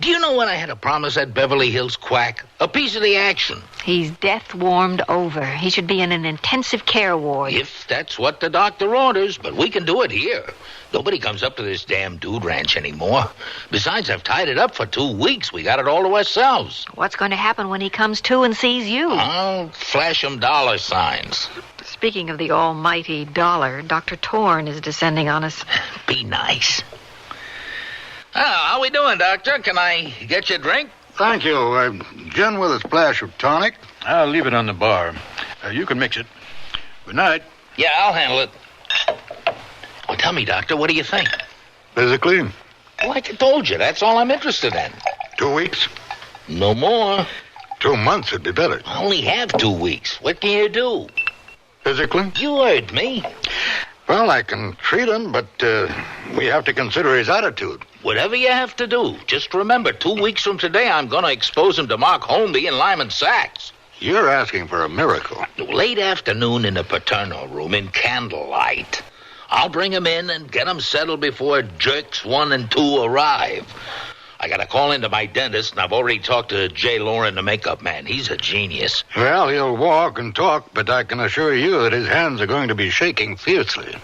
Do you know what I had to promise that Beverly Hills quack? A piece of the action. He's death-warmed over. He should be in an intensive care ward. If that's what the doctor orders, but we can do it here. Nobody comes up to this damn dude ranch anymore. Besides, I've tied it up for 2 weeks. We got it all to ourselves. What's going to happen when he comes to and sees you? I'll flash him dollar signs. Speaking of the almighty dollar, Dr. Torn is descending on us. Be nice. How we doing, Doctor? Can I get you a drink? Thank you. Gin with a splash of tonic. I'll leave it on the bar. You can mix it. Good night. Yeah, I'll handle it. Well, tell me, Doctor, what do you think? Physically? Like I told you, that's all I'm interested in. 2 weeks? No more. 2 months would be better. I only have 2 weeks. What can you do? Physically? You heard me. Well, I can treat him, but we have to consider his attitude. Whatever you have to do. Just remember, 2 weeks from today, I'm going to expose him to Mark Holmby and Lyman Sachs. You're asking for a miracle. Late afternoon in the paternal room in candlelight. I'll bring him in and get him settled before jerks 1 and 2 arrive. I got to call into my dentist, and I've already talked to Jay Loren, the makeup man. He's a genius. Well, he'll walk and talk, but I can assure you that his hands are going to be shaking fiercely.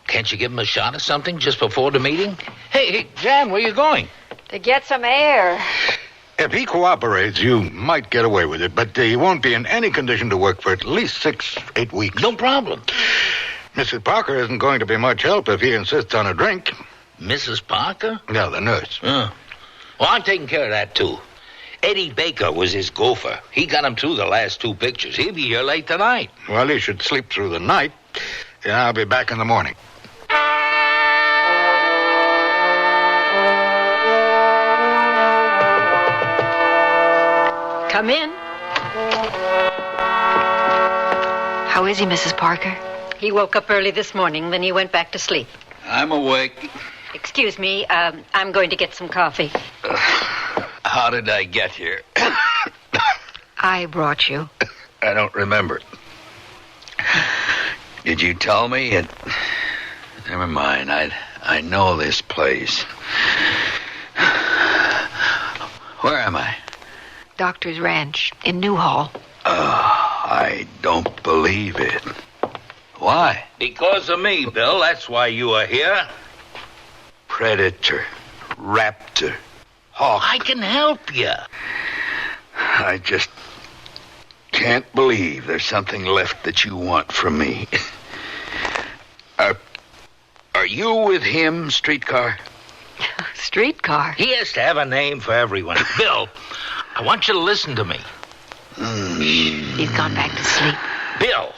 Can't you give him a shot of something just before the meeting? Hey, Jan, where you going? To get some air. If he cooperates, you might get away with it, but he won't be in any condition to work for at least 6-8 weeks. No problem. Mrs. Parker isn't going to be much help if he insists on a drink. Mrs. Parker? No, the nurse. Well, I'm taking care of that, too. Eddie Baker was his gopher. He got him through the last 2 pictures. He'll be here late tonight. Well, he should sleep through the night. Yeah, I'll be back in the morning. Come in. How is he, Mrs. Parker? He woke up early this morning, then he went back to sleep. I'm awake. Excuse me, I'm going to get some coffee. How did I get here? I brought you. I don't remember. Did you tell me? Never mind. I know this place. Where am I? Doctor's Ranch in Newhall. I don't believe it. Why? Because of me, Bill. That's why you are here. Predator, raptor, hawk. I can help you. I just can't believe there's something left that you want from me. Are you with him, Streetcar? Streetcar? He has to have a name for everyone. Bill, I want you to listen to me. He's gone back to sleep. Bill.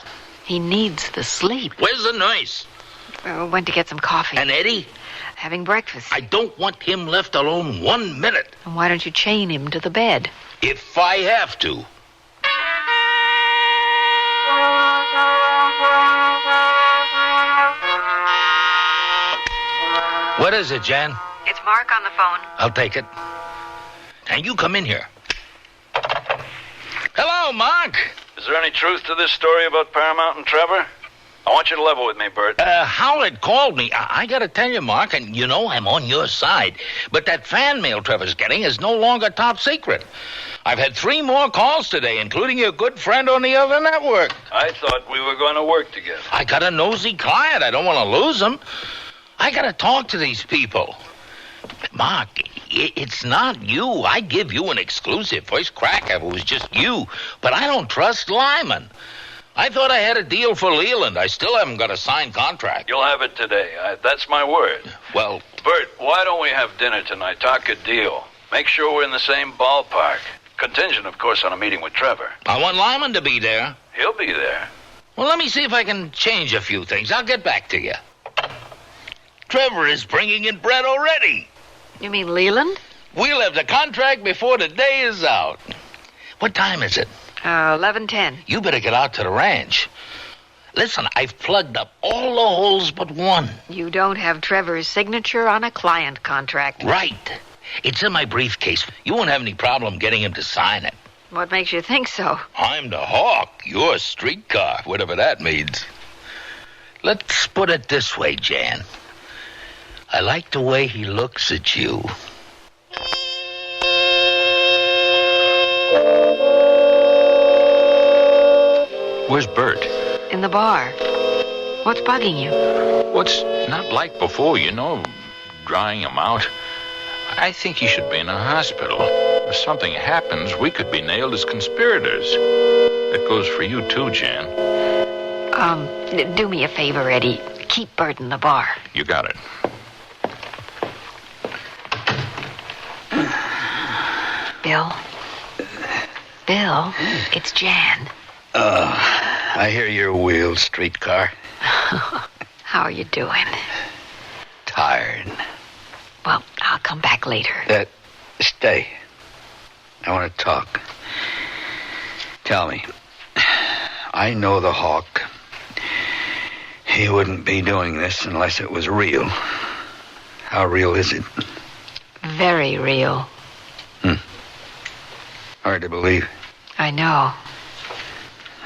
He needs the sleep. Where's the nurse? Went to get some coffee. And Eddie? Having breakfast. I don't want him left alone 1 minute. And why don't you chain him to the bed? If I have to. What is it, Jan? It's Mark on the phone. I'll take it. And you come in here. Hello, Mark. Is there any truth to this story about Paramount and Trevor? I want you to level with me, Bert. Howard called me. I gotta tell you, Mark, and you know I'm on your side. But that fan mail Trevor's getting is no longer top secret. I've had 3 more calls today, including your good friend on the other network. I thought we were going to work together. I got a nosy client. I don't want to lose him. I gotta talk to these people. Mark, it's not you. I'd give you an exclusive first crack if it was just you. But I don't trust Lyman. I thought I had a deal for Leland. I still haven't got a signed contract. You'll have it today. That's my word. Well, Bert, why don't we have dinner tonight? Talk a deal. Make sure we're in the same ballpark. Contingent, of course, on a meeting with Trevor. I want Lyman to be there. He'll be there. Well, let me see if I can change a few things. I'll get back to you. Trevor is bringing in bread already. You mean Leland? We'll have the contract before the day is out. What time is it? 11:10. You better get out to the ranch. Listen, I've plugged up all the holes but one. You don't have Trevor's signature on a client contract. Right. It's in my briefcase. You won't have any problem getting him to sign it. What makes you think so? I'm the hawk. You're a streetcar, whatever that means. Let's put it this way, Jan. I like the way he looks at you. Where's Bert? In the bar. What's bugging you? What's not like before, drying him out. I think he should be in a hospital. If something happens, we could be nailed as conspirators. That goes for you too, Jan. Do me a favor, Eddie. Keep Bert in the bar. You got it. Bill? Bill, it's Jan. I hear your wheels, streetcar. How are you doing? Tired. Well, I'll come back later. Stay. I want to talk. Tell me. I know the Hawk. He wouldn't be doing this unless it was real. How real is it? Very real. Hard to believe. I know.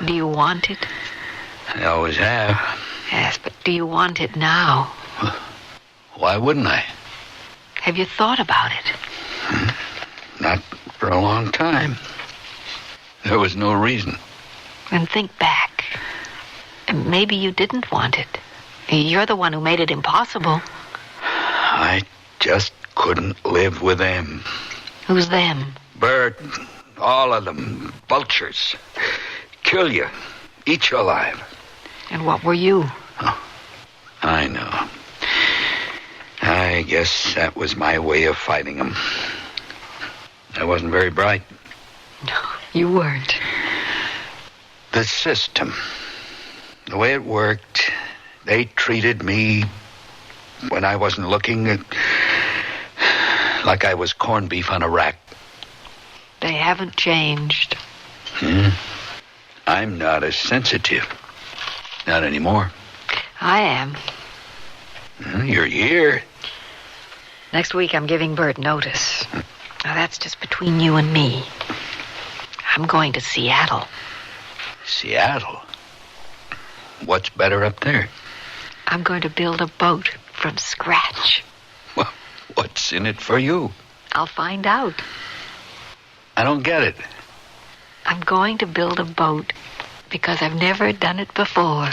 Do you want it? I always have. Yes, but do you want it now? Why wouldn't I? Have you thought about it? Not for a long time. There was no reason. And think back. Maybe you didn't want it. You're the one who made it impossible. I just couldn't live with them. Who's them? Bert, all of them. Vultures. Kill you. Eat you alive. And what were you? Oh, I know. I guess that was my way of fighting them. I wasn't very bright. No, you weren't. The system. The way it worked, they treated me when I wasn't looking like I was corned beef on a rack. They haven't changed. I'm not as sensitive. Not anymore. I am. You're here. Next week I'm giving Bert notice. Now that's just between you and me. I'm going to Seattle. Seattle? What's better up there? I'm going to build a boat from scratch. Well, what's in it for you? I'll find out. I don't get it. I'm going to build a boat because I've never done it before.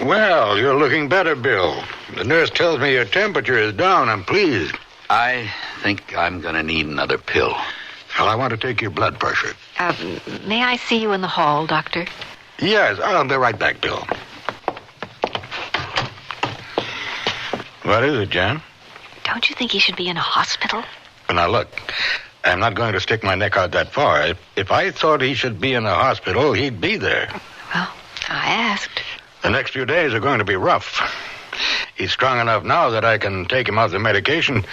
Well, you're looking better, Bill. The nurse tells me your temperature is down. I'm pleased. I think I'm going to need another pill. Well, I want to take your blood pressure. May I see you in the hall, Doctor? Yes, I'll be right back, Bill. What is it, Jan? Don't you think he should be in a hospital? Now, look, I'm not going to stick my neck out that far. If I thought he should be in a hospital, he'd be there. Well, I asked. The next few days are going to be rough. He's strong enough now that I can take him off the medication,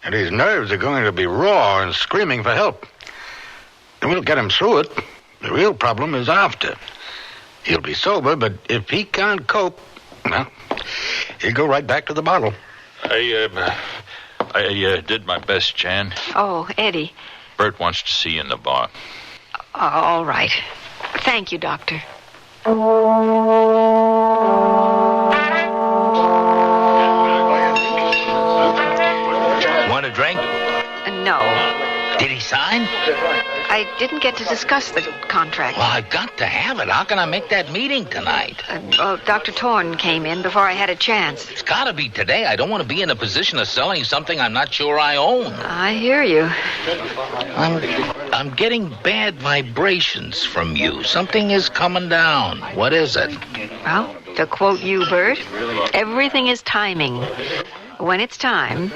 and his nerves are going to be raw and screaming for help. And we'll get him through it. The real problem is after. He'll be sober, but if he can't cope, well, he'll go right back to the bottle. I did my best, Jan. Oh, Eddie. Bert wants to see you in the bar. All right. Thank you, Doctor. Want a drink? No. Did he sign? I didn't get to discuss the contract. Well, I've got to have it. How can I make that meeting tonight? Dr. Torn came in before I had a chance. It's got to be today. I don't want to be in a position of selling something I'm not sure I own. I hear you. I'm getting bad vibrations from you. Something is coming down. What is it? Well, to quote you, Bert, everything is timing. When it's time,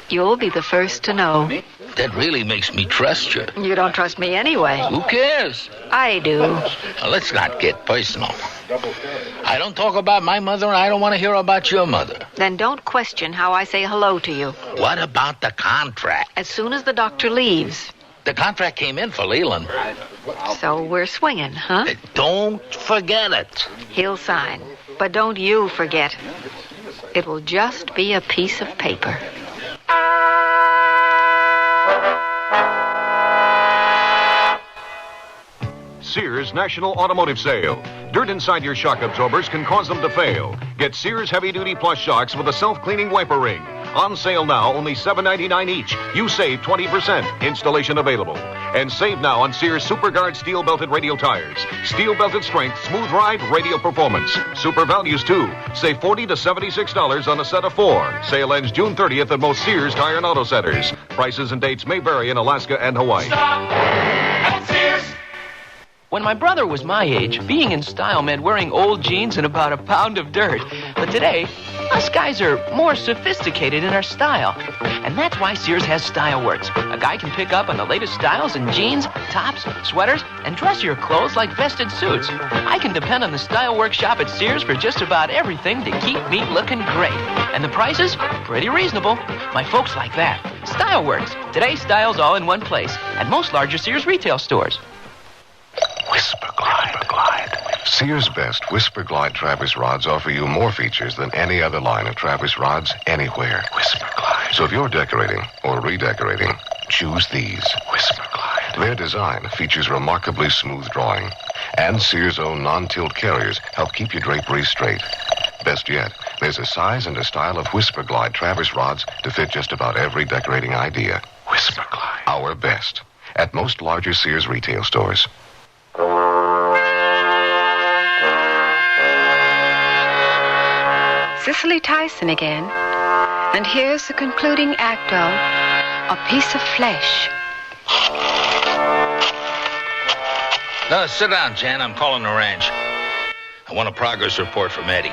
you'll be the first to know. That really makes me trust you. You don't trust me anyway. Who cares? I do. Well, let's not get personal. I don't talk about my mother, and I don't want to hear about your mother. Then don't question how I say hello to you. What about the contract? As soon as the doctor leaves. The contract came in for Leland. So we're swinging, huh? Don't forget it. He'll sign. But don't you forget. It will just be a piece of paper. Sears National Automotive Sale. Dirt inside your shock absorbers can cause them to fail. Get Sears Heavy Duty Plus Shocks with a self-cleaning wiper ring. On sale now, only $7.99 each. You save 20%. Installation available. And save now on Sears SuperGuard steel-belted radial tires. Steel-belted strength, smooth ride, radial performance. Super values, too. Save $40 to $76 on a set of 4. Sale ends June 30th at most Sears Tire and Auto Centers. Prices and dates may vary in Alaska and Hawaii. When my brother was my age, being in style meant wearing old jeans and about a pound of dirt. But today, us guys are more sophisticated in our style. And that's why Sears has Style Works. A guy can pick up on the latest styles in jeans, tops, sweaters, and dressier clothes like vested suits. I can depend on the Style Works shop at Sears for just about everything to keep me looking great. And the prices? Pretty reasonable. My folks like that. Style Works. Today's styles all in one place. At most larger Sears retail stores. Whisper Glide. Sears' best Whisper Glide Travis rods offer you more features than any other line of Travis rods anywhere. Whisper Glide. So if you're decorating or redecorating, choose these. Whisper Glide. Their design features remarkably smooth drawing, and Sears' own non-tilt carriers help keep your draperies straight. Best yet, there's a size and a style of Whisper Glide Travis rods to fit just about every decorating idea. Whisper Glide. Our best. At most larger Sears retail stores. Cicely Tyson again. And here's the concluding act of A Piece of Flesh. Sit down, Jan. I'm calling the ranch. I want a progress report from Eddie.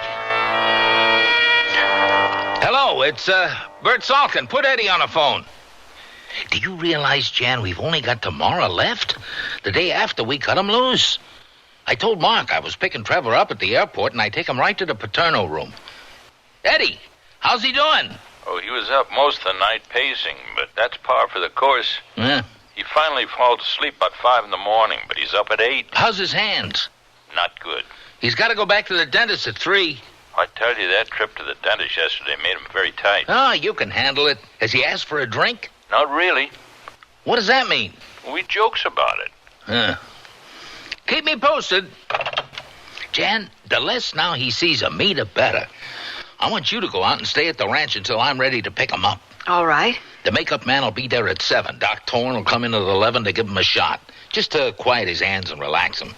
Hello, it's Bert Salkin. Put Eddie on the phone. Do you realize, Jan, we've only got tomorrow left? The day after, we cut him loose. I told Mark I was picking Trevor up at the airport, and I take him right to the Paterno room. Eddie, how's he doing? Oh, he was up most of the night pacing, but that's par for the course. Yeah. He finally falls asleep about 5 in the morning, but he's up at 8. How's his hands? Not good. He's got to go back to the dentist at 3. I tell you, that trip to the dentist yesterday made him very tight. Oh, you can handle it. Has he asked for a drink? Not really. What does that mean? We jokes about it. Keep me posted. Jan, the less now he sees of me, the better. I want you to go out and stay at the ranch until I'm ready to pick him up. All right. The makeup man will be there at 7. Doc Torn will come in at 11 to give him a shot, just to quiet his hands and relax him.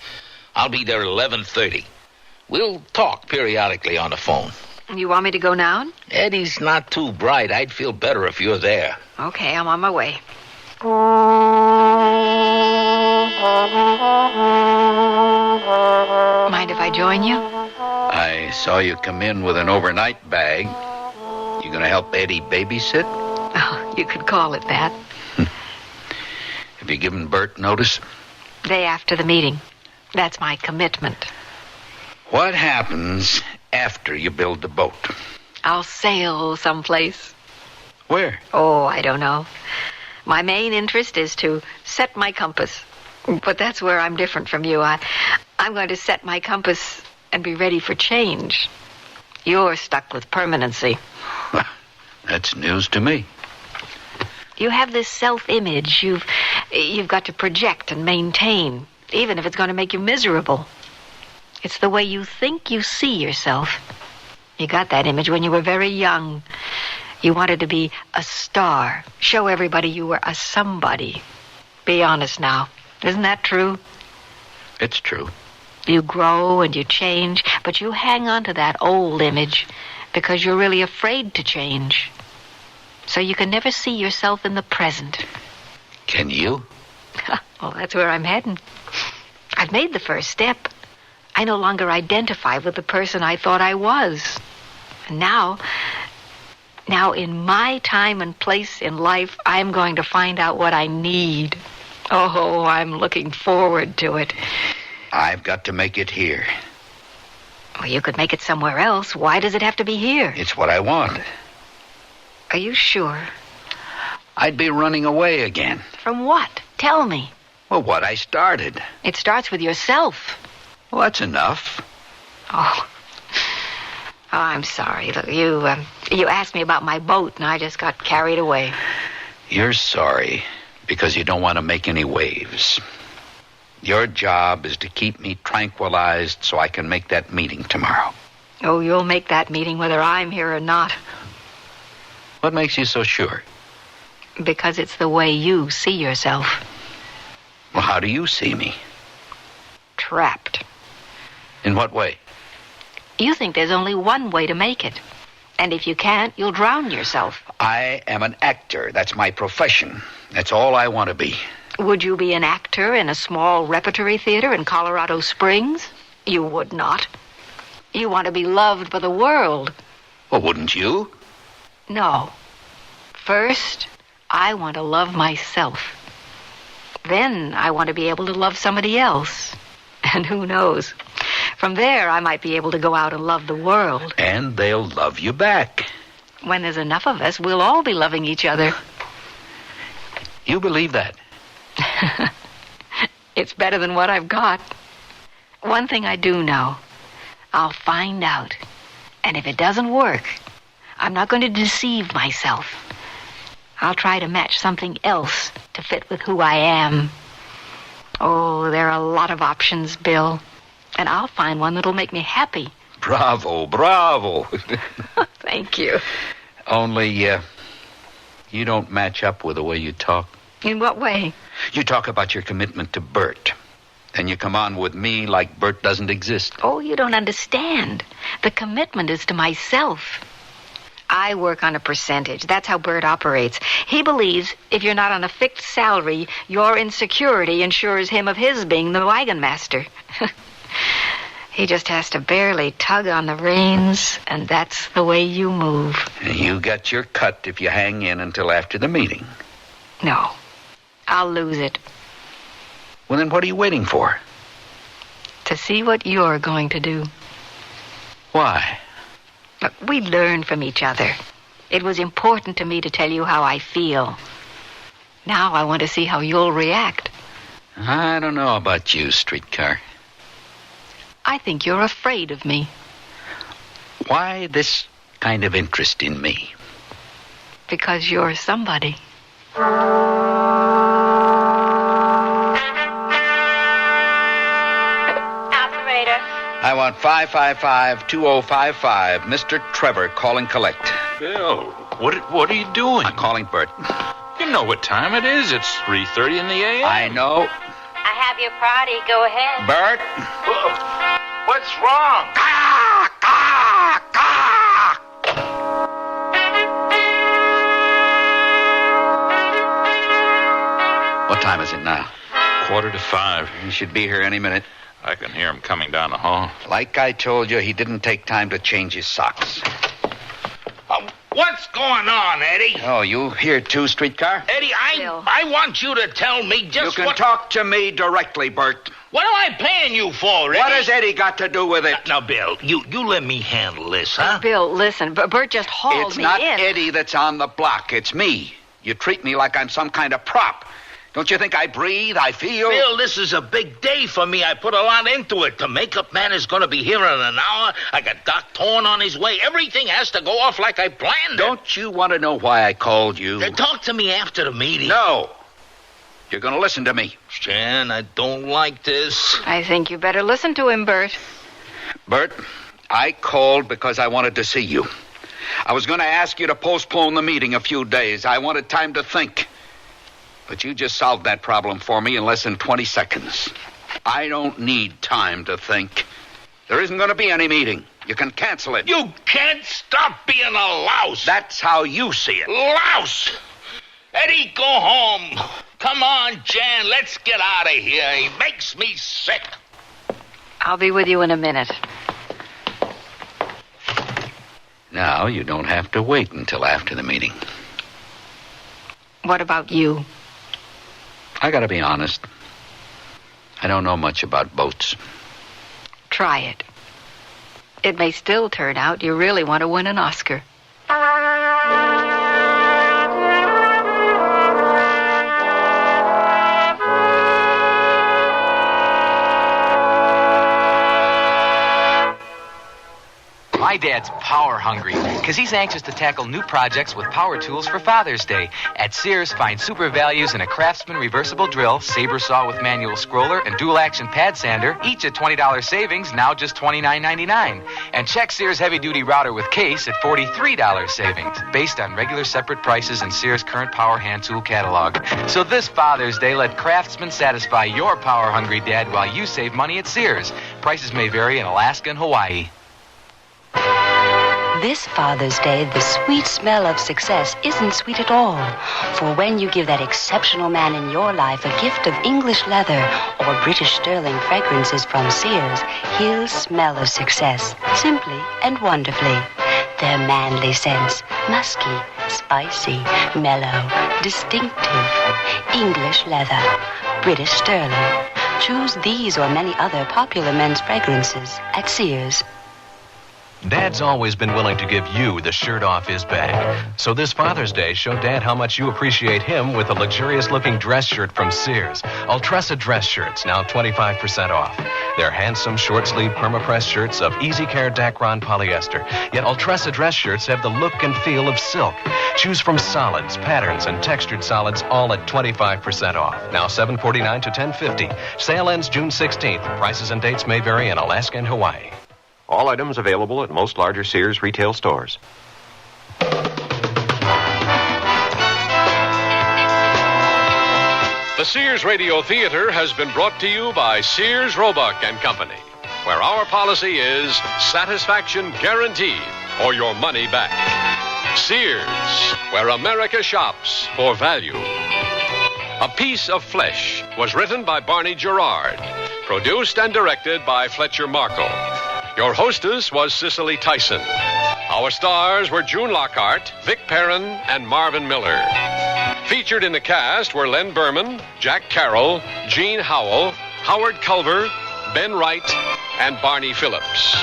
I'll be there at 11:30. We'll talk periodically on the phone. You want me to go now? Eddie's not too bright. I'd feel better if you're there. Okay, I'm on my way. Mind if I join you? I saw you come in with an overnight bag. You gonna help Eddie babysit? Oh, you could call it that. Have you given Bert notice? Day after the meeting. That's my commitment. What happens after you build the boat? I'll sail someplace. Where? Oh, I don't know. My main interest is to set my compass. But that's where I'm different from you. I'm going to set my compass and be ready for change. You're stuck with permanency. That's news to me. You have this self-image you've got to project and maintain, even if it's going to make you miserable. It's the way you think you see yourself. You got that image when you were very young. You wanted to be a star, show everybody you were a somebody. Be honest now. Isn't that true? It's true. You grow and you change, but you hang on to that old image because you're really afraid to change. So you can never see yourself in the present. Can you? Well, that's where I'm heading. I've made the first step. I no longer identify with the person I thought I was. And now in my time and place in life, I'm going to find out what I need. Oh, I'm looking forward to it. I've got to make it here. Well, you could make it somewhere else. Why does it have to be here? It's what I want. Are you sure? I'd be running away again. From what? Tell me. Well, what I started. It starts with yourself. Well, that's enough. Oh, I'm sorry. Look, you asked me about my boat, and I just got carried away. You're sorry because you don't want to make any waves. Your job is to keep me tranquilized so I can make that meeting tomorrow. Oh, you'll make that meeting whether I'm here or not. What makes you so sure? Because it's the way you see yourself. Well, how do you see me? Trapped. In what way? You think there's only one way to make it. And if you can't, you'll drown yourself. I am an actor. That's my profession. That's all I want to be. Would you be an actor in a small repertory theater in Colorado Springs? You would not. You want to be loved by the world. Well, wouldn't you? No. First, I want to love myself. Then I want to be able to love somebody else. And who knows? From there, I might be able to go out and love the world. And they'll love you back. When there's enough of us, we'll all be loving each other. You believe that? It's better than what I've got. One thing I do know. I'll find out. And if it doesn't work, I'm not going to deceive myself. I'll try to match something else to fit with who I am. Oh, there are a lot of options, Bill. And I'll find one that'll make me happy. Bravo, bravo. Thank you. Only, you don't match up with the way you talk. In what way? You talk about your commitment to Bert. Then you come on with me like Bert doesn't exist. Oh, you don't understand. The commitment is to myself. I work on a percentage. That's how Bert operates. He believes if you're not on a fixed salary, your insecurity ensures him of his being the wagon master. He just has to barely tug on the reins, and that's the way you move. You got your cut if you hang in until after the meeting. No, I'll lose it. Well, then what are you waiting for? To see what you're going to do. Why? Look, we learn from each other. It was important to me to tell you how I feel. Now I want to see how you'll react. I don't know about you, streetcar. I think you're afraid of me. Why this kind of interest in me? Because you're somebody. Operator. I want 555-2055. Mr. Trevor, call and collect. Bill, what are you doing? I'm calling Bert. You know what time it is. It's 3:30 in the a.m. I know. I have your party. Go ahead. Bert? What's wrong? What time is it now? 4:45. He should be here any minute. I can hear him coming down the hall. Like I told you, he didn't take time to change his socks. What's going on, Eddie? Oh, you here too, streetcar? Eddie, I want you to tell me just You can talk to me directly, Bert. What am I paying you for, Eddie? What has Eddie got to do with it? Now, Bill, you let me handle this, huh? Bill, listen, Bert just hauled It's me not in. Eddie that's on the block. It's me. You treat me like I'm some kind of prop. Don't you think I breathe? I feel? Bill, this is a big day for me. I put a lot into it. The makeup man is going to be here in an hour. I got Doc Torn on his way. Everything has to go off like I planned it. Don't you want to know why I called you? Then talk to me after the meeting. No. You're going to listen to me. Jan, I don't like this. I think you better listen to him, Bert. Bert, I called because I wanted to see you. I was going to ask you to postpone the meeting a few days. I wanted time to think. But you just solved that problem for me in less than 20 seconds. I don't need time to think. There isn't going to be any meeting. You can cancel it. You can't stop being a louse. That's how you see it. Louse! Eddie, go home. Come on, Jan, let's get out of here. He makes me sick. I'll be with you in a minute. Now you don't have to wait until after the meeting. What about you? I gotta be honest. I don't know much about boats. Try it. It may still turn out you really want to win an Oscar. My dad's power hungry because he's anxious to tackle new projects with power tools for Father's Day. At Sears, find super values in a Craftsman reversible drill, saber saw with manual scroller, and dual action pad sander, each at $20 savings, now just $29.99. And check Sears heavy-duty router with case at $43 savings, based on regular separate prices in Sears' current power hand tool catalog. So this Father's Day, let Craftsman satisfy your power-hungry dad while you save money at Sears. Prices may vary in Alaska and Hawaii. This Father's Day, the sweet smell of success isn't sweet at all. For when you give that exceptional man in your life a gift of English leather or British sterling fragrances from Sears, he'll smell of success, simply and wonderfully. Their manly scents, musky, spicy, mellow, distinctive. English leather, British sterling. Choose these or many other popular men's fragrances at Sears. Dad's always been willing to give you the shirt off his back. So this Father's Day, show Dad how much you appreciate him with a luxurious-looking dress shirt from Sears. Ultressa dress shirts, now 25% off. They're handsome, short-sleeve, perma-pressed shirts of easy care Dacron polyester. Yet Ultressa dress shirts have the look and feel of silk. Choose from solids, patterns, and textured solids, all at 25% off. Now $7.49 to $10.50. Sale ends June 16th. Prices and dates may vary in Alaska and Hawaii. All items available at most larger Sears retail stores. The Sears Radio Theater has been brought to you by Sears Roebuck and Company, where our policy is satisfaction guaranteed or your money back. Sears, where America shops for value. A Piece of Flesh was written by Barney Gerard, produced and directed by Fletcher Markle. Your hostess was Cicely Tyson. Our stars were June Lockhart, Vic Perrin, and Marvin Miller. Featured in the cast were Len Berman, Jack Carroll, Gene Howell, Howard Culver, Ben Wright, and Barney Phillips.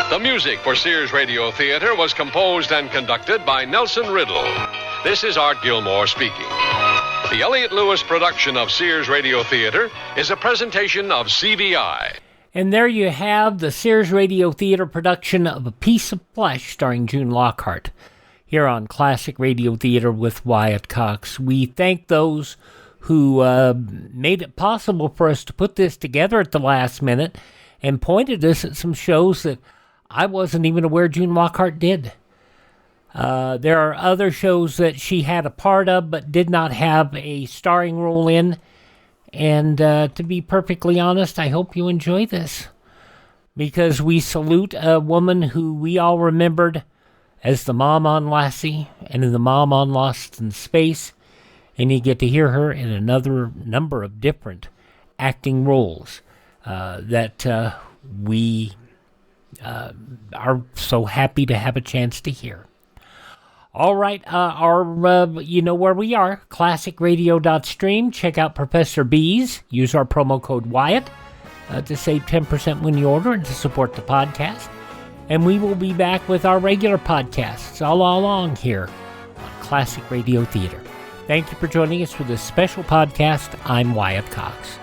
The music for Sears Radio Theater was composed and conducted by Nelson Riddle. This is Art Gilmore speaking. The Elliott Lewis production of Sears Radio Theater is a presentation of CVI. And there you have the Sears Radio Theater production of A Piece of Flesh starring June Lockhart here on Classic Radio Theater with Wyatt Cox. We thank those who made it possible for us to put this together at the last minute and pointed us at some shows that I wasn't even aware June Lockhart did. There are other shows that she had a part of but did not have a starring role in. And to be perfectly honest, I hope you enjoy this, because we salute a woman who we all remembered as the mom on Lassie and in the mom on Lost in Space, and you get to hear her in another number of different acting roles that we are so happy to have a chance to hear. All right, you know where we are, classicradio.stream. Check out Professor B's. Use our promo code Wyatt to save 10% when you order and to support the podcast. And we will be back with our regular podcasts all along here on Classic Radio Theater. Thank you for joining us for this special podcast. I'm Wyatt Cox.